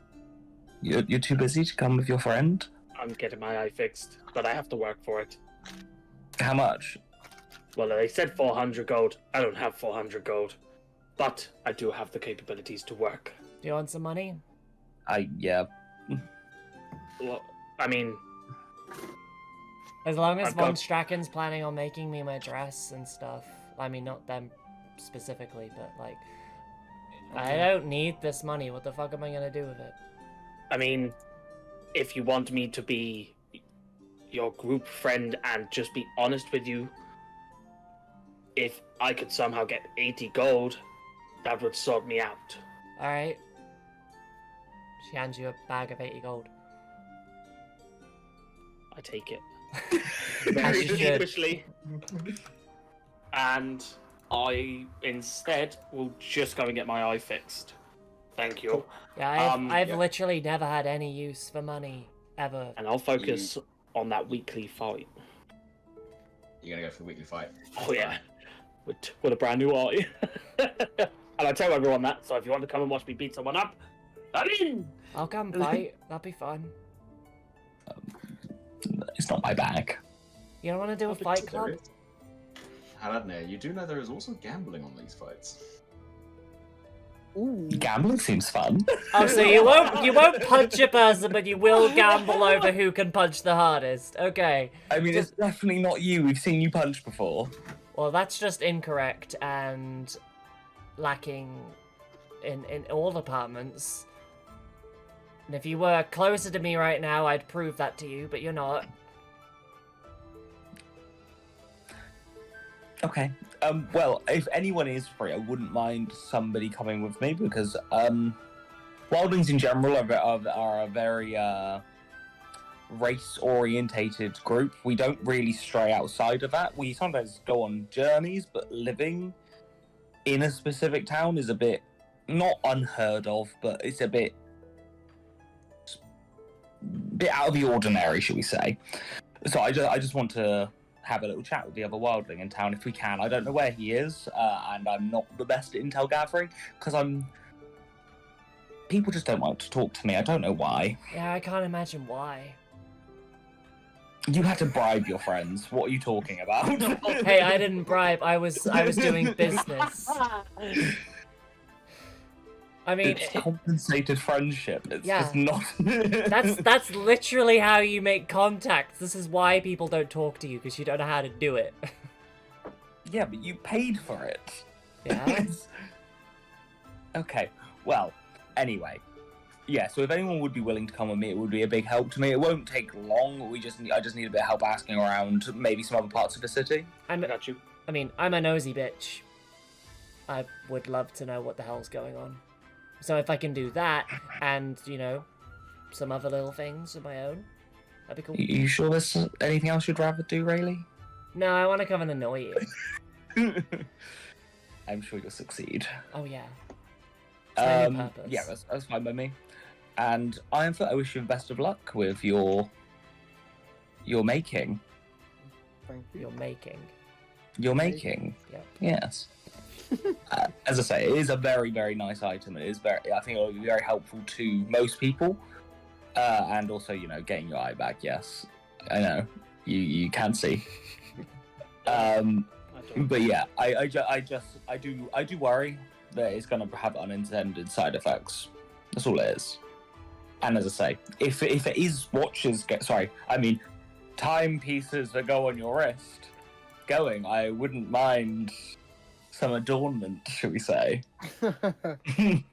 you're too busy to come with your friend? I'm getting my eye fixed, but I have to work for it. How much? Well, they said 400 gold. I don't have 400 gold. But I do have the capabilities to work. Do you want some money? Yeah. Well, I mean, As long as I've got- Von Stracken's planning on making me my dress and stuff. I mean, not them specifically, but like, I don't need this money. What the fuck am I gonna do with it? I mean, if you want me to be your group friend and just be honest with you, if I could somehow get 80 gold, that would sort me out. All right. She hands you a bag of 80 gold. I take it. As Very you should. sheepishly. And I instead will just go and get my eye fixed. Thank you. Yeah, I've yeah. literally never had any use for money ever. And I'll focus on that weekly fight. You're gonna go for the weekly fight. Oh yeah, with a brand new eye. And I tell everyone that. So if you want to come and watch me beat someone up, I'm in. I'll come fight. That'd be fun. It's not my bag. You don't want to do a fight club? Haladnir, you do know there is also gambling on these fights. Ooh. Gambling seems fun. Oh, so you won't punch a person, but you will gamble over who can punch the hardest. Okay. I mean, it's definitely not you. We've seen you punch before. Well, that's just incorrect and lacking in all departments. And if you were closer to me right now, I'd prove that to you, but you're not. Okay. Well, if anyone is free, I wouldn't mind somebody coming with me because wildlings in general are a very race-orientated group. We don't really stray outside of that. We sometimes go on journeys, but living in a specific town is a bit not unheard of, but it's a bit out of the ordinary, shall we say? So I just want to have a little chat with the other wildling in town if we can. I don't know where he is, and I'm not the best at intel gathering because people just don't want to talk to me. I don't know why. Yeah, I can't imagine why. You had to bribe your friends. What are you talking about? Hey, I didn't bribe. I was doing business. I mean, it's compensated friendship. It's yeah. just not. that's literally how you make contacts. This is why people don't talk to you, because you don't know how to do it. Yeah, but you paid for it. Yeah. Okay. Well, anyway. Yeah, so if anyone would be willing to come with me, it would be a big help to me. It won't take long. I just need a bit of help asking around maybe some other parts of the city. I got you. I mean, I'm a nosy bitch. I would love to know what the hell's going on. So if I can do that, and, you know, some other little things of my own, that'd be cool. You sure there's anything else you'd rather do, Rayleigh? No, I want to come and annoy you. I'm sure you'll succeed. Oh, yeah. It's my purpose. Yeah, that's fine by me. And I wish you the best of luck with your making. Thank you. You're making. Your making. Yep. Yes. As I say, it is a very, very nice item. It is I think it'll be very helpful to most people. And also, you know, getting your eye back. Yes, I know you can see. But yeah, I do worry that it's going to have unintended side effects. That's all it is. And as I say, if it is timepieces that go on your wrist I wouldn't mind some adornment, shall we say. You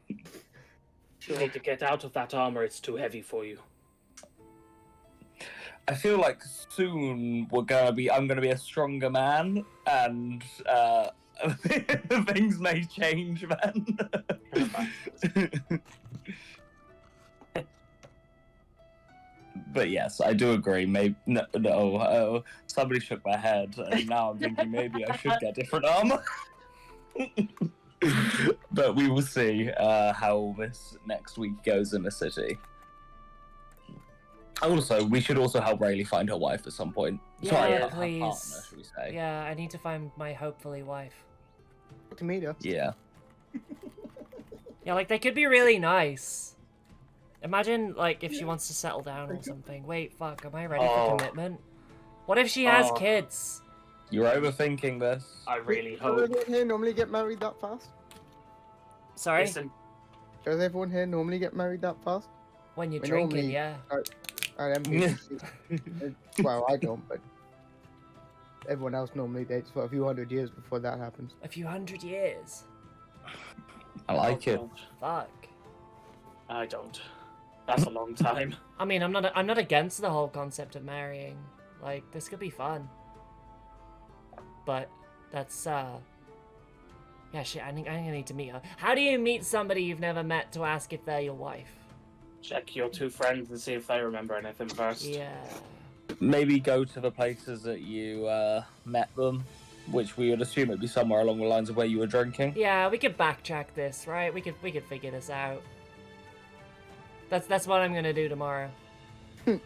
need to get out of that armor, it's too heavy for you. I feel like soon I'm gonna be a stronger man, and things may change then. But yes, I do agree. Maybe no. Somebody shook my head, and now I'm thinking maybe I should get different armor. But we will see how this next week goes in the city. Also, we should also help Rayleigh find her wife at some point. Yeah, Sorry, her please. partner, should we say? Yeah, I need to find my hopefully wife. To meet her. Yeah. Yeah, like, they could be really nice. Imagine, like, if she wants to settle down or something. Wait, fuck, am I ready for commitment? What if she has kids? You're overthinking this. I really Does hope. everyone here normally get married that fast? Sorry? Listen, Does everyone here normally get married that fast? When you're We drinking, normally- yeah. Well, I don't, but everyone else normally dates for a few hundred years before that happens. A few hundred years. I like it. Fuck. I don't. That's a long time. I mean, I'm not against the whole concept of marrying. Like, this could be fun. But that's yeah, shit, I think I need to meet her. How do you meet somebody you've never met to ask if they're your wife? Check your two friends and see if they remember anything first. Yeah. Maybe go to the places that you met them, which we would assume it'd be somewhere along the lines of where you were drinking. Yeah, we could backtrack this, right? We could figure this out. That's what I'm gonna do tomorrow. Okay.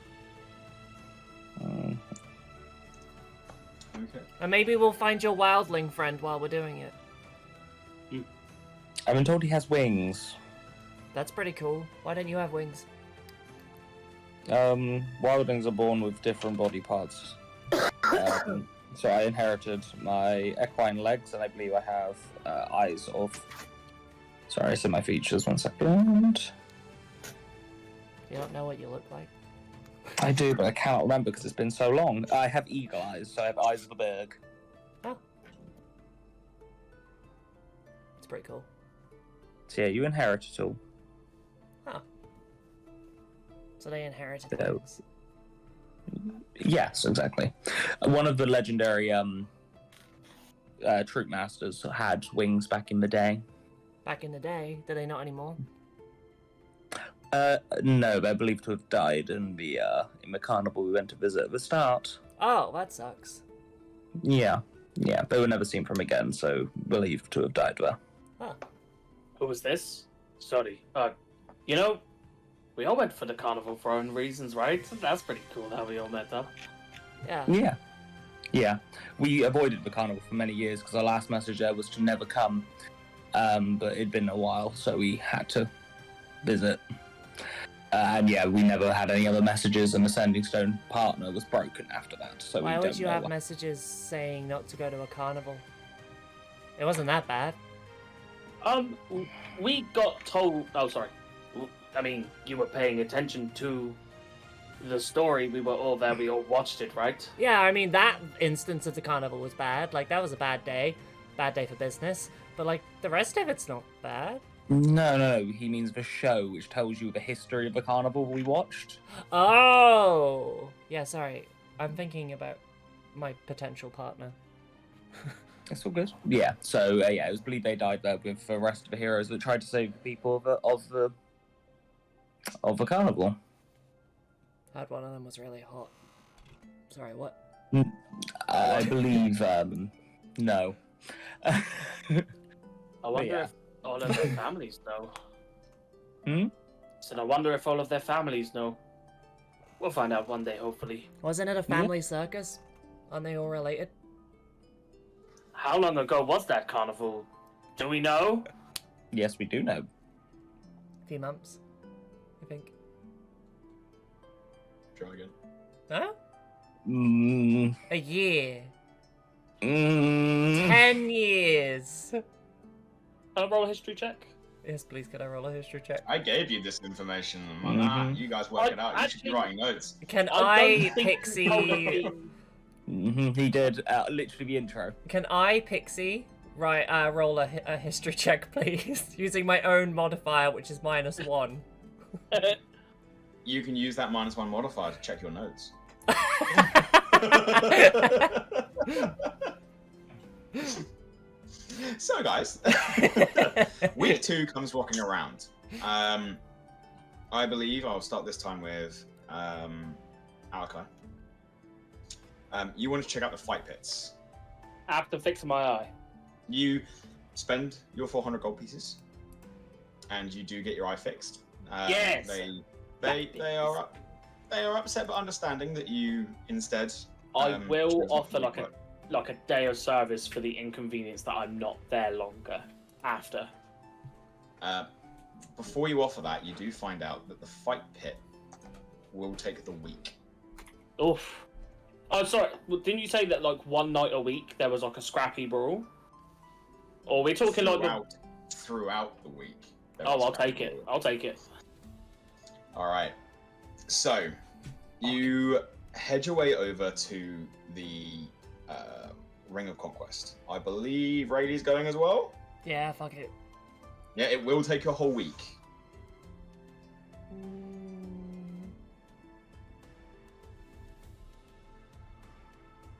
And maybe we'll find your wildling friend while we're doing it. I've been told he has wings. That's pretty cool. Why don't you have wings? Wildlings are born with different body parts. So I inherited my equine legs, and I believe I have eyes of... Sorry, I see my features, 1 second. You don't know what you look like? I do, but I cannot remember because it's been so long. I have eagle eyes, so I have eyes of the berg. Oh. It's pretty cool. So yeah, you inherit it all. Huh. So they inherited So- things. Yes, exactly. One of the legendary troop masters had wings back in the day. Back in the day, do they not anymore? No, they're believed to have died in the carnival we went to visit at the start. Oh, that sucks. Yeah, they were never seen from again, so believed to have died there. Huh. Who was this? Sorry. You know, we all went for the carnival for our own reasons, right? That's pretty cool how we all met up. Yeah. Yeah. Yeah, we avoided the carnival for many years because our last message there was to never come. But it'd been a while, so we had to visit. And yeah, we never had any other messages, and the Sending Stone partner was broken after that. So Why we would don't you know have what- messages saying not to go to a carnival? It wasn't that bad. We got told. Oh, sorry. I mean, you were paying attention to the story. We were all there. We all watched it, right? Yeah, I mean, that instance of the carnival was bad. Like, that was a bad day. Bad day for business. But, like, the rest of it's not bad. No, he means the show, which tells you the history of the carnival we watched. Oh! Yeah, sorry. I'm thinking about my potential partner. It's all good. Yeah, so yeah, it was believed they died there with the rest of the heroes that tried to save the people of the carnival. Heard one of them was really hot. Sorry, what? I believe, no. I wonder yeah. if all of their families know. Hmm? So I wonder if all of their families know. We'll find out one day, hopefully. Wasn't it a family circus? Aren't they all related? How long ago was that carnival? Do we know? Yes, we do know. A few months, I think. Try again. Huh? Mm, A year. mm, 10 years. Can I roll a history check? Yes, please, can I roll a history check? I gave you this information. Mhm. You guys work it out. You should be Actually- writing notes. Can don't I, think Pixie... He did literally the intro. Can I, Pixie, roll a history check, please? Using my own modifier, which is -1. You can use that -1 modifier to check your notes. So, guys, week 2 comes rocking around. I believe I'll start this time with Alakai. You want to check out the fight pits. After fixing my eye. You spend your 400 gold pieces, and you do get your eye fixed. Yes! They are upset but understanding that you instead. I will chose to offer keep like a day of service for the inconvenience that I'm not there longer after. Before you offer that, you do find out that the fight pit will take the week. Oof. Oh, sorry. Well, didn't you say that like one night a week there was like a scrappy brawl? Or we're talking like the... throughout the week. there Oh, is I'll scrappy take it. brawl. I'll take it. All right. So, you head your way over to the Ring of Conquest. I believe Rayleigh's going as well. Yeah, fuck it. Yeah, it will take you a whole week.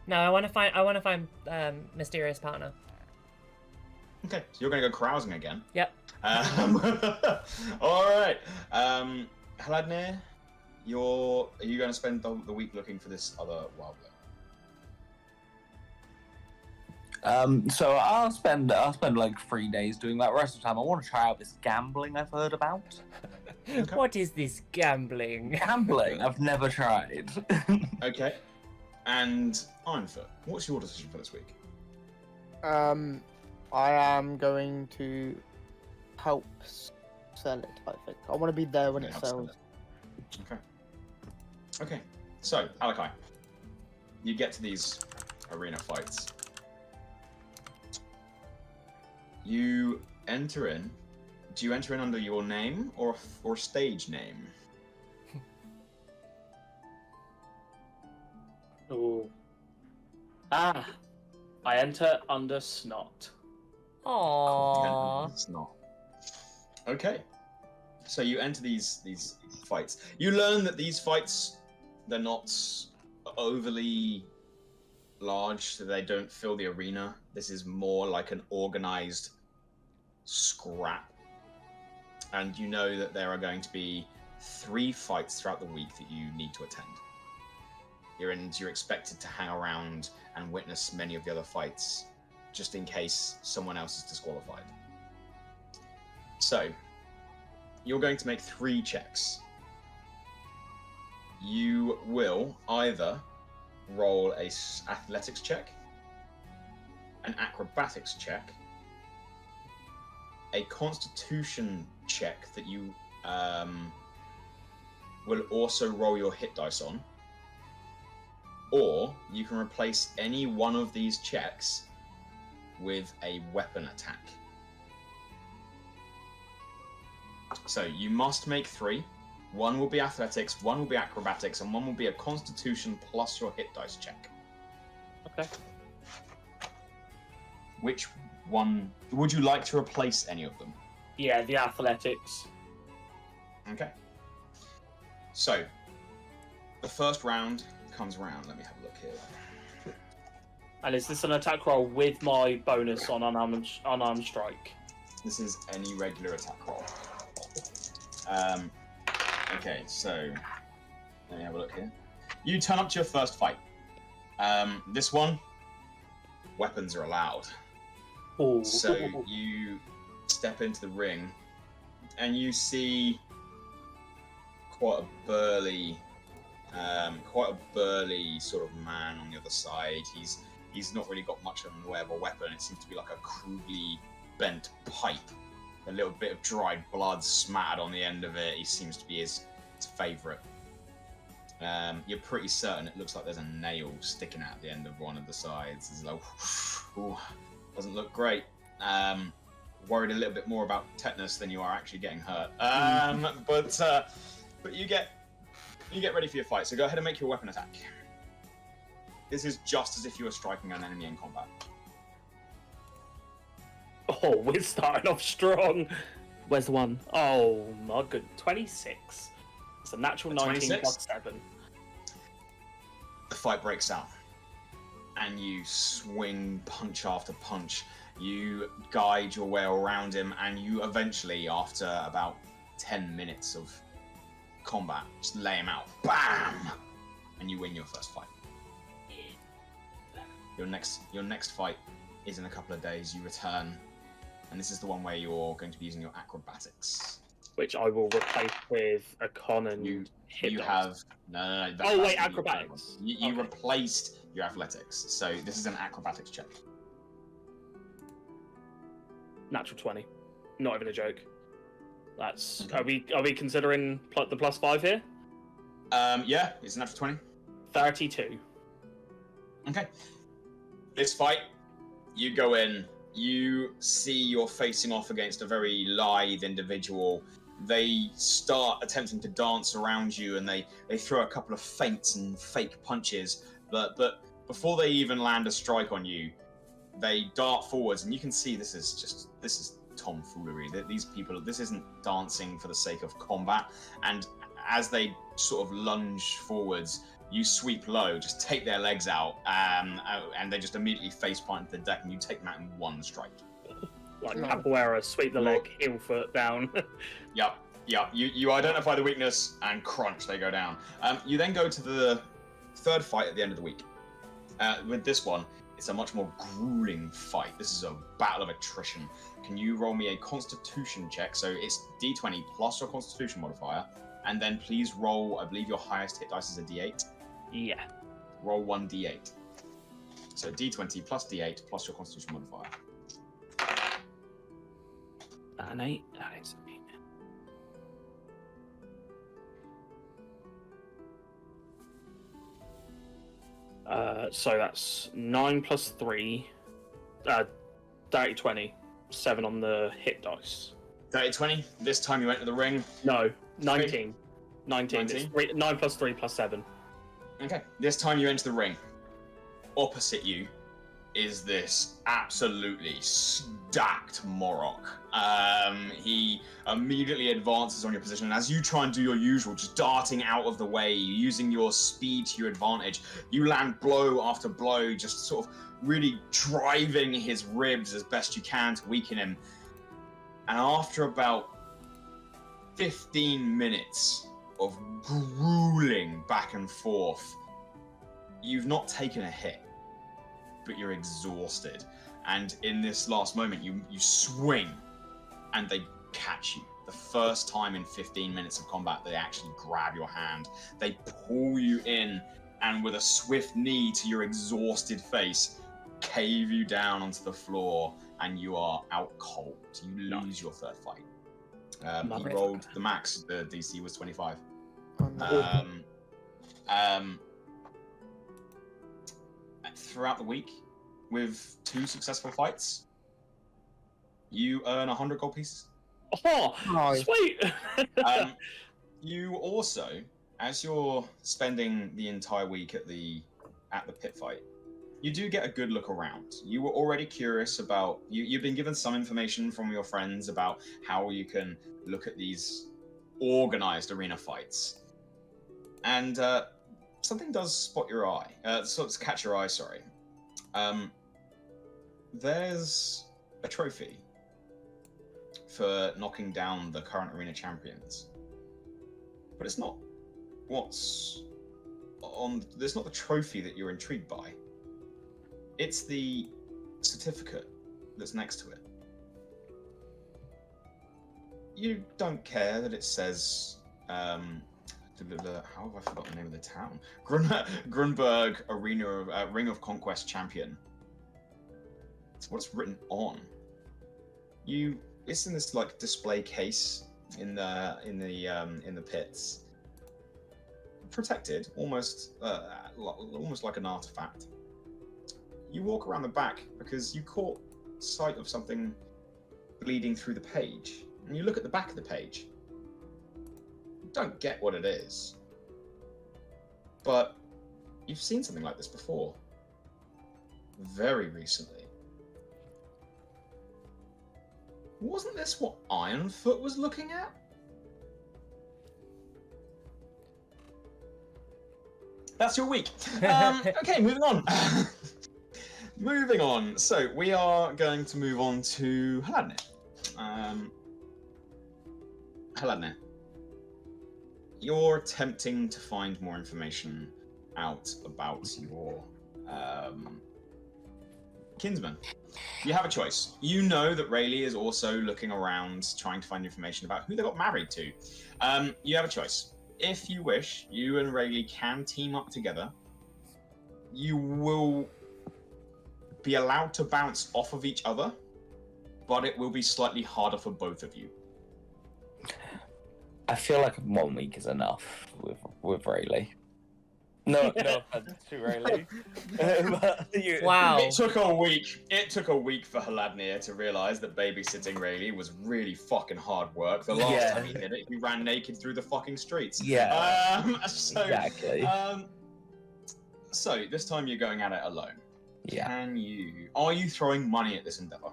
No, I want to find mysterious partner. Okay, so you're going to go carousing again. Yep. All right. Hladnir, are you going to spend the week looking for this other wildlife? So I'll spend like 3 days doing that. The rest of the time, I want to try out this gambling I've heard about. Okay. What is this gambling? Gambling, I've never tried. Okay. And Ironfoot, what's your decision for this week? I am going to help sell it, I think. I want to be there when Okay, it help sell sells. Okay. Okay. So, Alakai, you get to these arena fights. You enter in. Do you enter in under your name or stage name? Ooh. Ah. I enter under Snot. Aww. It's not. Okay. So you enter these fights. You learn that these fights, they're not overly large, so they don't fill the arena. This is more like an organized scrap. And you know that there are going to be 3 fights throughout the week that you need to attend. You're expected to hang around and witness many of the other fights, just in case someone else is disqualified. So, you're going to make 3 checks. You will either roll a athletics check, an acrobatics check, a constitution check that you will also roll your hit dice on, or you can replace any one of these checks with a weapon attack. So you must make 3. One will be athletics, one will be acrobatics, and one will be a constitution plus your hit dice check. Okay. Which one would you like to replace any of them? Yeah, the athletics. Okay. So, the first round comes around. Let me have a look here. And is this an attack roll with my bonus on unarmed strike? This is any regular attack roll. Okay, so let me have a look here. You turn up to your first fight. This one, weapons are allowed. Ooh. So you step into the ring, and you see quite a burly sort of man on the other side. He's not really got much in the way of a weapon. It seems to be like a crudely bent pipe. A little bit of dried blood smattered on the end of it. He seems to be his favourite. You're pretty certain it looks like there's a nail sticking out the end of one of the sides. It's like, ooh, doesn't look great. Worried a little bit more about tetanus than you are actually getting hurt. But you get ready for your fight. So go ahead and make your weapon attack. This is just as if you were striking an enemy in combat. Oh, we're starting off strong. Where's the one? Oh my good. 26. It's a natural 19 26? plus 7. The fight breaks out, and you swing punch after punch. You guide your way around him, and you eventually, after about 10 minutes of combat, just lay him out. Bam! And you win your first fight. Your next fight is in a couple of days. You return, and this is the one where you're going to be using your acrobatics. Which I will replace with a con and hit You dice. have no. Oh wait, acrobatics. You Okay. replaced your athletics, so this is an acrobatics check. Natural 20. Not even a joke. That's Okay. Are we considering the +5 here? Yeah, it's a natural 20. 32. Okay. This fight, you go in, you see you're facing off against a very lithe individual. They start attempting to dance around you, and they throw a couple of feints and fake punches, but before they even land a strike on you, they dart forwards, and you can see this is tomfoolery. These people, this isn't dancing for the sake of combat, and as they sort of lunge forwards, you sweep low, just take their legs out, and they just immediately face plant into the deck, and you take them out in one strike. Like No. capoeira, sweep the leg, heel foot down. Yep. You identify the weakness, and crunch, they go down. You then go to the third fight at the end of the week. With this one, it's a much more grueling fight. This is a battle of attrition. Can you roll me a Constitution check? So it's D20 plus your Constitution modifier, and then please roll. I believe your highest hit dice is a D8. Yeah. Roll 1 D8. So D20 plus D8 plus your Constitution modifier. An 8. That is an 8. So that's 9 plus 3. Dirty 20. 7 on the hit dice. 30-20. This time you enter the ring. No, 19. 19. 19? It's 9 plus 3 plus 7. Okay. This time you enter the ring. Opposite you is this absolutely stacked Morok. He immediately advances on your position, and as you try and do your usual, just darting out of the way, using your speed to your advantage, you land blow after blow, just sort of really driving his ribs as best you can to weaken him. And after about 15 minutes of grueling back and forth, you've not taken a hit, but you're exhausted. And in this last moment, you swing, and they catch you. The first time in 15 minutes of combat, they actually grab your hand. They pull you in, and with a swift knee to your exhausted face, cave you down onto the floor, and you are out cold. You lose your third fight. He rolled the max. The DC was 25. Throughout the week, with 2 successful fights, you earn 100 gold pieces. Oh, Nice. sweet! You also, as you're spending the entire week at the pit fight, you do get a good look around. You were already curious about you've been given some information from your friends about how you can look at these organized arena fights, and something does spot your eye. Catch your eye. Sorry. There's a trophy for knocking down the current arena champions, but it's not what's on. There's not the trophy that you're intrigued by. It's the certificate that's next to it. You don't care that it says, how have I forgotten the name of the town? Grunberg Arena Ring of Conquest Champion. It's what it's written on. It's in this like display case in the pits, protected, almost like an artifact. You walk around the back because you caught sight of something bleeding through the page, and you look at the back of the page. You don't get what it is, but you've seen something like this before, very recently. Wasn't this what Ironfoot was looking at? That's your week. Okay, moving on. Moving on. So we are going to move on to Haladne. Haladne, you're attempting to find more information out about your kinsman. You have a choice. You know that Rayleigh is also looking around, trying to find information about who they got married to. You have a choice. If you wish, you and Rayleigh can team up together. You will be allowed to bounce off of each other, but it will be slightly harder for both of you. I feel like 1 week is enough with Rayleigh. No offense to Rayleigh. Wow. It took a week. It took a week for Haladne to realize that babysitting Rayleigh was really fucking hard work. The last time he did it, he ran naked through the fucking streets. Yeah. Exactly. So this time you're going at it alone. Yeah. Are you throwing money at this endeavor?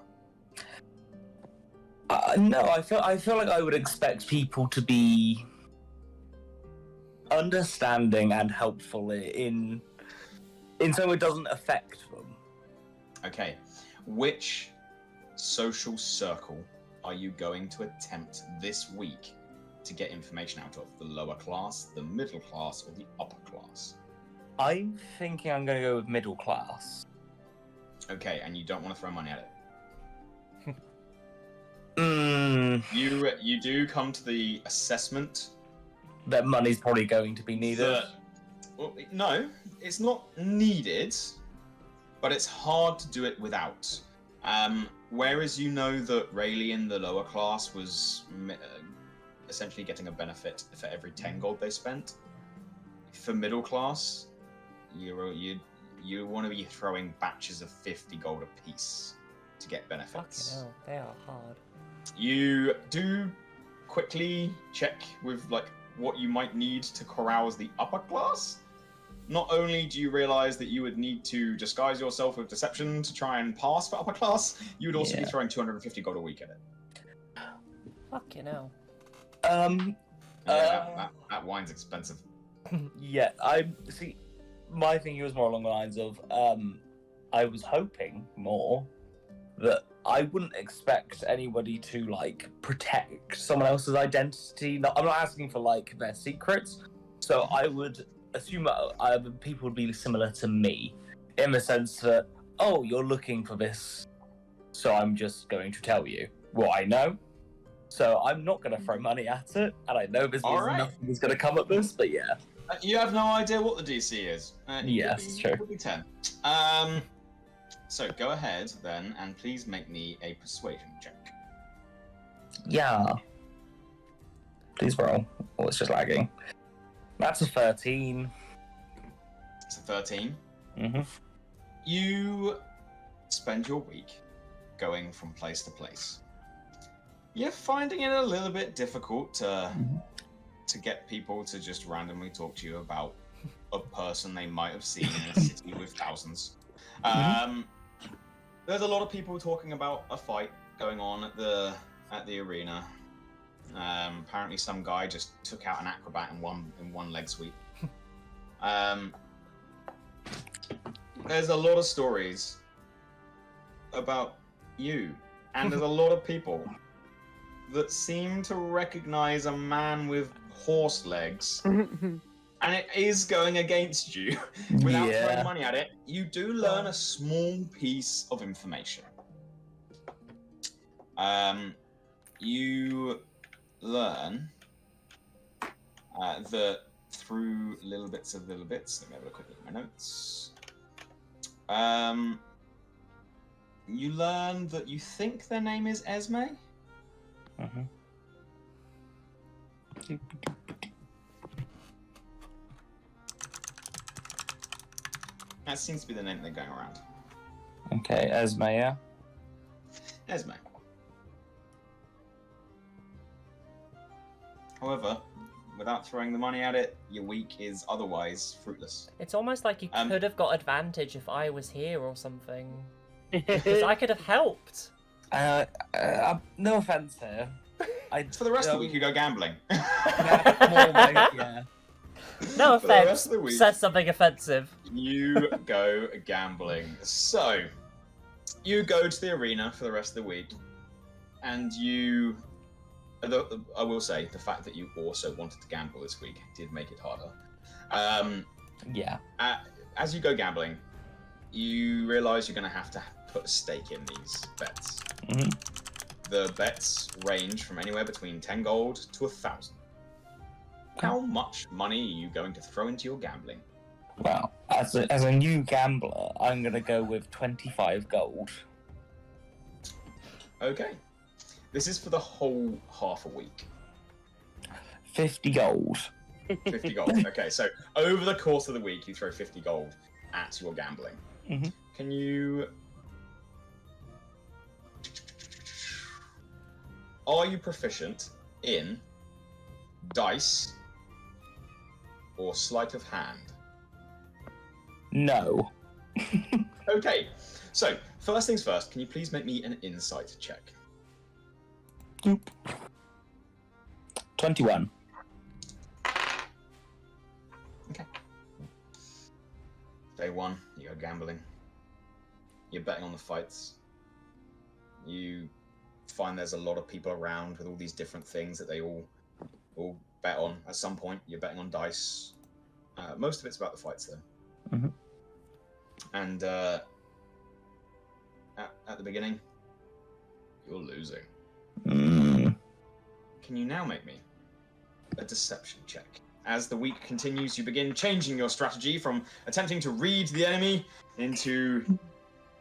No, I feel like I would expect people to be understanding and helpful in so it doesn't affect them. Okay. Which social circle are you going to attempt this week to get information out of? The lower class, the middle class, or the upper class? I'm thinking I'm going to go with middle class. Okay, and you don't want to throw money at it. You do come to the assessment that money's probably going to be needed. Well, no, it's not needed, but it's hard to do it without. Whereas you know that Rayleigh in the lower class was essentially getting a benefit for every 10 gold they spent. For middle class, you want to be throwing batches of 50 gold apiece to get benefits. Fucking hell, they are hard. You do quickly check with what you might need to carouse the upper class. Not only do you realize that you would need to disguise yourself with deception to try and pass for upper class, you would also be throwing 250 gold a week at it. Fucking hell. That wine's expensive. Yeah, my thinking was more along the lines of, I was hoping more that I wouldn't expect anybody to protect someone else's identity. I'm not asking for their secrets, so I would assume that people would be similar to me in the sense that, oh, you're looking for this, so I'm just going to tell you what I know. So I'm not going to throw money at it, and I know nothing is going to come at this, but yeah. You have no idea what the DC is. Yes, true. It would be 10. So go ahead then, and please make me a persuasion check. Yeah. Please roll. Oh, it's just lagging. That's a 13. It's a 13. Mm-hmm. You spend your week going from place to place. You're finding it a little bit difficult to get people to just randomly talk to you about a person they might have seen in a city with thousands. There's a lot of people talking about a fight going on at the arena. Apparently, some guy just took out an acrobat in one leg sweep. There's a lot of stories about you, and there's a lot of people that seem to recognize a man with horse legs, and it is going against you. Without throwing money at it, you do learn a small piece of information. You learn that through little bits, let me have a quick look at my notes. You learn that you think their name is Esme. That seems to be the name they're going around. Okay, Esme, yeah? Esme. However, without throwing the money at it, your week is otherwise fruitless. It's almost like you could have got advantage if I was here or something. Because I could have helped. No offense here. For the rest of the week, you go gambling. Yeah. No For the rest offense. of the week- Says something offensive. You go gambling. So, you go to the arena for the rest of the week, and I will say, the fact that you also wanted to gamble this week did make it harder. Yeah. As you go gambling, you realise you're going to have to put a stake in these bets. The bets range from anywhere between 10 gold to 1,000. How much money are you going to throw into your gambling? Well, as a new gambler, I'm going to go with 25 gold. Okay. This is for the whole half a week. 50 gold. 50 gold. Okay, so over the course of the week, you throw 50 gold at your gambling. Can you... Are you proficient in dice or sleight of hand? No. Okay, so first things first, can you please make me an insight check? 21. Okay. Day one, you go gambling. You're betting on the fights. You find there's a lot of people around with all these different things that they all bet on. At some point, you're betting on dice. Most of it's about the fights, though. And at the beginning, you're losing. Can you now make me a deception check? As the week continues, you begin changing your strategy from attempting to read the enemy into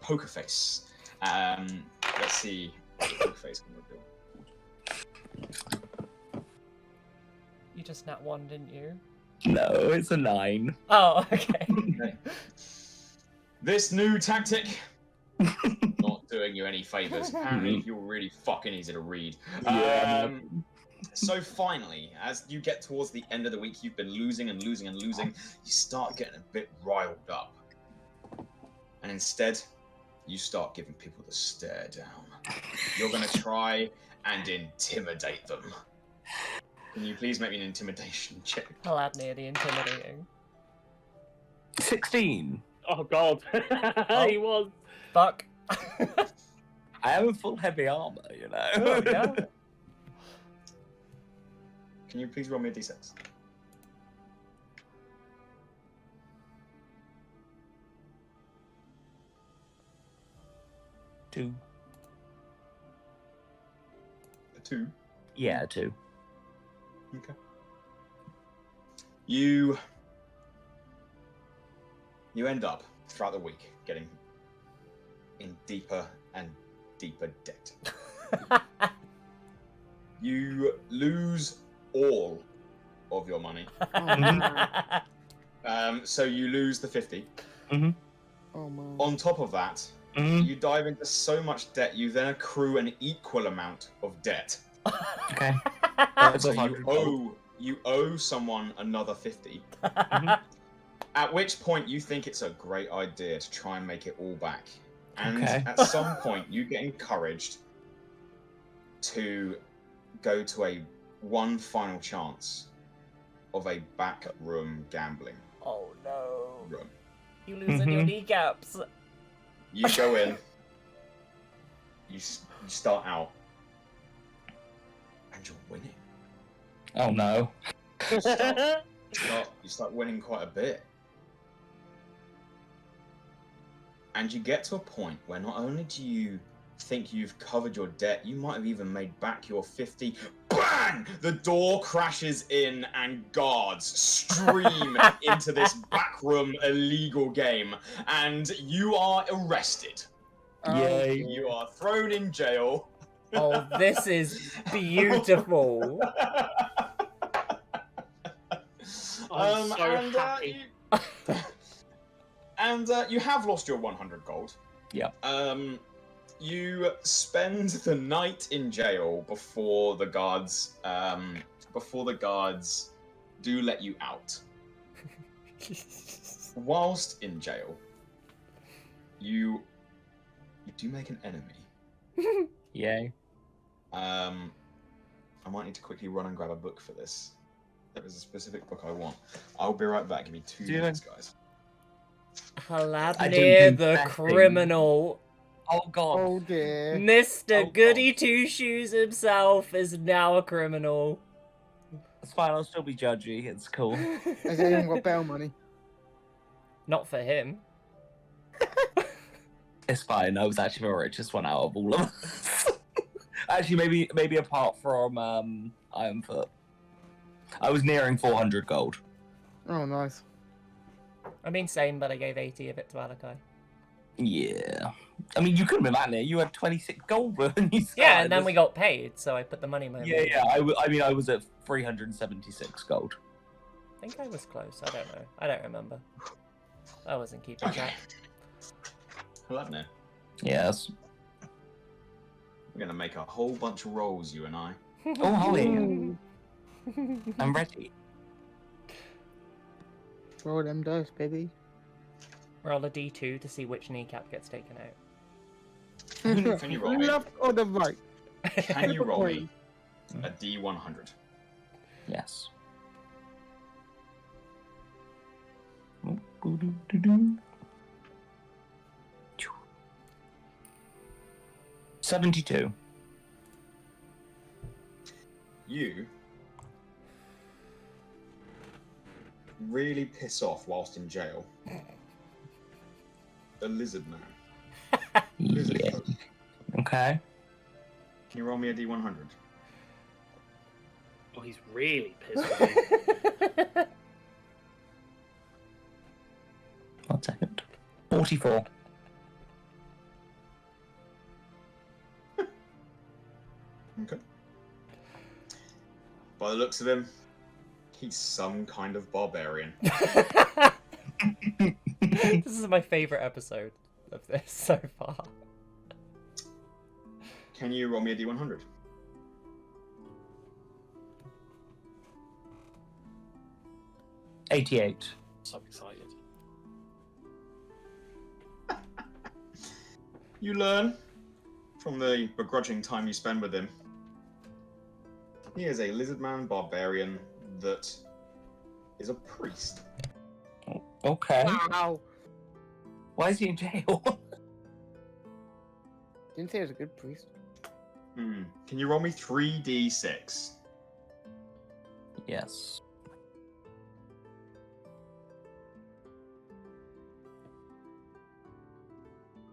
poker face. Let's see what poker face can reveal. You just nat one, didn't you? No, it's a 9. Oh, okay. Okay. This new tactic not doing you any favors. Apparently, you're really fucking easy to read. So finally, as you get towards the end of the week, you've been losing and losing and losing. You start getting a bit riled up, and instead, you start giving people the stare down. You're gonna try and intimidate them. Can you please make me an intimidation check? I'll add near the intimidating. 16. Oh god. He was. Fuck. I am in full heavy armor, you know. Oh, yeah. Can you please roll me a d6? Two. A 2. Yeah, 2. Okay. You You end up throughout the week getting in deeper and deeper debt. You lose all of your money. So you lose the 50. Oh man. On top of that, you dive into so much debt, you then accrue an equal amount of debt. Okay. That's So 100 you owe someone another 50. At which point you think it's a great idea to try and make it all back. And Okay. at some point you get encouraged to go to one final chance of a back room gambling Oh no. room. You losing your kneecaps. You go in, you start out, and you're winning. Oh no. You start winning quite a bit. And you get to a point where not only do you think you've covered your debt, you might have even made back your 50. Bang! The door crashes in and guards stream into this backroom illegal game, and you are arrested. Yay. You are thrown in jail. Oh, this is beautiful. I'm so happy. You have lost your 100 gold. Yeah. You spend the night in jail before the guards do let you out. Whilst in jail, you do make an enemy. Yay. I might need to quickly run and grab a book for this. There is a specific book I want. I'll be right back. Give me 2 minutes, guys. Haladnir the criminal. Oh god. Oh dear. Mr. Oh, Goody Two Shoes himself is now a criminal. It's fine, I'll still be judgy. It's cool. Has anyone got bail money? Not for him. It's fine. I was actually the richest one out of all of us. Actually, maybe apart from Ironfoot. I was nearing 400 gold. Oh, nice. I mean, same, but I gave 80 of it to Alakai. Yeah. I mean, you couldn't have been that near. You had 26 gold when you started. Yeah, and then we got paid, so I put the money in my Yeah. I mean, I was at 376 gold. I think I was close. I don't know. I don't remember. I wasn't keeping track. Haladnir, Yes. we're gonna make a whole bunch of rolls, you and I. Oh, Holly. Ooh. I'm ready. Roll them dice, baby. Roll a d2 to see which kneecap gets taken out. Can you roll me? Left or the right? Can you roll me a D100? Yes. 72. You really piss off whilst in jail the lizard man. Lizard Yeah. folk. Okay. Can you roll me a D100? Oh, he's really pissed at me. 1 second. 44. Okay. By the looks of him, he's some kind of barbarian. This is my favorite episode of this so far. Can you roll me a D100? $88. So excited. You learn from the begrudging time you spend with him. He is a lizard man barbarian that is a priest. Okay. Wow. Why is he in jail? Didn't say he was a good priest. Can you roll me 3d6? Yes.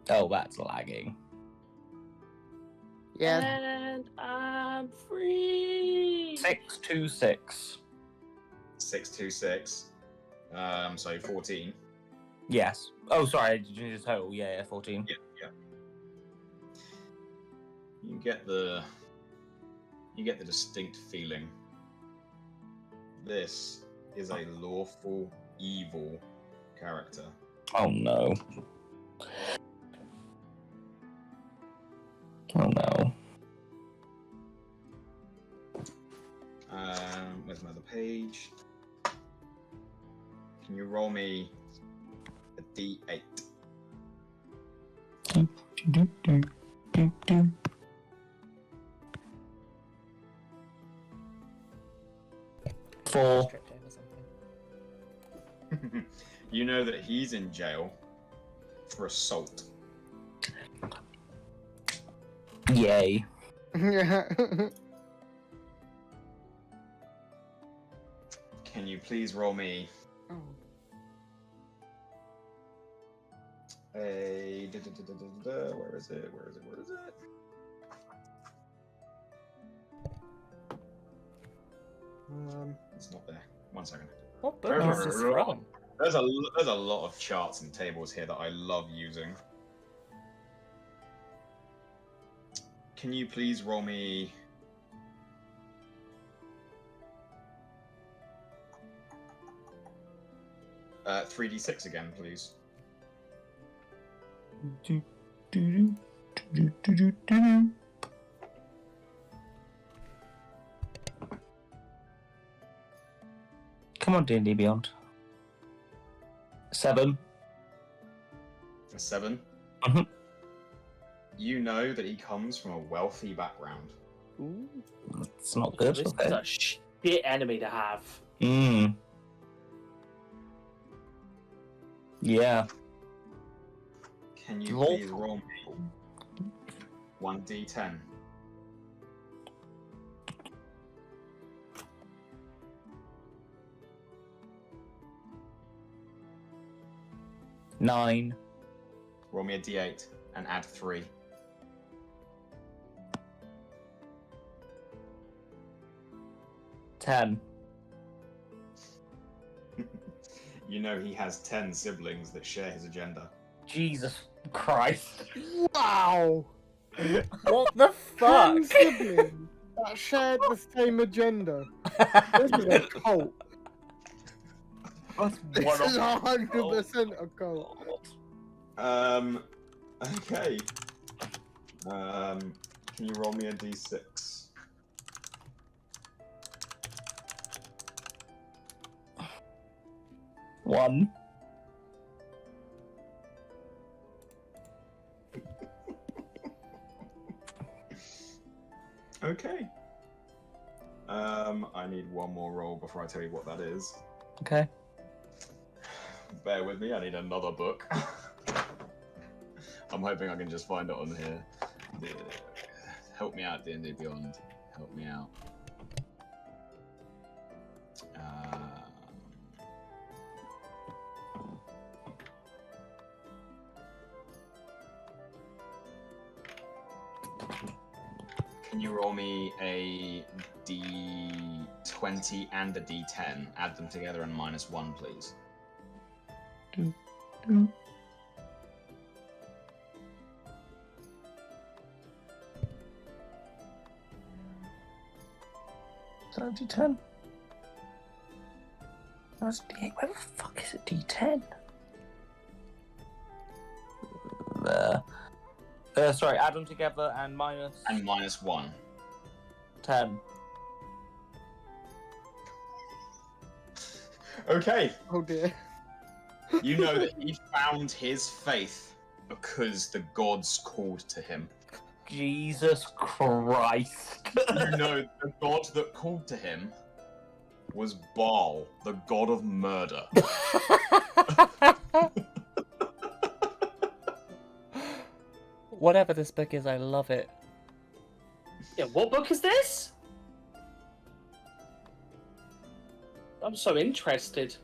Oh, that's lagging. Yeah. And I'm free. 626. 626. So 14. Yes. Oh, sorry. Did you need a total? Yeah, 14. Yeah. You get the distinct feeling. This is a lawful evil character. Oh no. Oh no. Where's my other page? Can you roll me a D8? Four. Tripped over something. You know that he's in jail for assault. Yay. Can you please roll me a... Where is it? It's not there. 1 second. What book is this from? There's a lot of charts and tables here that I love using. Can you please roll me... 3d6 again, please. Come on, D&D Beyond. 7. A 7? Mhm. You know that he comes from a wealthy background. Ooh. It's not good. This Okay. is a shit enemy to have. Yeah. Can you Lawful. please roll me 1d10? Nine. Roll me a d8 and add 3. Ten. You know he has 10 siblings that share his agenda. Jesus Christ. Wow! What the fuck? 10 siblings that shared the same agenda. This is a cult. That's This one is of 100% a cult. Okay. Can you roll me a d6? One. Okay. I need one more roll before I tell you what that is. Okay. Bear with me, I need another book. I'm hoping I can just find it on here. Help me out, D&D Beyond. Help me out. Can you roll me a d20 and a d10? Add them together and -1, please. Is that a D10? That's a D8. Where the fuck is a D10? Sorry, add them together and minus... And -1. 10. Okay. Oh dear. You know that he found his faith because the gods called to him. Jesus Christ. You know the god that called to him was Baal, the god of murder. Whatever this book is, I love it. Yeah, what book is this? I'm so interested.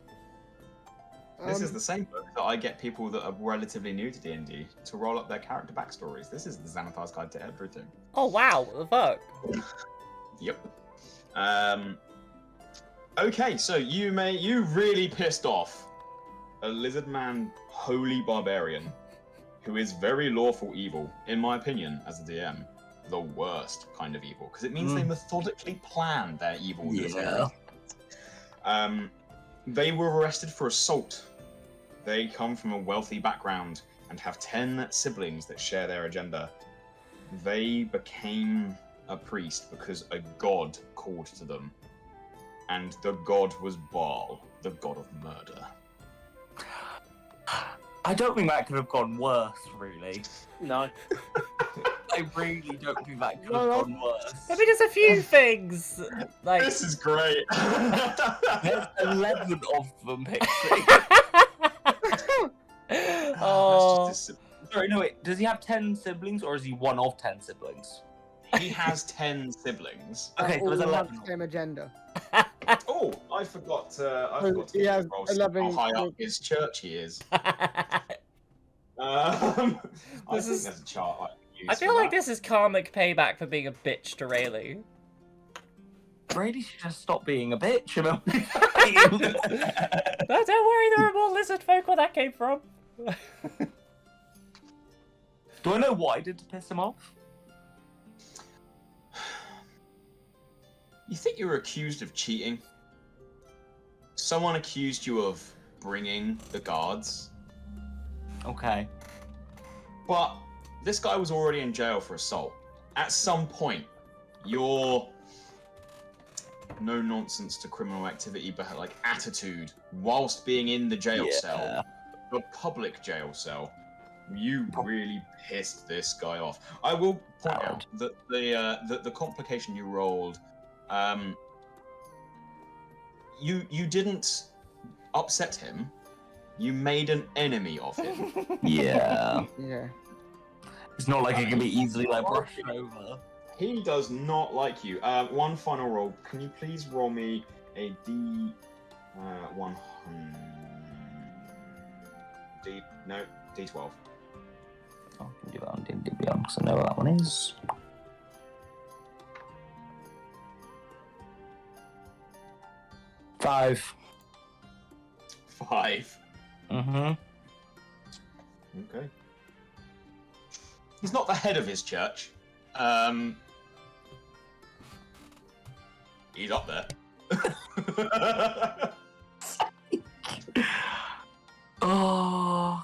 This is the same book that I get people that are relatively new to D&D to roll up their character backstories. This is the Xanathar's Guide to Everything. Oh wow, what the fuck? Yep. Okay, so you really pissed off a lizard man holy barbarian who is very lawful evil, in my opinion, as a DM. The worst kind of evil, because it means they methodically plan their evil. Yeah. They were arrested for assault. They come from a wealthy background and have 10 siblings that share their agenda. They became a priest because a god called to them. And the god was Baal, the god of murder. I don't think that could have gone worse, really. No. I really don't think that could have gone worse. I mean, there's a few things. Like, This is great. There's 11 of them, Pixie. oh, Sorry, no, wait. Does he have 10 siblings, or is he one of 10 siblings? He has 10 siblings. Okay, so there's All have 11. the same agenda. Oh, I forgot to He give has Ross 11 how high up his church he is. I This think is- there's a chart I can use I feel for like that. this is karmic payback for being a bitch to Rayleigh. Brady should just stop being a bitch. No, don't worry, there are more lizard folk where that came from. Do I know what I did to piss him off? You think you were accused of cheating? Someone accused you of bringing the guards, Okay. but this guy was already in jail for assault. At some point, your no nonsense to criminal activity, but like attitude, whilst being in the jail cell, the public jail cell, you really pissed this guy off. I will point out that the complication you rolled, you didn't upset him. You made an enemy of him. Yeah. Yeah. It's not like it can be easily like brushed over. He does not like you. One final roll. Can you please roll me a D100? D12. I can do that on D&D Beyond because I know what that one is. 5. 5. Mm-hmm. Okay. He's not the head of his church. He's up there. Oh.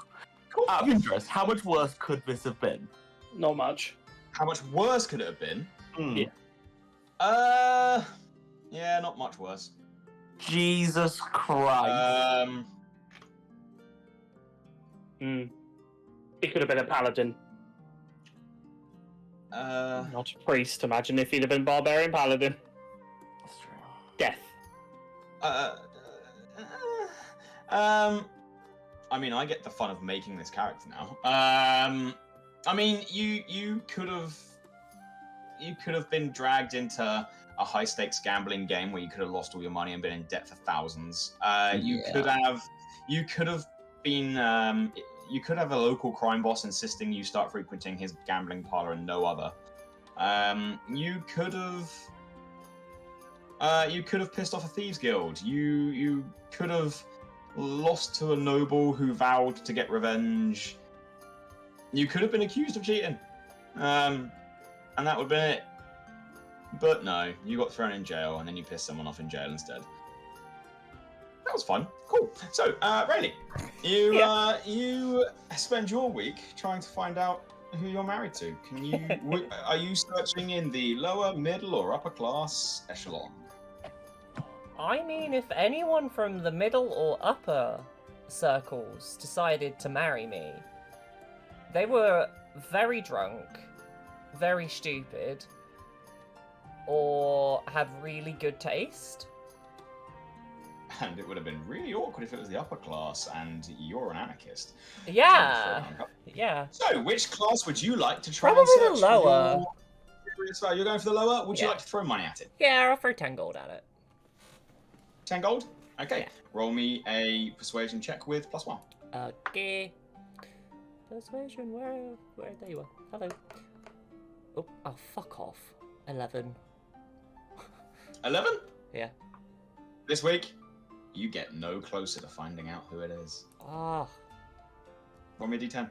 Out of interest, how much worse could this have been? Not much. How much worse could it have been? Yeah. Yeah, not much worse. Jesus Christ. He could have been a paladin, not a priest. Imagine if he'd have been barbarian paladin. That's true. Death. I mean, I get the fun of making this character now. I mean, you could have been dragged into a high stakes gambling game where you could have lost all your money and been in debt for thousands. You could have been. You could have a local crime boss insisting you start frequenting his gambling parlor and no other. You could have pissed off a thieves guild. You could have lost to a noble who vowed to get revenge. You could have been accused of cheating, and that would have been it. But no, you got thrown in jail, and then you pissed someone off in jail instead. That was fun. Cool. So, Rayleigh, you spend your week trying to find out who you're married to. Can you? Are you searching in the lower, middle, or upper class echelon? I mean, if anyone from the middle or upper circles decided to marry me, they were very drunk, very stupid, or have really good taste. And it would have been really awkward if it was the upper class and you're an anarchist. Yeah. Yeah. So, which class would you like to try Probably and the search lower. for your... You're going for the lower? Would you Yeah. like to throw money at it? Yeah, I'll throw 10 gold at it. 10 gold? Okay. Yeah. Roll me a persuasion check with +1. Okay. Persuasion, where there you are. Hello. Oh, fuck off. 11. 11? Yeah. This week? You get no closer to finding out who it is. Oh, Roll me a d10.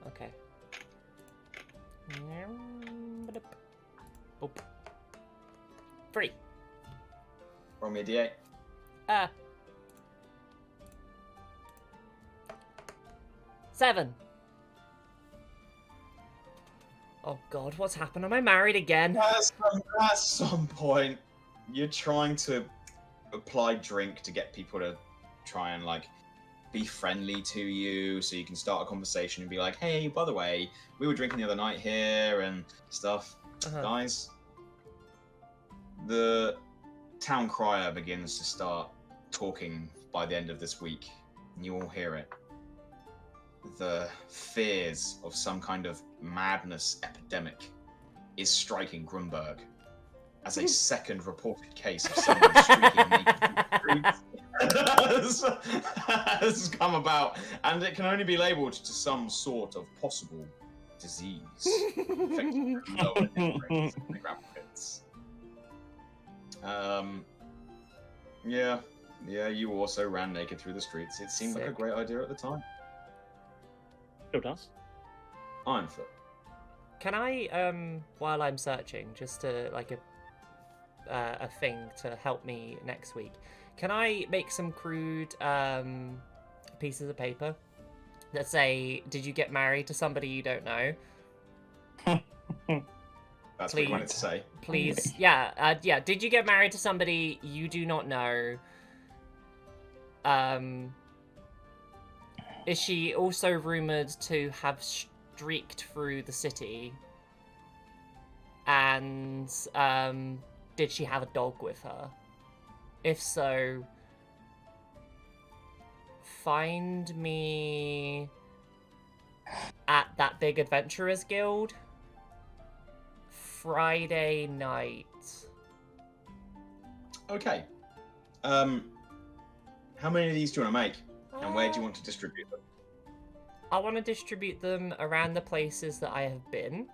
okay. Boop. 3. Roll me a d8. Ah. 7. Oh god, what's happened? Am I married again? At some point, you're trying to apply drink to get people to try and like be friendly to you, so you can start a conversation and be like, "Hey, by the way, we were drinking the other night here and stuff." Guys, the town crier begins to start talking by the end of this week, and you all hear it. The fears of some kind of madness epidemic is striking Grunberg as a second reported case of someone streaking naked has come about, and it can only be labelled to some sort of possible disease affecting the lower membranes of the gravel pits. Yeah, you also ran naked through the streets. It seemed like a Sick. great idea at the time. Who does? Ironfoot. Can I, while I'm searching, just to like a thing to help me next week, can I make some crude pieces of paper that say, "Did you get married to somebody you don't know?" That's what you wanted to say. Please, yeah. Did you get married to somebody you do not know? Is she also rumored to have streaked through the city? And did she have a dog with her? If so, find me at that big adventurers guild Friday night. Okay. How many of these do you want to make? And where do you want to distribute them? I want to distribute them around the places that I have been.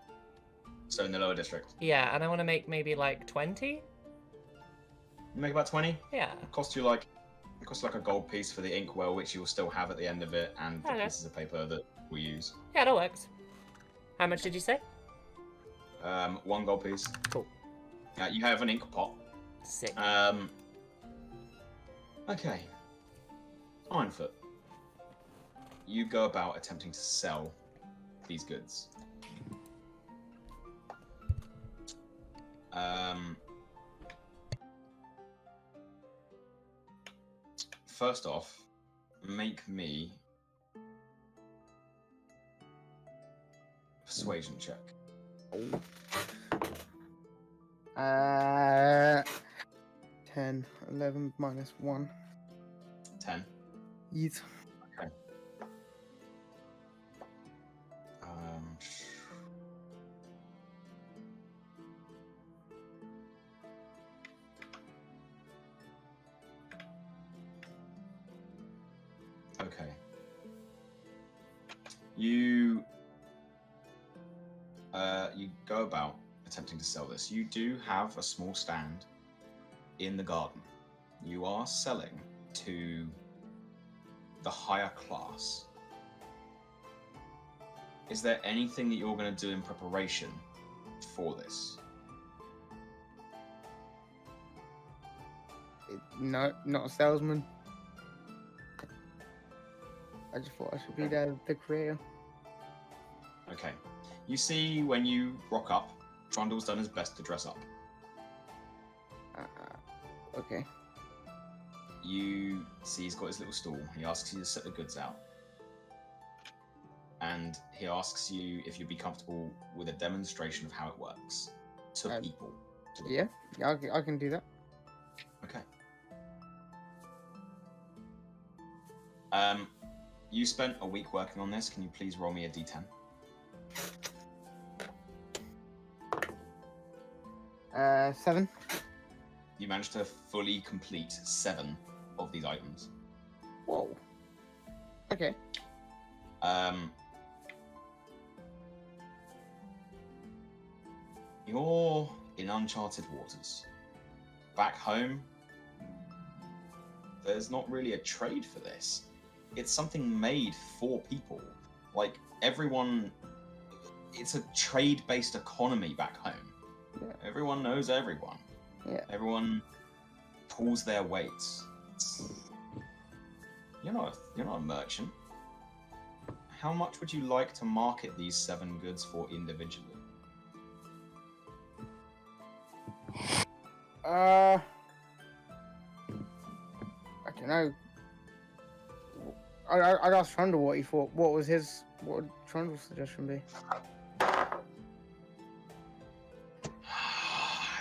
So in the lower district. Yeah, and I want to make maybe like 20. You make about 20? Yeah. It costs like a gold piece for the inkwell, which you will still have at the end of it, and the Okay. pieces of paper that we use. Yeah, that works. How much did you say? 1 gold piece. Cool. You have an ink pot. Sick. Okay. Ironfoot. You go about attempting to sell these goods. First off, make me a persuasion check. 10, 11 minus 1. 10. Yeet. Okay. Okay. You go about attempting to sell this. You do have a small stand in the garden. You are selling to the higher class. Is there anything that you're going to do in preparation for this? No, not a salesman. I just thought I should be the creator. Okay. You see, when you rock up, Trundle's done his best to dress up. Okay. You see he's got his little stool. He asks you to set the goods out. And he asks you if you'd be comfortable with a demonstration of how it works to people. Yeah, I can do that. Okay. You spent a week working on this. Can you please roll me a d10? 7. You managed to fully complete 7 of these items. Whoa. Okay. You're in uncharted waters. Back home, There's not really a trade for this. It's something made for people. Like, everyone... It's a trade-based economy back home. Yeah. Everyone knows everyone. Yeah. Everyone pulls their weights. You're not a merchant. How much would you like to market these 7 goods for individually? I don't know. I'd ask Trundle what he thought. What would Trundle's suggestion be? I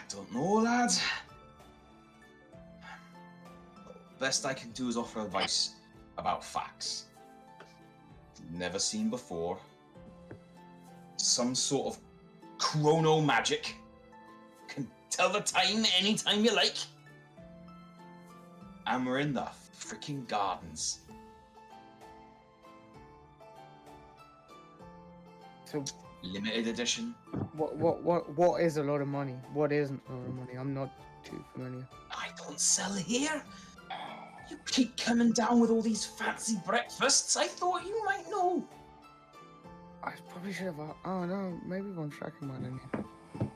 don't know, lads. Best I can do is offer advice about facts. Never seen before. Some sort of chrono magic. Can tell the time anytime you like. And we're in the freaking gardens. So Limited edition. what is a lot of money? What isn't a lot of money? I'm not too familiar. I don't sell here. You keep coming down with all these fancy breakfasts. I thought you might know. I probably should have. Oh no, maybe one tracking mine in here.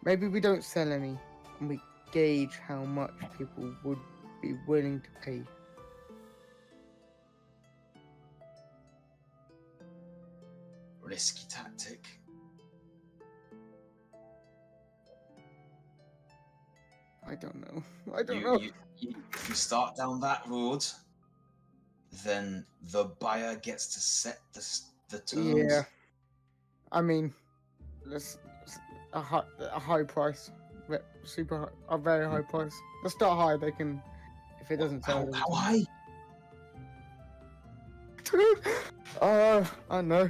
Maybe we don't sell any, and we gauge how much people would be willing to pay. Risky tactic. I don't know. I don't know. You start down that road, then the buyer gets to set the terms. Yeah. I mean, a high price, a very high price. Let's start high. They can, if it doesn't sell. How high? I don't know.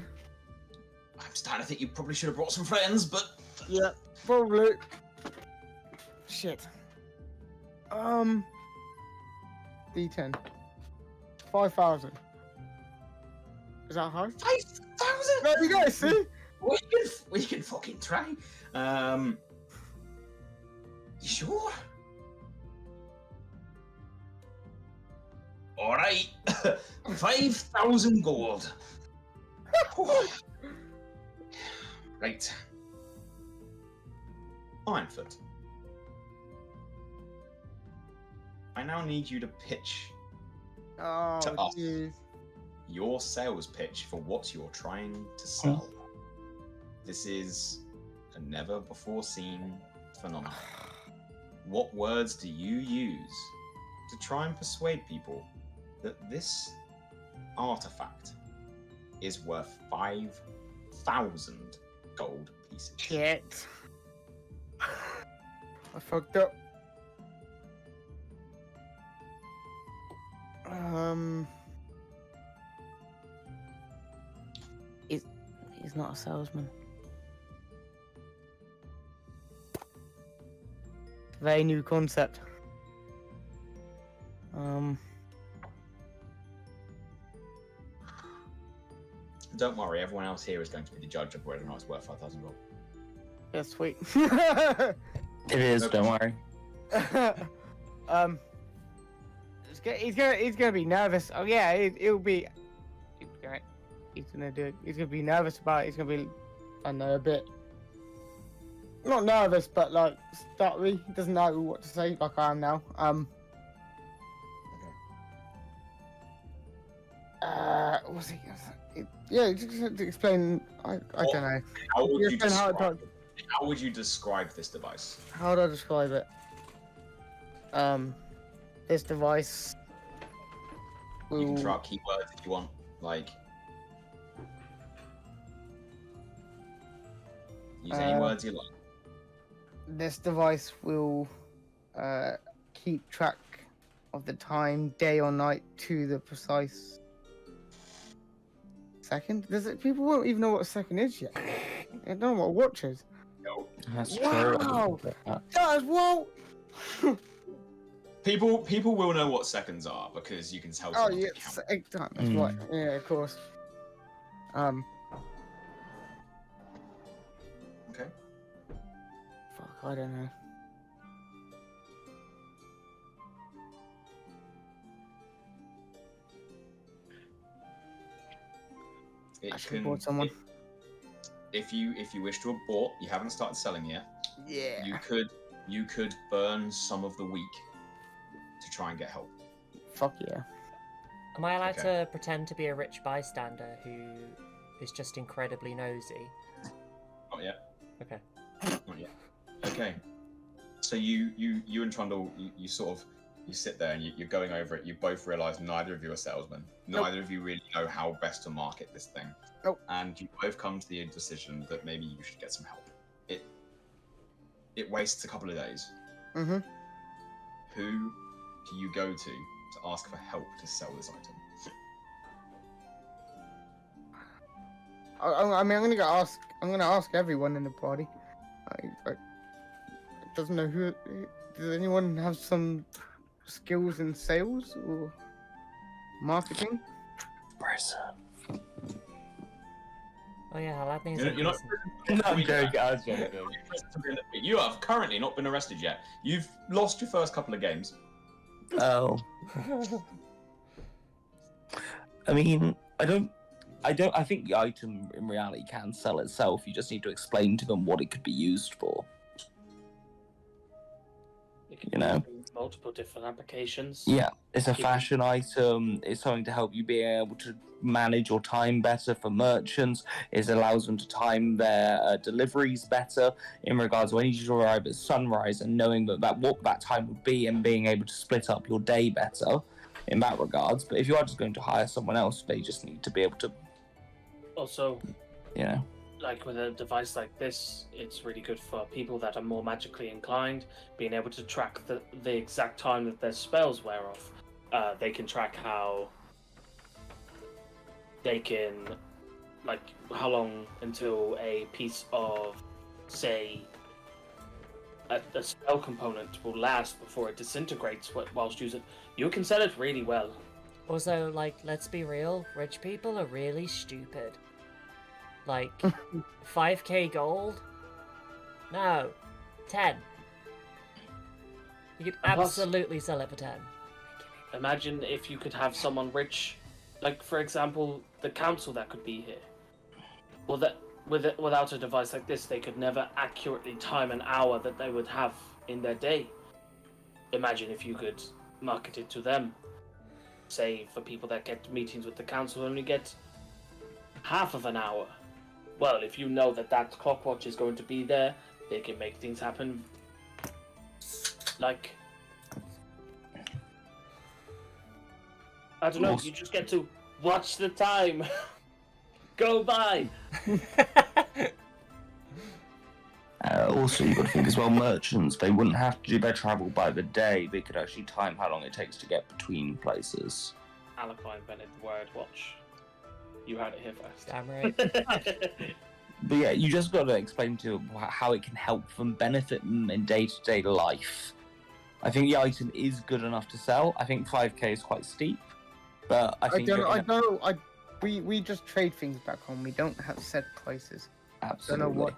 I'm starting to think you probably should have brought some friends, but Yeah, probably. Shit. D10. 5,000. Is that high? 5,000. There you go. See? We can fucking try. You sure? All right. 5,000 gold. Right. Ironfoot. I now need you to pitch Oh, To us. jeez. your sales pitch for what you're trying to sell. This is a never before seen phenomenon. What words do you use to try and persuade people that this artifact is worth 5,000 gold pieces? Shit. I fucked up. He's not a salesman. Very new concept. Don't worry, everyone else here is going to be the judge of whether or not it's worth 5,000 gold. Yeah, sweet. It is, Okay. don't worry. He's gonna be nervous. Oh yeah, he'll be. He's gonna do it. He's gonna be nervous about it. He's gonna be, I don't know, a bit. Not nervous, but like stuttery. He doesn't know what to say, like I am now. What's he gonna say? Yeah, just have to explain. I don't know. How would, you Explain how it describe, how would you describe this device? How do I describe it? This device You can will. throw out keywords if you want, like use any words you like. This device will keep track of the time, day or night, to the precise second. People won't even know what a second is yet. They don't know what a watch is. No. That's Wow. true. That is well. People will know what seconds are because you can tell. Oh someone yeah, to count. that's right. Yeah, of course. Okay. Fuck, I don't know. I should have bought someone. If you wish to have bought, you haven't started selling yet. Yeah. You could burn some of the week to try and get help. Fuck yeah. Am I allowed Okay. to pretend to be a rich bystander who is just incredibly nosy? Not yet. Okay. Not yet. Okay. So you and Trundle, you sort of you sit there and you're going over it. You both realise neither of you are salesmen. Nope. Neither of you really know how best to market this thing. Nope. And you both come to the decision that maybe you should get some help. It wastes a couple of days. Mm-hmm. Who do you go to ask for help to sell this item? I mean, I'm gonna ask everyone in the party. I doesn't know who. Does anyone have some skills in sales or marketing? Oh yeah, Aladdin's You're not. No, I'm joking. I was joking. You have currently not been arrested yet. You've lost your first couple of games. Oh. I mean, I think the item in reality can sell itself. You just need to explain to them what it could be used for. It can You know? be multiple different applications. Yeah, it's a fashion item. It's something to help you be able to manage your time better for merchants. It allows them to time their deliveries better in regards to when you arrive at sunrise and knowing that what that time would be and being able to split up your day better in that regards. But if you are just going to hire someone else, they just need to be able to, Also, you know. like with a device like this, it's really good for people that are more magically inclined, being able to track the exact time that their spells wear off. They can track how they can, like, how long until a piece of, say, a spell component will last before it disintegrates whilst using it. You can sell it really well. Also, like, let's be real, rich people are really stupid. Like, 5k gold? No. 10. You could And plus- absolutely sell it for 10. Imagine if you could have someone rich, like, for example, the council that could be here. Well, without a device like this, they could never accurately time an hour that they would have in their day. Imagine if you could market it to them. Say, for people that get meetings with the council only get half of an hour. Well, if you know that clock watch is going to be there, they can make things happen. Like, I don't know, you just get to watch the time go by. Also, you've got to think as well, merchants, they wouldn't have to do their travel by the day. They could actually time how long it takes to get between places. Alakar invented the word watch. You heard it here first. Damn right. But yeah, you just got to explain to them how it can help them, benefit them in day-to-day life. I think the item is good enough to sell. I think 5k is quite steep, but I think We just trade things back home. We don't have set prices. absolutely. Don't know what.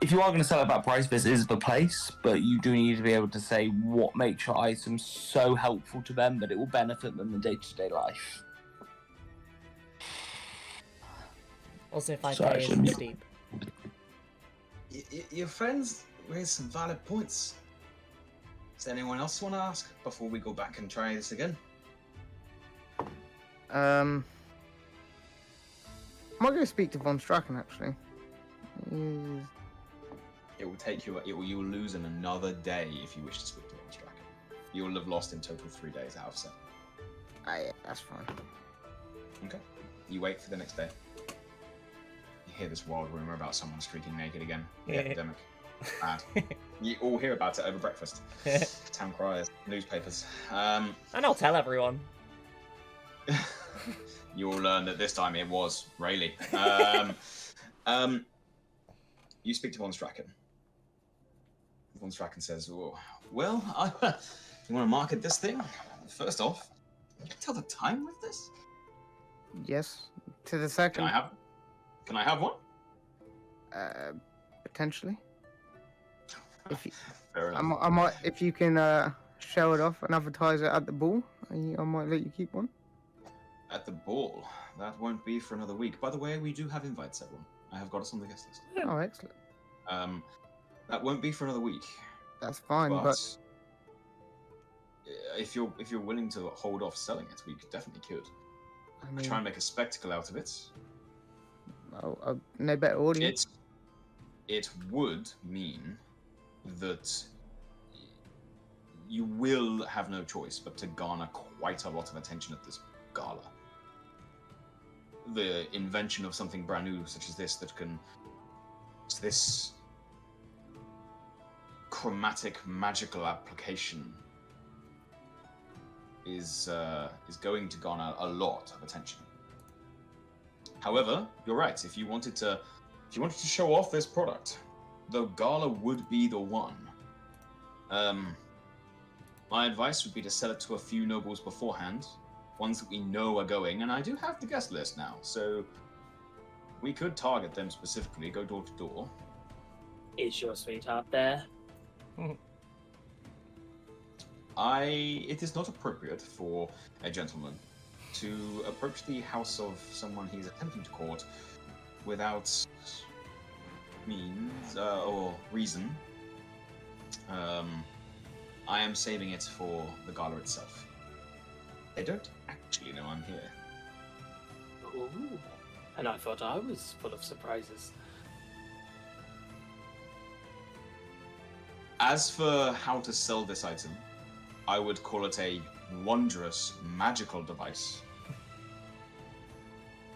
If you are going to sell at that price, this is the place, but you do need to be able to say what makes your item so helpful to them that it will benefit them in day-to-day life. Also, 5k Sorry, is shouldn't you? steep. Your friends raised some valid points. Does anyone else want to ask before we go back and try this again? I might go speak to Von Stracken actually. It will take you. You will lose in another day if you wish to speak to Von Stracken. You will have lost in total 3 days out of 7. That's fine. Okay. You wait for the next day. You hear this wild rumor about someone streaking naked again. The epidemic. Bad. You all hear about it over breakfast. Town criers, newspapers. And I'll tell everyone. You will learn that this time it was Rayleigh. You speak to Von Stracken. Von Stracken says, "Oh, well, you want to market this thing? First off, you can tell the time with this? Yes. To the second. Can I have one? Potentially. If you, Fair I enough. might, if you can show it off and advertise it at the ball, I might let you keep one. At the ball. that won't be for another week. By the way, we do have invites, everyone. I have got us on the guest list. Oh, excellent. That won't be for another week. That's fine, But but if you're willing to hold off selling it, we definitely could. I Try mean, and make a spectacle out of it. no better audience. It would mean that you will have no choice but to garner quite a lot of attention at this gala. The invention of something brand new such as this this chromatic magical application is going to garner a lot of attention. However, you're right. If you wanted to show off this product, the gala would be the one. My advice would be to sell it to a few nobles beforehand, ones that we know are going, and I do have the guest list now, so we could target them specifically, go door to door. Is your sweetheart there? It is not appropriate for a gentleman to approach the house of someone he's attempting to court without means or reason. I am saving it for the gala itself. They don't actually know I'm here. Ooh. And I thought I was full of surprises. As for how to sell this item, I would call it a wondrous magical device,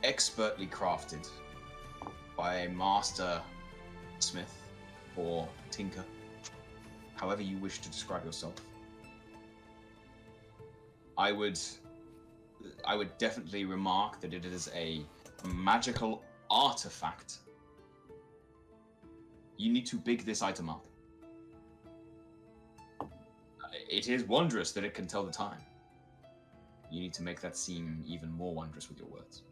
expertly crafted by a master smith or tinker, however you wish to describe yourself. I would definitely remark that it is a magical artifact. You need to big this item up. It is wondrous that it can tell the time. You need to make that seem even more wondrous with your words.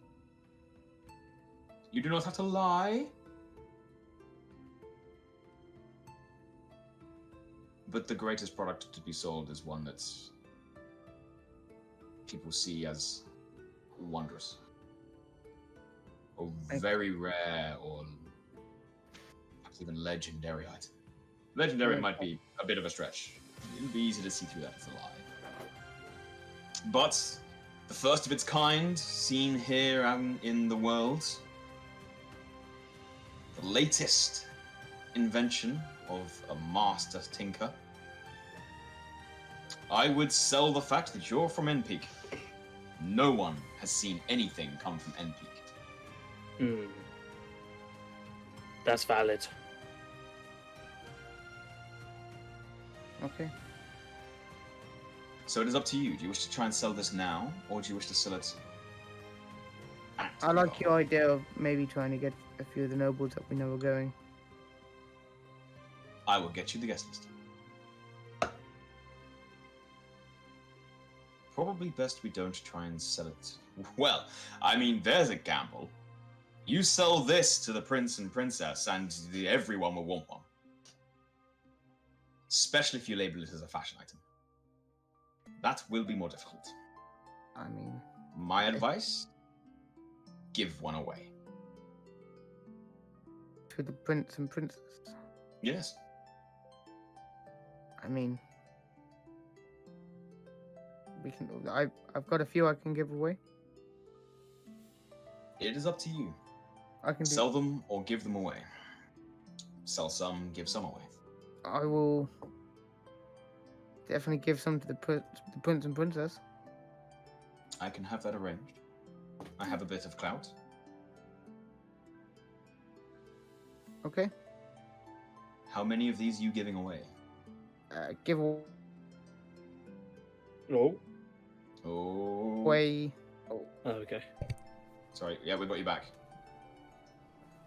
You do not have to lie. But the greatest product to be sold is one that's people see as wondrous. Or very rare, or perhaps even legendary item. Legendary might be a bit of a stretch. It would be easy to see through that as a lie. But the first of its kind seen here in the world. The latest invention of a master tinker. I would sell the fact that you're from Enpeak. No one has seen anything come from Enpeak. That's valid. Okay. So it is up to you. Do you wish to try and sell this now, or do you wish to sell it at I the like gala? your idea of maybe trying to get a few of the nobles that we know are going. I will get you the guest list. Probably best we don't try and sell it. Well, I mean, there's a gamble. You sell this to the prince and princess, and everyone will want one. Especially if you label it as a fashion item. That will be more difficult. I mean, My advice? Give one away. to the prince and princess. Yes. I mean, we can. I've got a few I can give away. It is up to you. I can do. Sell them or give them away. Sell some, give some away. I will definitely give some to the prince and princess. I can have that arranged. I have a bit of clout. Okay. How many of these are you giving away? Give Oh. Oh. away. Oh, okay. Sorry, yeah, we got you back.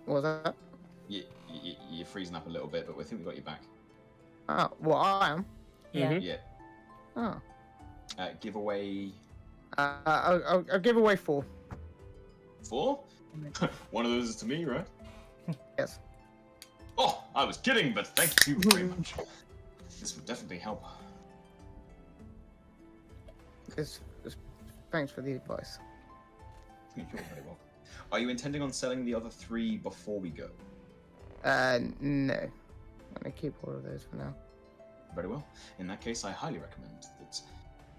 What was that? You're freezing up a little bit, but we think we got you back. Ah, well, I am. Yeah. Mhm. Yeah. Oh. Give away I'll give away 4. 4? One of those is to me, right? Yes. Oh, I was kidding, but thank you very much. This would definitely help. Thanks for the advice. You're very welcome. Are you intending on selling the other 3 before we go? No. I'm gonna keep all of those for now. Very well. In that case, I highly recommend that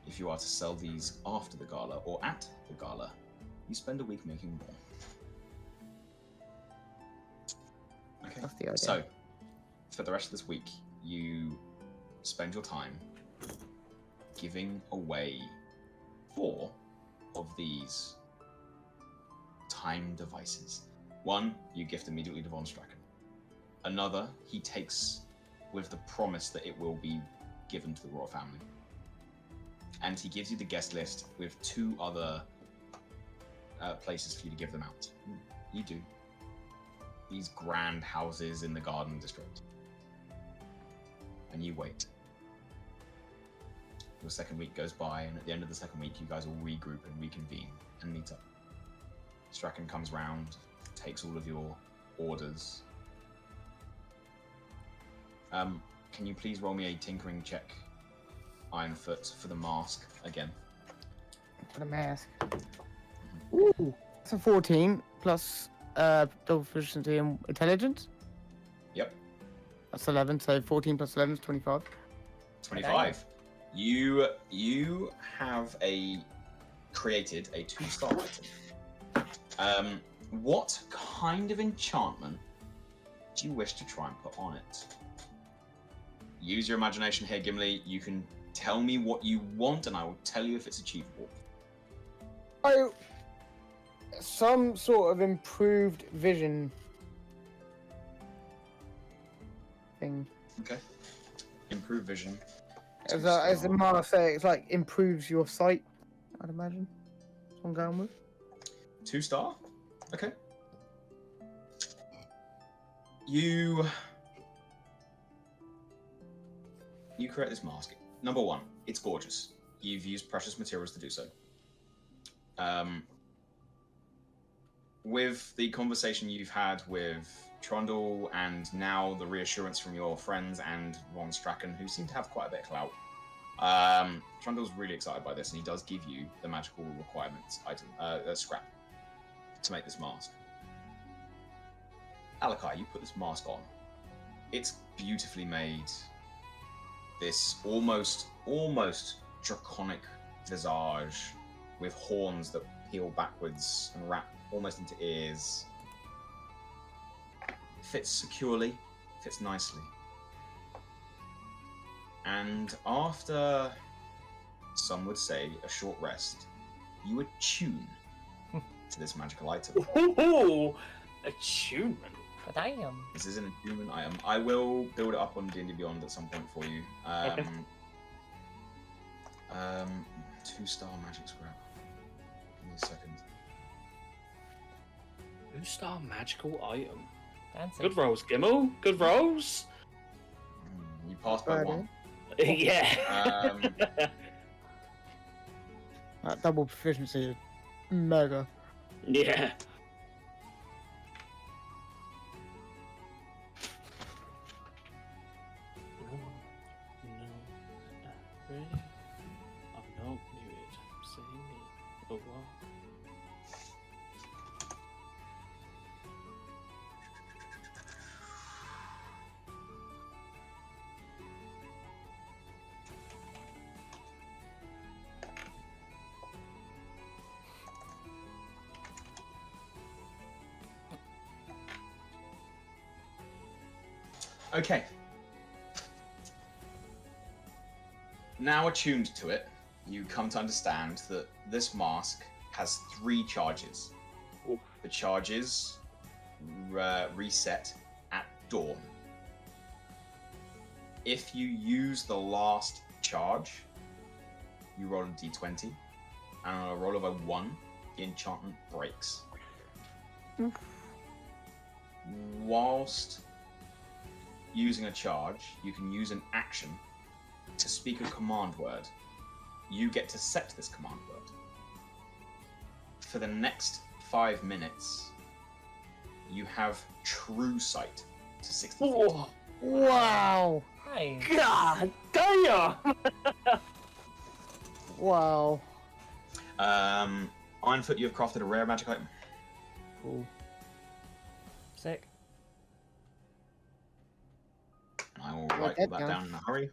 if you are to sell these after the gala or at the gala, you spend a week making more. Okay. That's the idea. So, for the rest of this week, you spend your time giving away 4 of these time devices. One, you gift immediately to Von Stracken. Another, he takes with the promise that it will be given to the royal family. And he gives you the guest list with 2 other places for you to give them out. You do. These grand houses in the garden district. And you wait. Your second week goes by, and at the end of the second week, you guys will regroup and reconvene and meet up. Stracken comes round, takes all of your orders. Can you please roll me a tinkering check, Ironfoot, for the mask again? For the mask. Ooh, that's a 14 plus double proficiency and intelligence. Yep. That's 11. So 14 plus 11 is 25. 25. You have created a 2-star item. What kind of enchantment do you wish to try and put on it? Use your imagination here, Gimli. You can tell me what you want, and I will tell you if it's achievable. Oh, some sort of improved vision thing. Okay. Improve vision. As the Mara say, it's like improves your sight, I'd imagine. That's what I'm going with. 2-star? Okay. You create this mask. Number 1, it's gorgeous. You've used precious materials to do so. With the conversation you've had with Trundle and now the reassurance from your friends and Von Stracken, who seem to have quite a bit of clout, Trundle's really excited by this, and he does give you the magical requirements item, scrap, to make this mask. Alakai, you put this mask on. It's beautifully made. This almost draconic visage with horns that peel backwards and wrap almost into ears. Fits securely, fits nicely. And after, some would say, a short rest, you attune to this magical item. Ooh, attunement. But damn. This is an attunement item. I will build it up on D&D Beyond at some point for you. Okay. 2-star magic scrap. Give me a second. 2-star magical item. Fancy. Good rolls, Gimmel. Good rolls. You passed by 1. Yeah. That double proficiency is mega. Yeah. I'm not muted. I'm saying it. Oh, wow. Okay. Now attuned to it, you come to understand that this mask has 3 charges. Ooh. The charges reset at dawn. If you use the last charge, you roll a d20, and on a roll of a 1, the enchantment breaks. Whilst using a charge, you can use an action to speak a command word. You get to set this command word. For the next 5 minutes, you have true sight to 60 feet. Whoa. Wow! Nice. God damn! Wow. Ironfoot, you have crafted a rare magic item. Cool. Sick. I will Write write that that down. down in a hurry.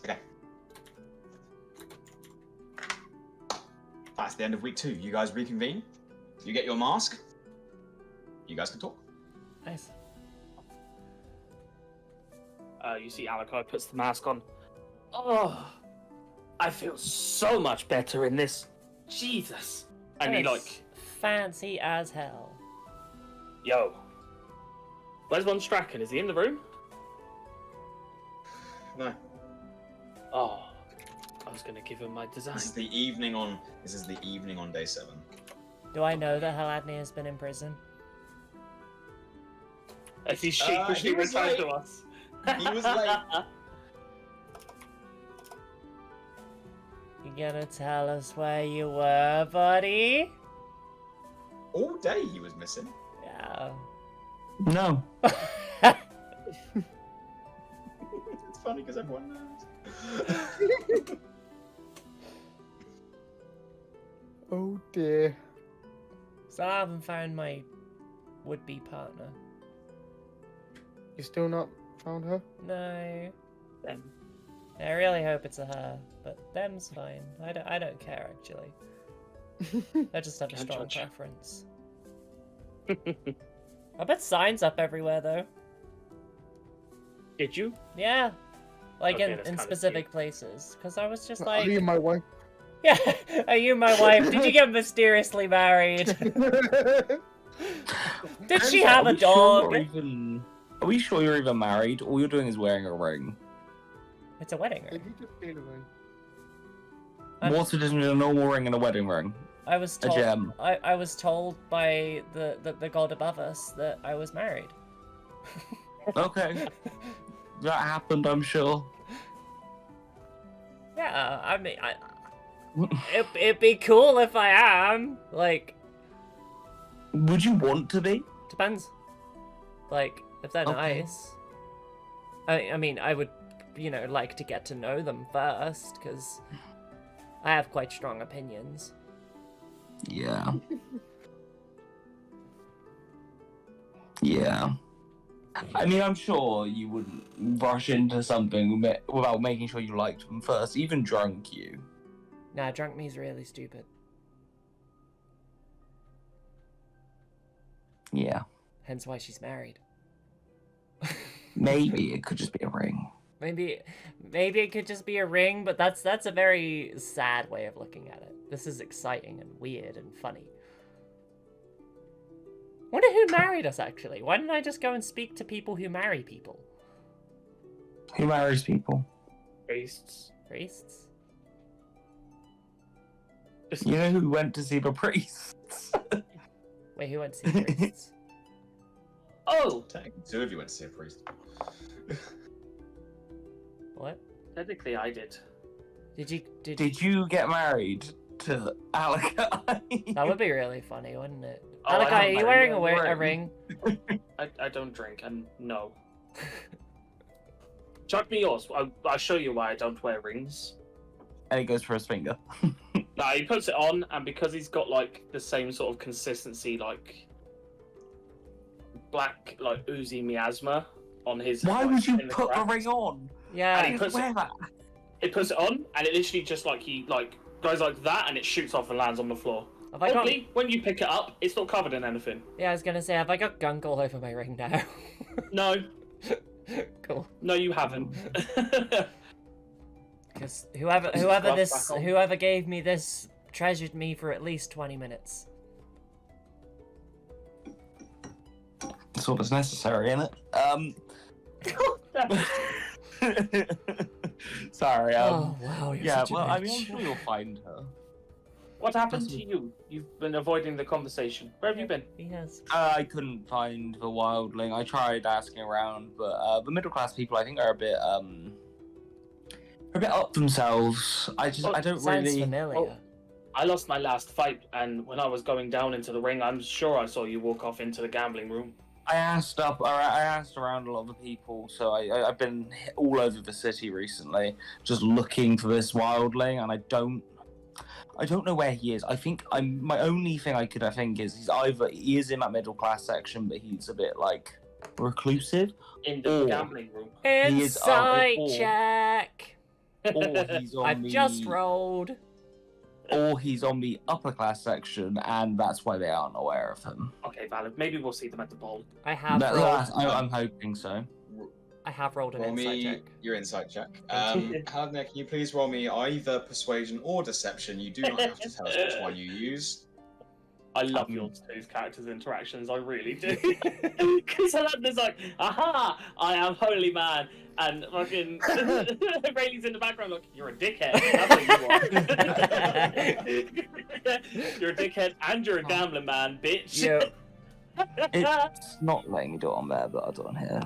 Okay. That's the end of week 2. You guys reconvene. You get your mask. You guys can talk. Nice. You see Alakai puts the mask on. Oh, I feel so much better in this. Jesus. And he That like, is fancy as hell. yo, where's Von Stracken? Is he in the room? No. Oh, I was gonna give him my design. This is the evening on. This is the evening on day 7. Do I know that Haladni has been in prison? As he sheepishly he was returns late. to us. He was late. You gonna tell us where you were, buddy? All day he was missing. Yeah. No. It's funny because everyone knows. Oh dear. So I haven't found my would-be partner. You still not found her? No. Them. I really hope it's a her, but them's fine. I don't care actually. I just have a Can't strong judge. preference. I bet signs up everywhere though. Did you? Yeah. Like Okay, in that's kinda specific places. Because I was just Are like, you my wife? yeah, are you my wife? Did you get mysteriously married? Did she have a dog? Are we sure you're even married? All you're doing is wearing a ring. It's a wedding Did ring. you just feel away? I'm- What's the difference between a normal ring and a wedding ring? I was A told. gem. I was told by the god above us that I was married. Okay. That happened, I'm sure. Yeah, I mean, it'd be cool if I am. Like, Would you want to be? depends. Like, if they're Okay. nice. I mean, I would, like to get to know them first, because I have quite strong opinions. Yeah. Yeah. I mean, I'm sure you wouldn't rush into something without making sure you liked them first, even drunk you. Nah, drunk me's really stupid. Yeah. Hence why she's married. Maybe it could just be a ring. Maybe it could just be a ring, but that's a very sad way of looking at it. This is exciting and weird and funny. Wonder who married us, actually. Why didn't I just go and speak to people who marry people? Who marries people? Priests. Priests? You know who went to see the priests? Wait, who went to see priests? Oh, Technically, 2 of you went to see a priest. What? technically I did. Did you get married to Alakai? That would be really funny, wouldn't it? Oh, I Alakai, are don't you know. wearing Yeah, a ring? I don't drink, and no. Chuck me yours. I'll show you why I don't wear rings. And he goes for his finger. No, he puts it on, and because he's got like the same sort of consistency, like black, like oozy miasma on his. Why like, would you in the put the cracks. ring on? Yeah. And he Just puts wear it. that. It puts it on, and it literally just like he like goes like that, and it shoots off and lands on the floor. Have I got... Oddly, when you pick it up, it's not covered in anything. Yeah, I was gonna say, have I got gunk all over my ring now? No, Cool. no, you haven't. Because whoever gave me this treasured me for at least 20 minutes. That's all that's necessary, isn't it? Sorry. Oh wow, you're Yeah. such a Well, I mean, I'm bitch. sure you'll find her. What happened to you? You've been avoiding the conversation. Where have you been? Yes. I couldn't find the wildling. I tried asking around, but the middle class people, I think, are a bit up themselves. I don't Sounds really. familiar. I lost my last fight, and when I was going down into the ring, I'm sure I saw you walk off into the gambling room. I asked around a lot of the people, so I've been all over the city recently, just looking for this wildling, and I don't know where he is. I think my only thing I think is he is in that middle class section, but he's a bit like reclusive. In the gambling room. Insight or- check. Or he's on I've just rolled. Or he's on the upper class section, and that's why they aren't aware of him. Okay, valid. Maybe we'll see them at the ball. I have rolled. I'm hoping so. I have rolled an Roll insight me check. your insight check. Thank you. Haladner, can you please roll me either persuasion or deception? You do not have to tell us which one you use. I love your two characters' interactions, I really do. Because Alanda's like, aha, I am holy man. And fucking Rayleigh's in the background like, you're a dickhead. That's what you are. You're a dickhead and you're a gambling man, bitch. Yeah. It's not letting me do it on there, but I'll do it on here.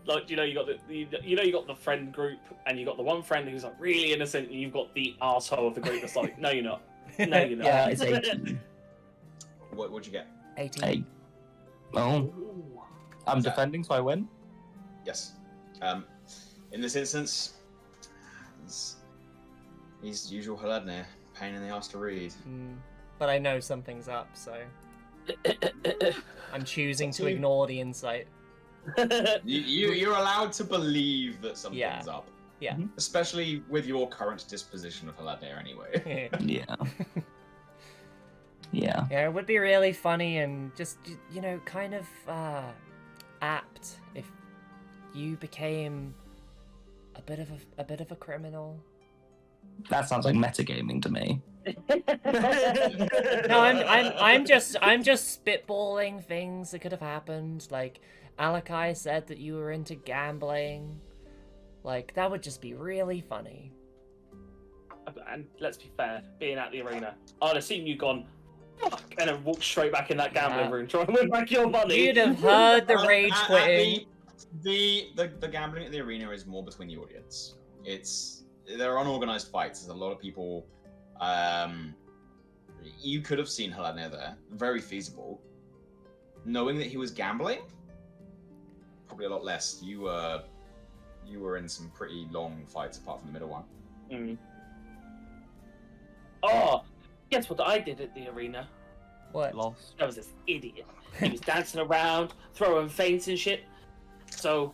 Like, you got you got the friend group, and you got the one friend who's like really innocent, and you've got the arsehole of the group that's like, no, you're not. No, you're not. Yeah, it's 18. What'd you get? 18. 8. Oh, I'm defending, so I win. Yes. In this instance, he's the usual Haladner, pain in the ass to read. But I know something's up, so I'm choosing to ignore the insight. You're allowed to believe that something's up. Yeah. Especially with your current disposition of Haladner anyway. Yeah. Yeah. Yeah, it would be really funny and just, kind of apt if you became a bit of a criminal. That sounds like metagaming to me. No, I'm just spitballing things that could have happened. Like, Alakai said that you were into gambling. Like, that would just be really funny. And let's be fair, being at the arena, I'd assume you'd gone, fuck, and then walked straight back in that gambling room, trying to win back your money. You'd have heard the rage quitting. The gambling at the arena is more between the audience. They're unorganized fights. There's a lot of people. You could have seen Haladner there. Very feasible. Knowing that he was gambling, probably a lot less. You were in some pretty long fights apart from the middle one. Mm. Oh, guess what I did at the arena? What? Lost. I was this idiot. He was dancing around, throwing feints and shit. So,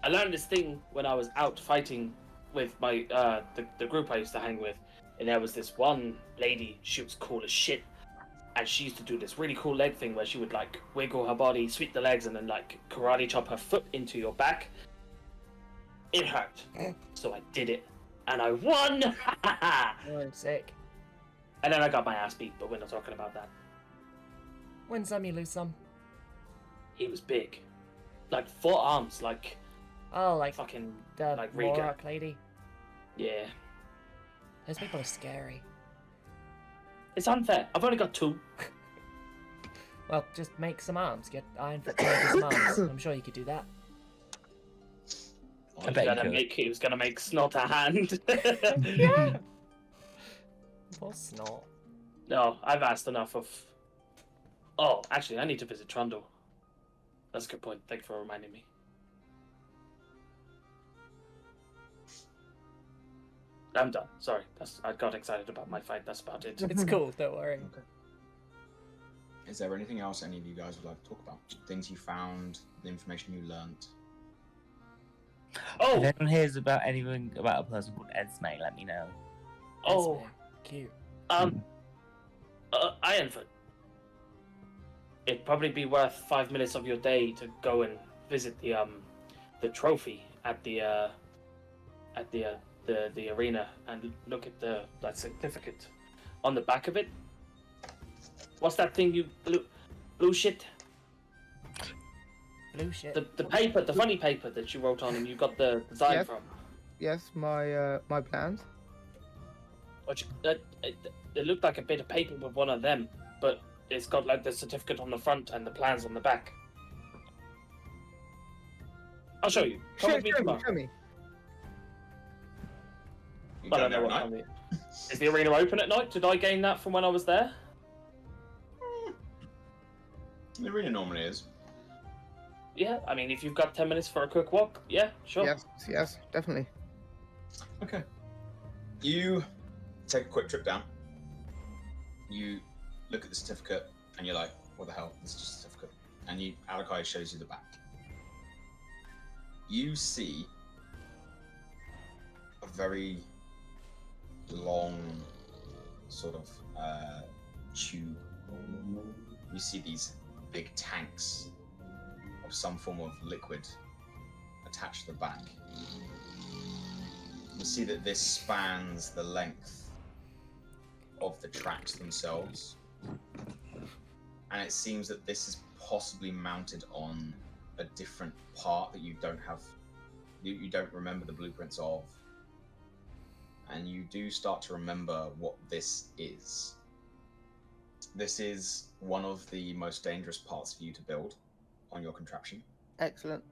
I learned this thing when I was out fighting with my the group I used to hang with, and there was this one lady. She was cool as shit, and she used to do this really cool leg thing where she would like wiggle her body, sweep the legs, and then like karate chop her foot into your back. It hurt, so I did it, and I won. Oh, sick. And then I got my ass beat, but we're not talking about that. Win some, you lose some. He was big, like 4 arms, like Oh, like fucking the like Riga. Warlock lady. Yeah. Those people are scary. It's unfair. I've only got 2. Well, just make some arms. Get Iron Foot to make some arms. I'm sure you could do that. I bet you could. He was gonna make Snot a hand. Yeah. Poor Snot. No, I've asked enough of. Oh, actually, I need to visit Trundle. That's a good point. Thank you for reminding me. I'm done. Sorry, I got excited about my fight. That's about it. It's cool. Don't worry. Okay. Is there anything else any of you guys would like to talk about? Things you found, the information you learnt? Oh, If anyone hears about anything about a person called Esme, let me know. oh, Cute. Ironfoot. It'd probably be worth 5 minutes of your day to go and visit the trophy at the arena and look at that certificate on the back of it. What's that thing you blue shit? Blue shit. The paper, the funny paper that you wrote on and you got the design Yes. from. Yes, my plans. It looked like a bit of paper with one of them, but it's got like the certificate on the front and the plans on the back. I'll show you. Come with me tomorrow. Show me. You But I going don't know there what tonight? time Is the arena open at night? Did I gain that from when I was there? The arena normally is. Yeah, I mean, if you've got 10 minutes for a quick walk, yeah, sure. Yes, definitely. Okay. You take a quick trip down. You look at the certificate, and you're like, what the hell? This is just a certificate. And Alakai shows you the back. You see a very long sort of tube. You see these big tanks of some form of liquid attached to the back. You see that this spans the length of the tracks themselves, and it seems that this is possibly mounted on a different part that you don't remember the blueprints of, and you do start to remember what this is. This is one of the most dangerous parts for you to build on your contraption. Excellent.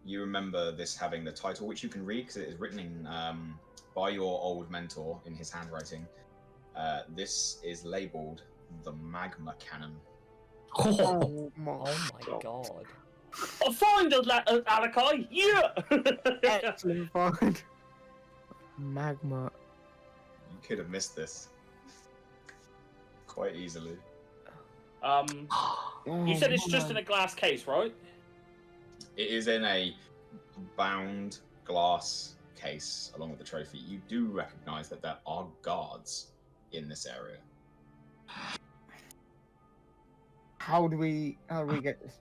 You remember this having the title, which you can read because it is written in, by your old mentor in his handwriting. This is labeled the Magma Cannon. Oh my, Oh my god. I'll find it, Alakai! Yeah! Excellent find. Magma. You could have missed this quite easily. You said it's just in a glass case, right? It is in a bound glass case along with the trophy. You do recognize that there are guards in this area. How do we get this?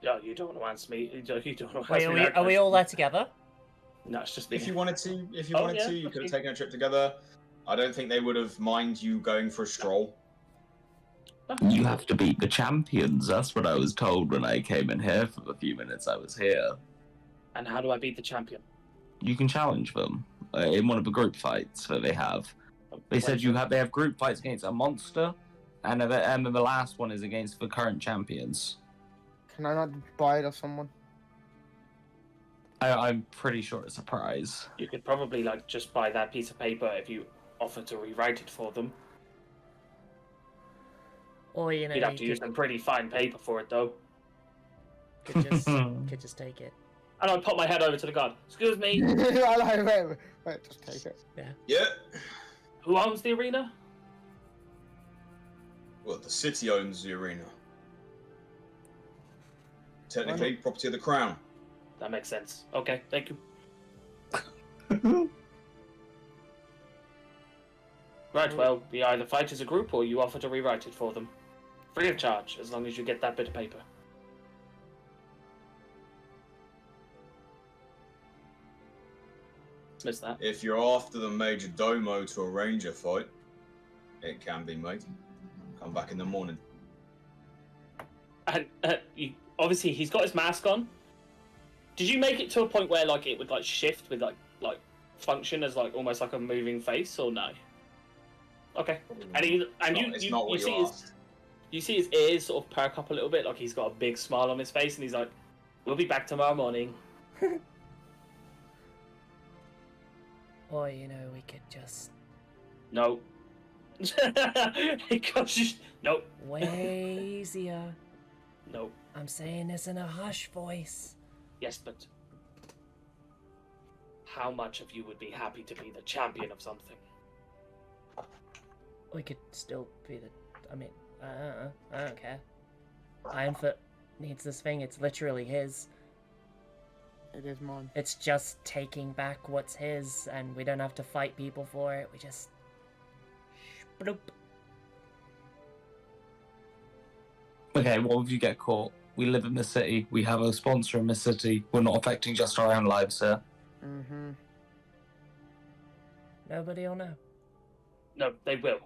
Yeah, you don't want to answer me. You don't want to answer Wait, me. are we all there together? No, it's just me. If you wanted to, you yeah, could have taken a trip together. I don't think they would have mind you going for a stroll. You have to beat the champions. That's what I was told when I came in here for the few minutes I was here. And how do I beat the champion? You can challenge them in one of the group fights that they have. They said they have group fights against a monster, and then the last one is against the current champions. Can I not buy it off someone? I'm pretty sure it's a prize. You could probably just buy that piece of paper if you offer to rewrite it for them. Or you You'd have to use some pretty fine paper for it, though. could just take it. And I'd pop my head over to the guard. Excuse me, wait, just take it. Yeah. who owns the arena? Well, the city owns the arena. Technically, property of the crown. That makes sense. Okay, thank you. Right, well, we either fight as a group or you offer to rewrite it for them. Free of charge, as long as you get that bit of paper. Missed that. If you're after the Major Domo to arrange a fight, it can be made. Come back in the morning. And obviously, he's got his mask on. Did you make it to a point where it would shift with like function as almost like a moving face, or no? Okay. And you see his ears sort of perk up a little bit, like he's got a big smile on his face, and he's like, "We'll be back tomorrow morning." Or we could just No. Nope. way easier. Nope. I'm saying this in a hush voice. Yes, but how much of you would be happy to be the champion of something? We could still be I don't care. Ironfoot needs this thing. It's literally his. It is mine. It's just taking back what's his, and we don't have to fight people for it. We just... Bloop. Okay, well, if you get caught, we live in the city, we have a sponsor in the city, we're not affecting just our own lives here. Mm-hmm. Nobody will know. No, they will.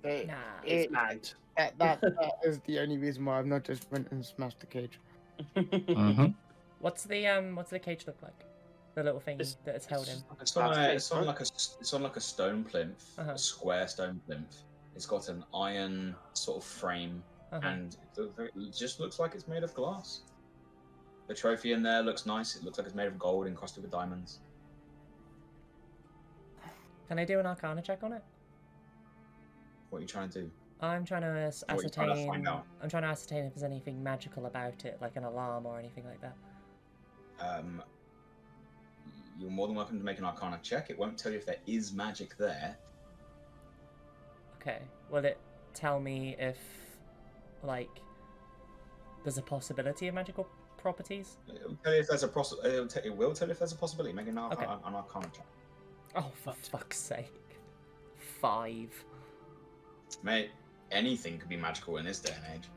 Nah. It's mad. That is the only reason why I've not just went and smashed the cage. Mm-hmm. What's the cage look like? The little thing that it's held in. It's on like a stone plinth, Uh-huh. a square stone plinth. It's got an iron sort of frame, Uh-huh. and it just looks like it's made of glass. The trophy in there looks nice. It looks like it's made of gold encrusted with diamonds. Can I do an Arcana check on it? What are you trying to do? I'm trying to What are you ascertain. trying to find out? I'm trying to ascertain if there's anything magical about it, like an alarm or anything like that. You're more than welcome to make an Arcana check. It won't tell you if there is magic there. Okay. Will it tell me if, like, there's a possibility of magical properties? It'll tell you if there's a it will tell you if there's a possibility. Make an Arcana check. Oh, for fuck's sake. 5. Mate, anything could be magical in this day and age.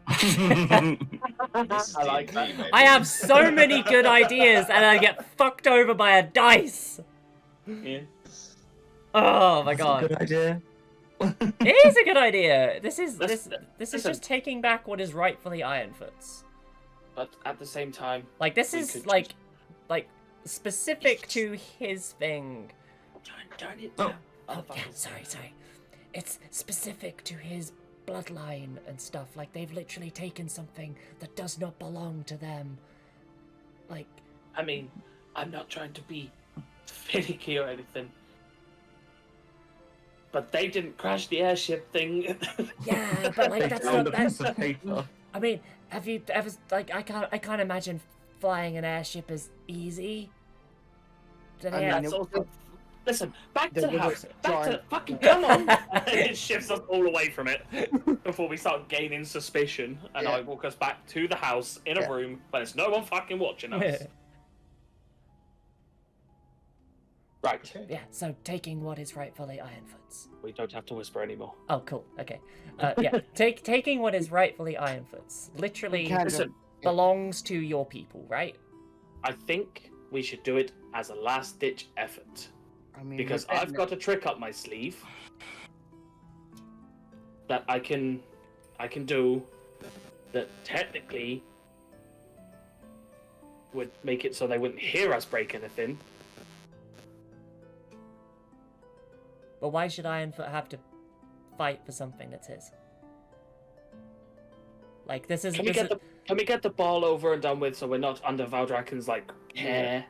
This is I like D&D, that. baby. I have so many good ideas and I get fucked over by a dice! Yeah. Oh my That's a god. good idea. It is a good idea! This is Listen, just taking back what is rightfully Ironfoot's. But at the same time, Like, this we is, could like, specific to his thing. turn it Oh. down. Oh, yeah, sorry. It's specific to his bloodline and stuff. Like, they've literally taken something that does not belong to them. Like, I mean, I'm not trying to be finicky or anything. But they didn't crash the airship thing. yeah, but, like, They that's found not... a piece That, of paper. I mean, have you ever... Like, I can't imagine flying an airship as easy. Did I I- mean, That's also... Listen, back to There the was house. a Back to giant- fucking come on. It shifts us all away from it before we start gaining suspicion, and Yeah. I walk us back to the house in a Yeah. room, but there's no one fucking watching us. Right. Okay. Yeah, so taking what is rightfully Ironfoot's. We don't have to whisper anymore. Oh, cool. Okay. Yeah, taking what is rightfully Ironfoot's literally Kind of. Listen, belongs to your people, right? I think we should do it as a last-ditch effort. I mean, Because we're I've got a trick up my sleeve that I can do that technically would make it so they wouldn't hear us break anything. But why should Ironfoot have to fight for something that's his? Like, this is... Can we get the ball over and done with so we're not under Valdraken's like care?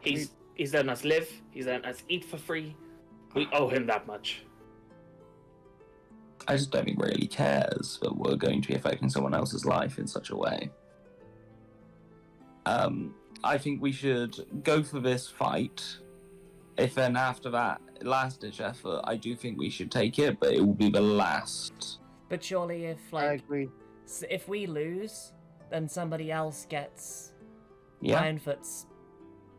He's letting us live. He's letting us eat for free. We owe him that much. I just don't think really cares that we're going to be affecting someone else's life in such a way. I think we should go for this fight. If then after that last-ditch effort, I do think we should take it, but it will be the last. But surely if, I like, agree. if we lose, then somebody else gets Yeah. Ironfoot's...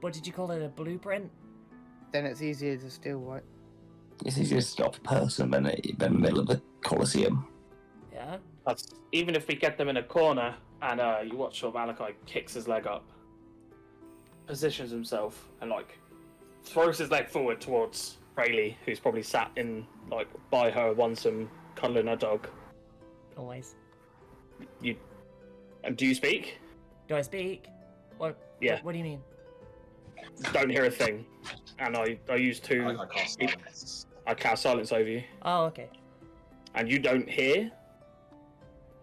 What did you call it? A blueprint? Then it's easier to steal, right? It's easier to stop a person than in the middle of the Colosseum. Yeah? But even if we get them in a corner and you watch sort of Malachi kicks his leg up, positions himself, and like throws his leg forward towards Rayleigh, who's probably sat in like by her, some cuddling her dog. Always. And do you speak? Do I speak? What? Yeah. What do you mean? Don't hear a thing. And I use I two. cast silence. I cast silence over you, Oh, okay. and you don't hear.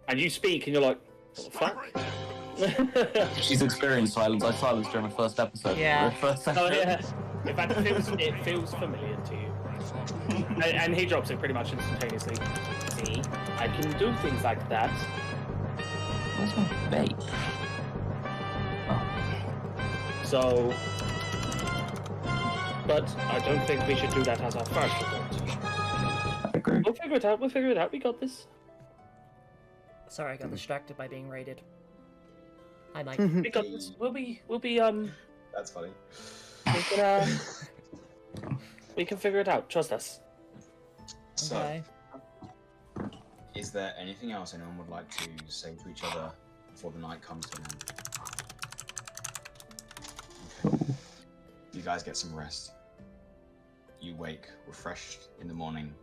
And you speak, and you're like, what the fuck? She's experienced silence. I silenced her in the first episode. Yeah. The first Oh session. yeah. In fact, it feels familiar to you. And he drops it pretty much instantaneously. See, I can do things like that. Where's my vape? So, but I don't think we should do that as our first resort. I agree. We'll figure it out. We'll figure it out. We got this. Sorry, I got distracted by being raided. Hi, Mike. We got this. We'll be. That's funny. We can figure it out. Trust us. So, Okay. is there anything else anyone would like to say to each other before the night comes to an end? Okay. You guys get some rest. You wake refreshed in the morning.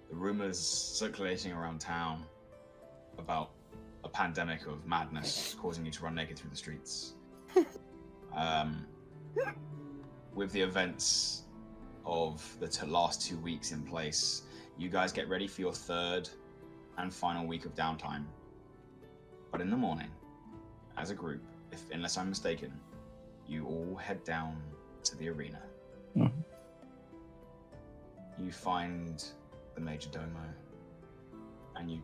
The rumors circulating around town about a pandemic of madness causing you to run naked through the streets. With the events of the last 2 weeks in place, you guys get ready for your third and final week of downtime. But in the morning, as a group, unless I'm mistaken, you all head down to the arena. Mhm. you find the Major Domo, and you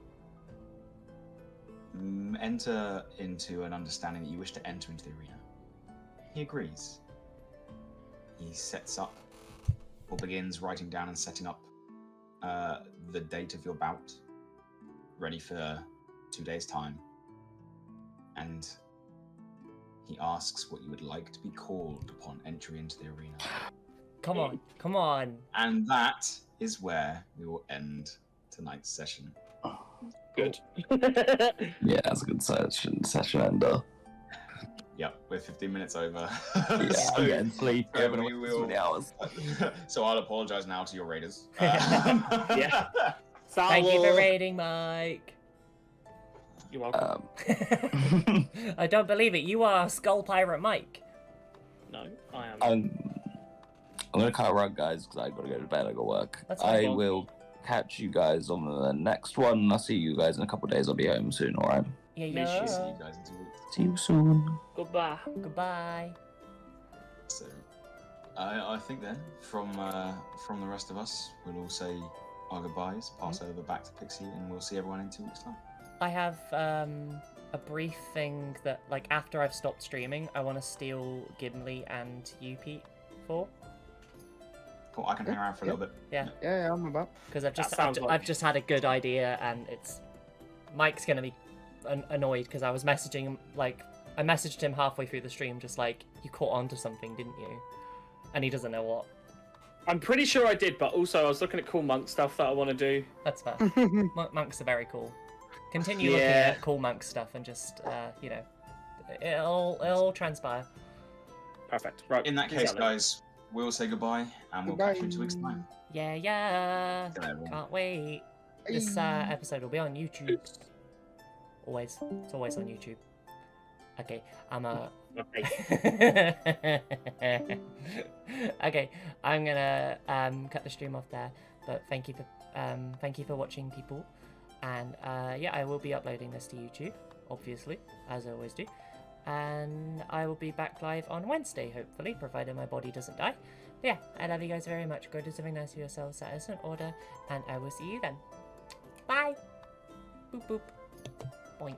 enter into an understanding that you wish to enter into the arena. He agrees. He sets up, or begins writing down and setting up the date of your bout, ready for 2 days' time. And he asks what you would like to be called upon entry into the arena. Come on, come on. And that is where we will end tonight's session. Good. Yeah, that's a good session ender. Yep, we're 15 minutes over. Yeah, I'm getting sleep. so I've been we awake for will- 20 hours. So I'll apologize now to your raiders. Yeah. Thank you for raiding, Mike. You're welcome. I don't believe it. You are Skull Pirate Mike. No, I am. I'm gonna cut a rug, guys, because I gotta go to bed. I gotta work. That's I fine. will catch you guys on the next one. I'll see you guys in a couple of days. I'll be home soon. All right. Yeah, Miss you. See yeah. you guys in 2 weeks. See you soon. Goodbye. Goodbye. So, I think then, from the rest of us, we'll all say our goodbyes, pass over back to Pixie, and we'll see everyone in 2 weeks' time. I have a brief thing that, like, after I've stopped streaming, I want to steal Gimli and you, Pete, for. Cool, I can hang around for a little bit. Yeah, I'm about. Because I've just That sounds like- I've just had a good idea, and it's Mike's gonna be annoyed because I was messaging him, like, I messaged him halfway through the stream, just like, you caught on to something, didn't you? And he doesn't know what. I'm pretty sure I did, but also I was looking at cool monk stuff that I want to do. That's fair. Monks are very cool. Continue looking Yeah. at cool monk stuff and just you know, it'll all transpire. Perfect. Right. In that peace case, out then. guys, we'll say goodbye, and we'll catch you in 2 weeks' time. Yeah, yeah. Good night, everyone. Can't wait. This episode will be on YouTube. Always. It's always on YouTube. Okay, I'm Okay. okay, I'm gonna cut the stream off there. But thank you for watching, people. And yeah, I will be uploading this to YouTube, obviously, as I always do. And I will be back live on Wednesday, hopefully, provided my body doesn't die. But yeah, I love you guys very much. Go do something nice for yourselves, that is an order, and I will see you then. Bye! Boop boop. Boink.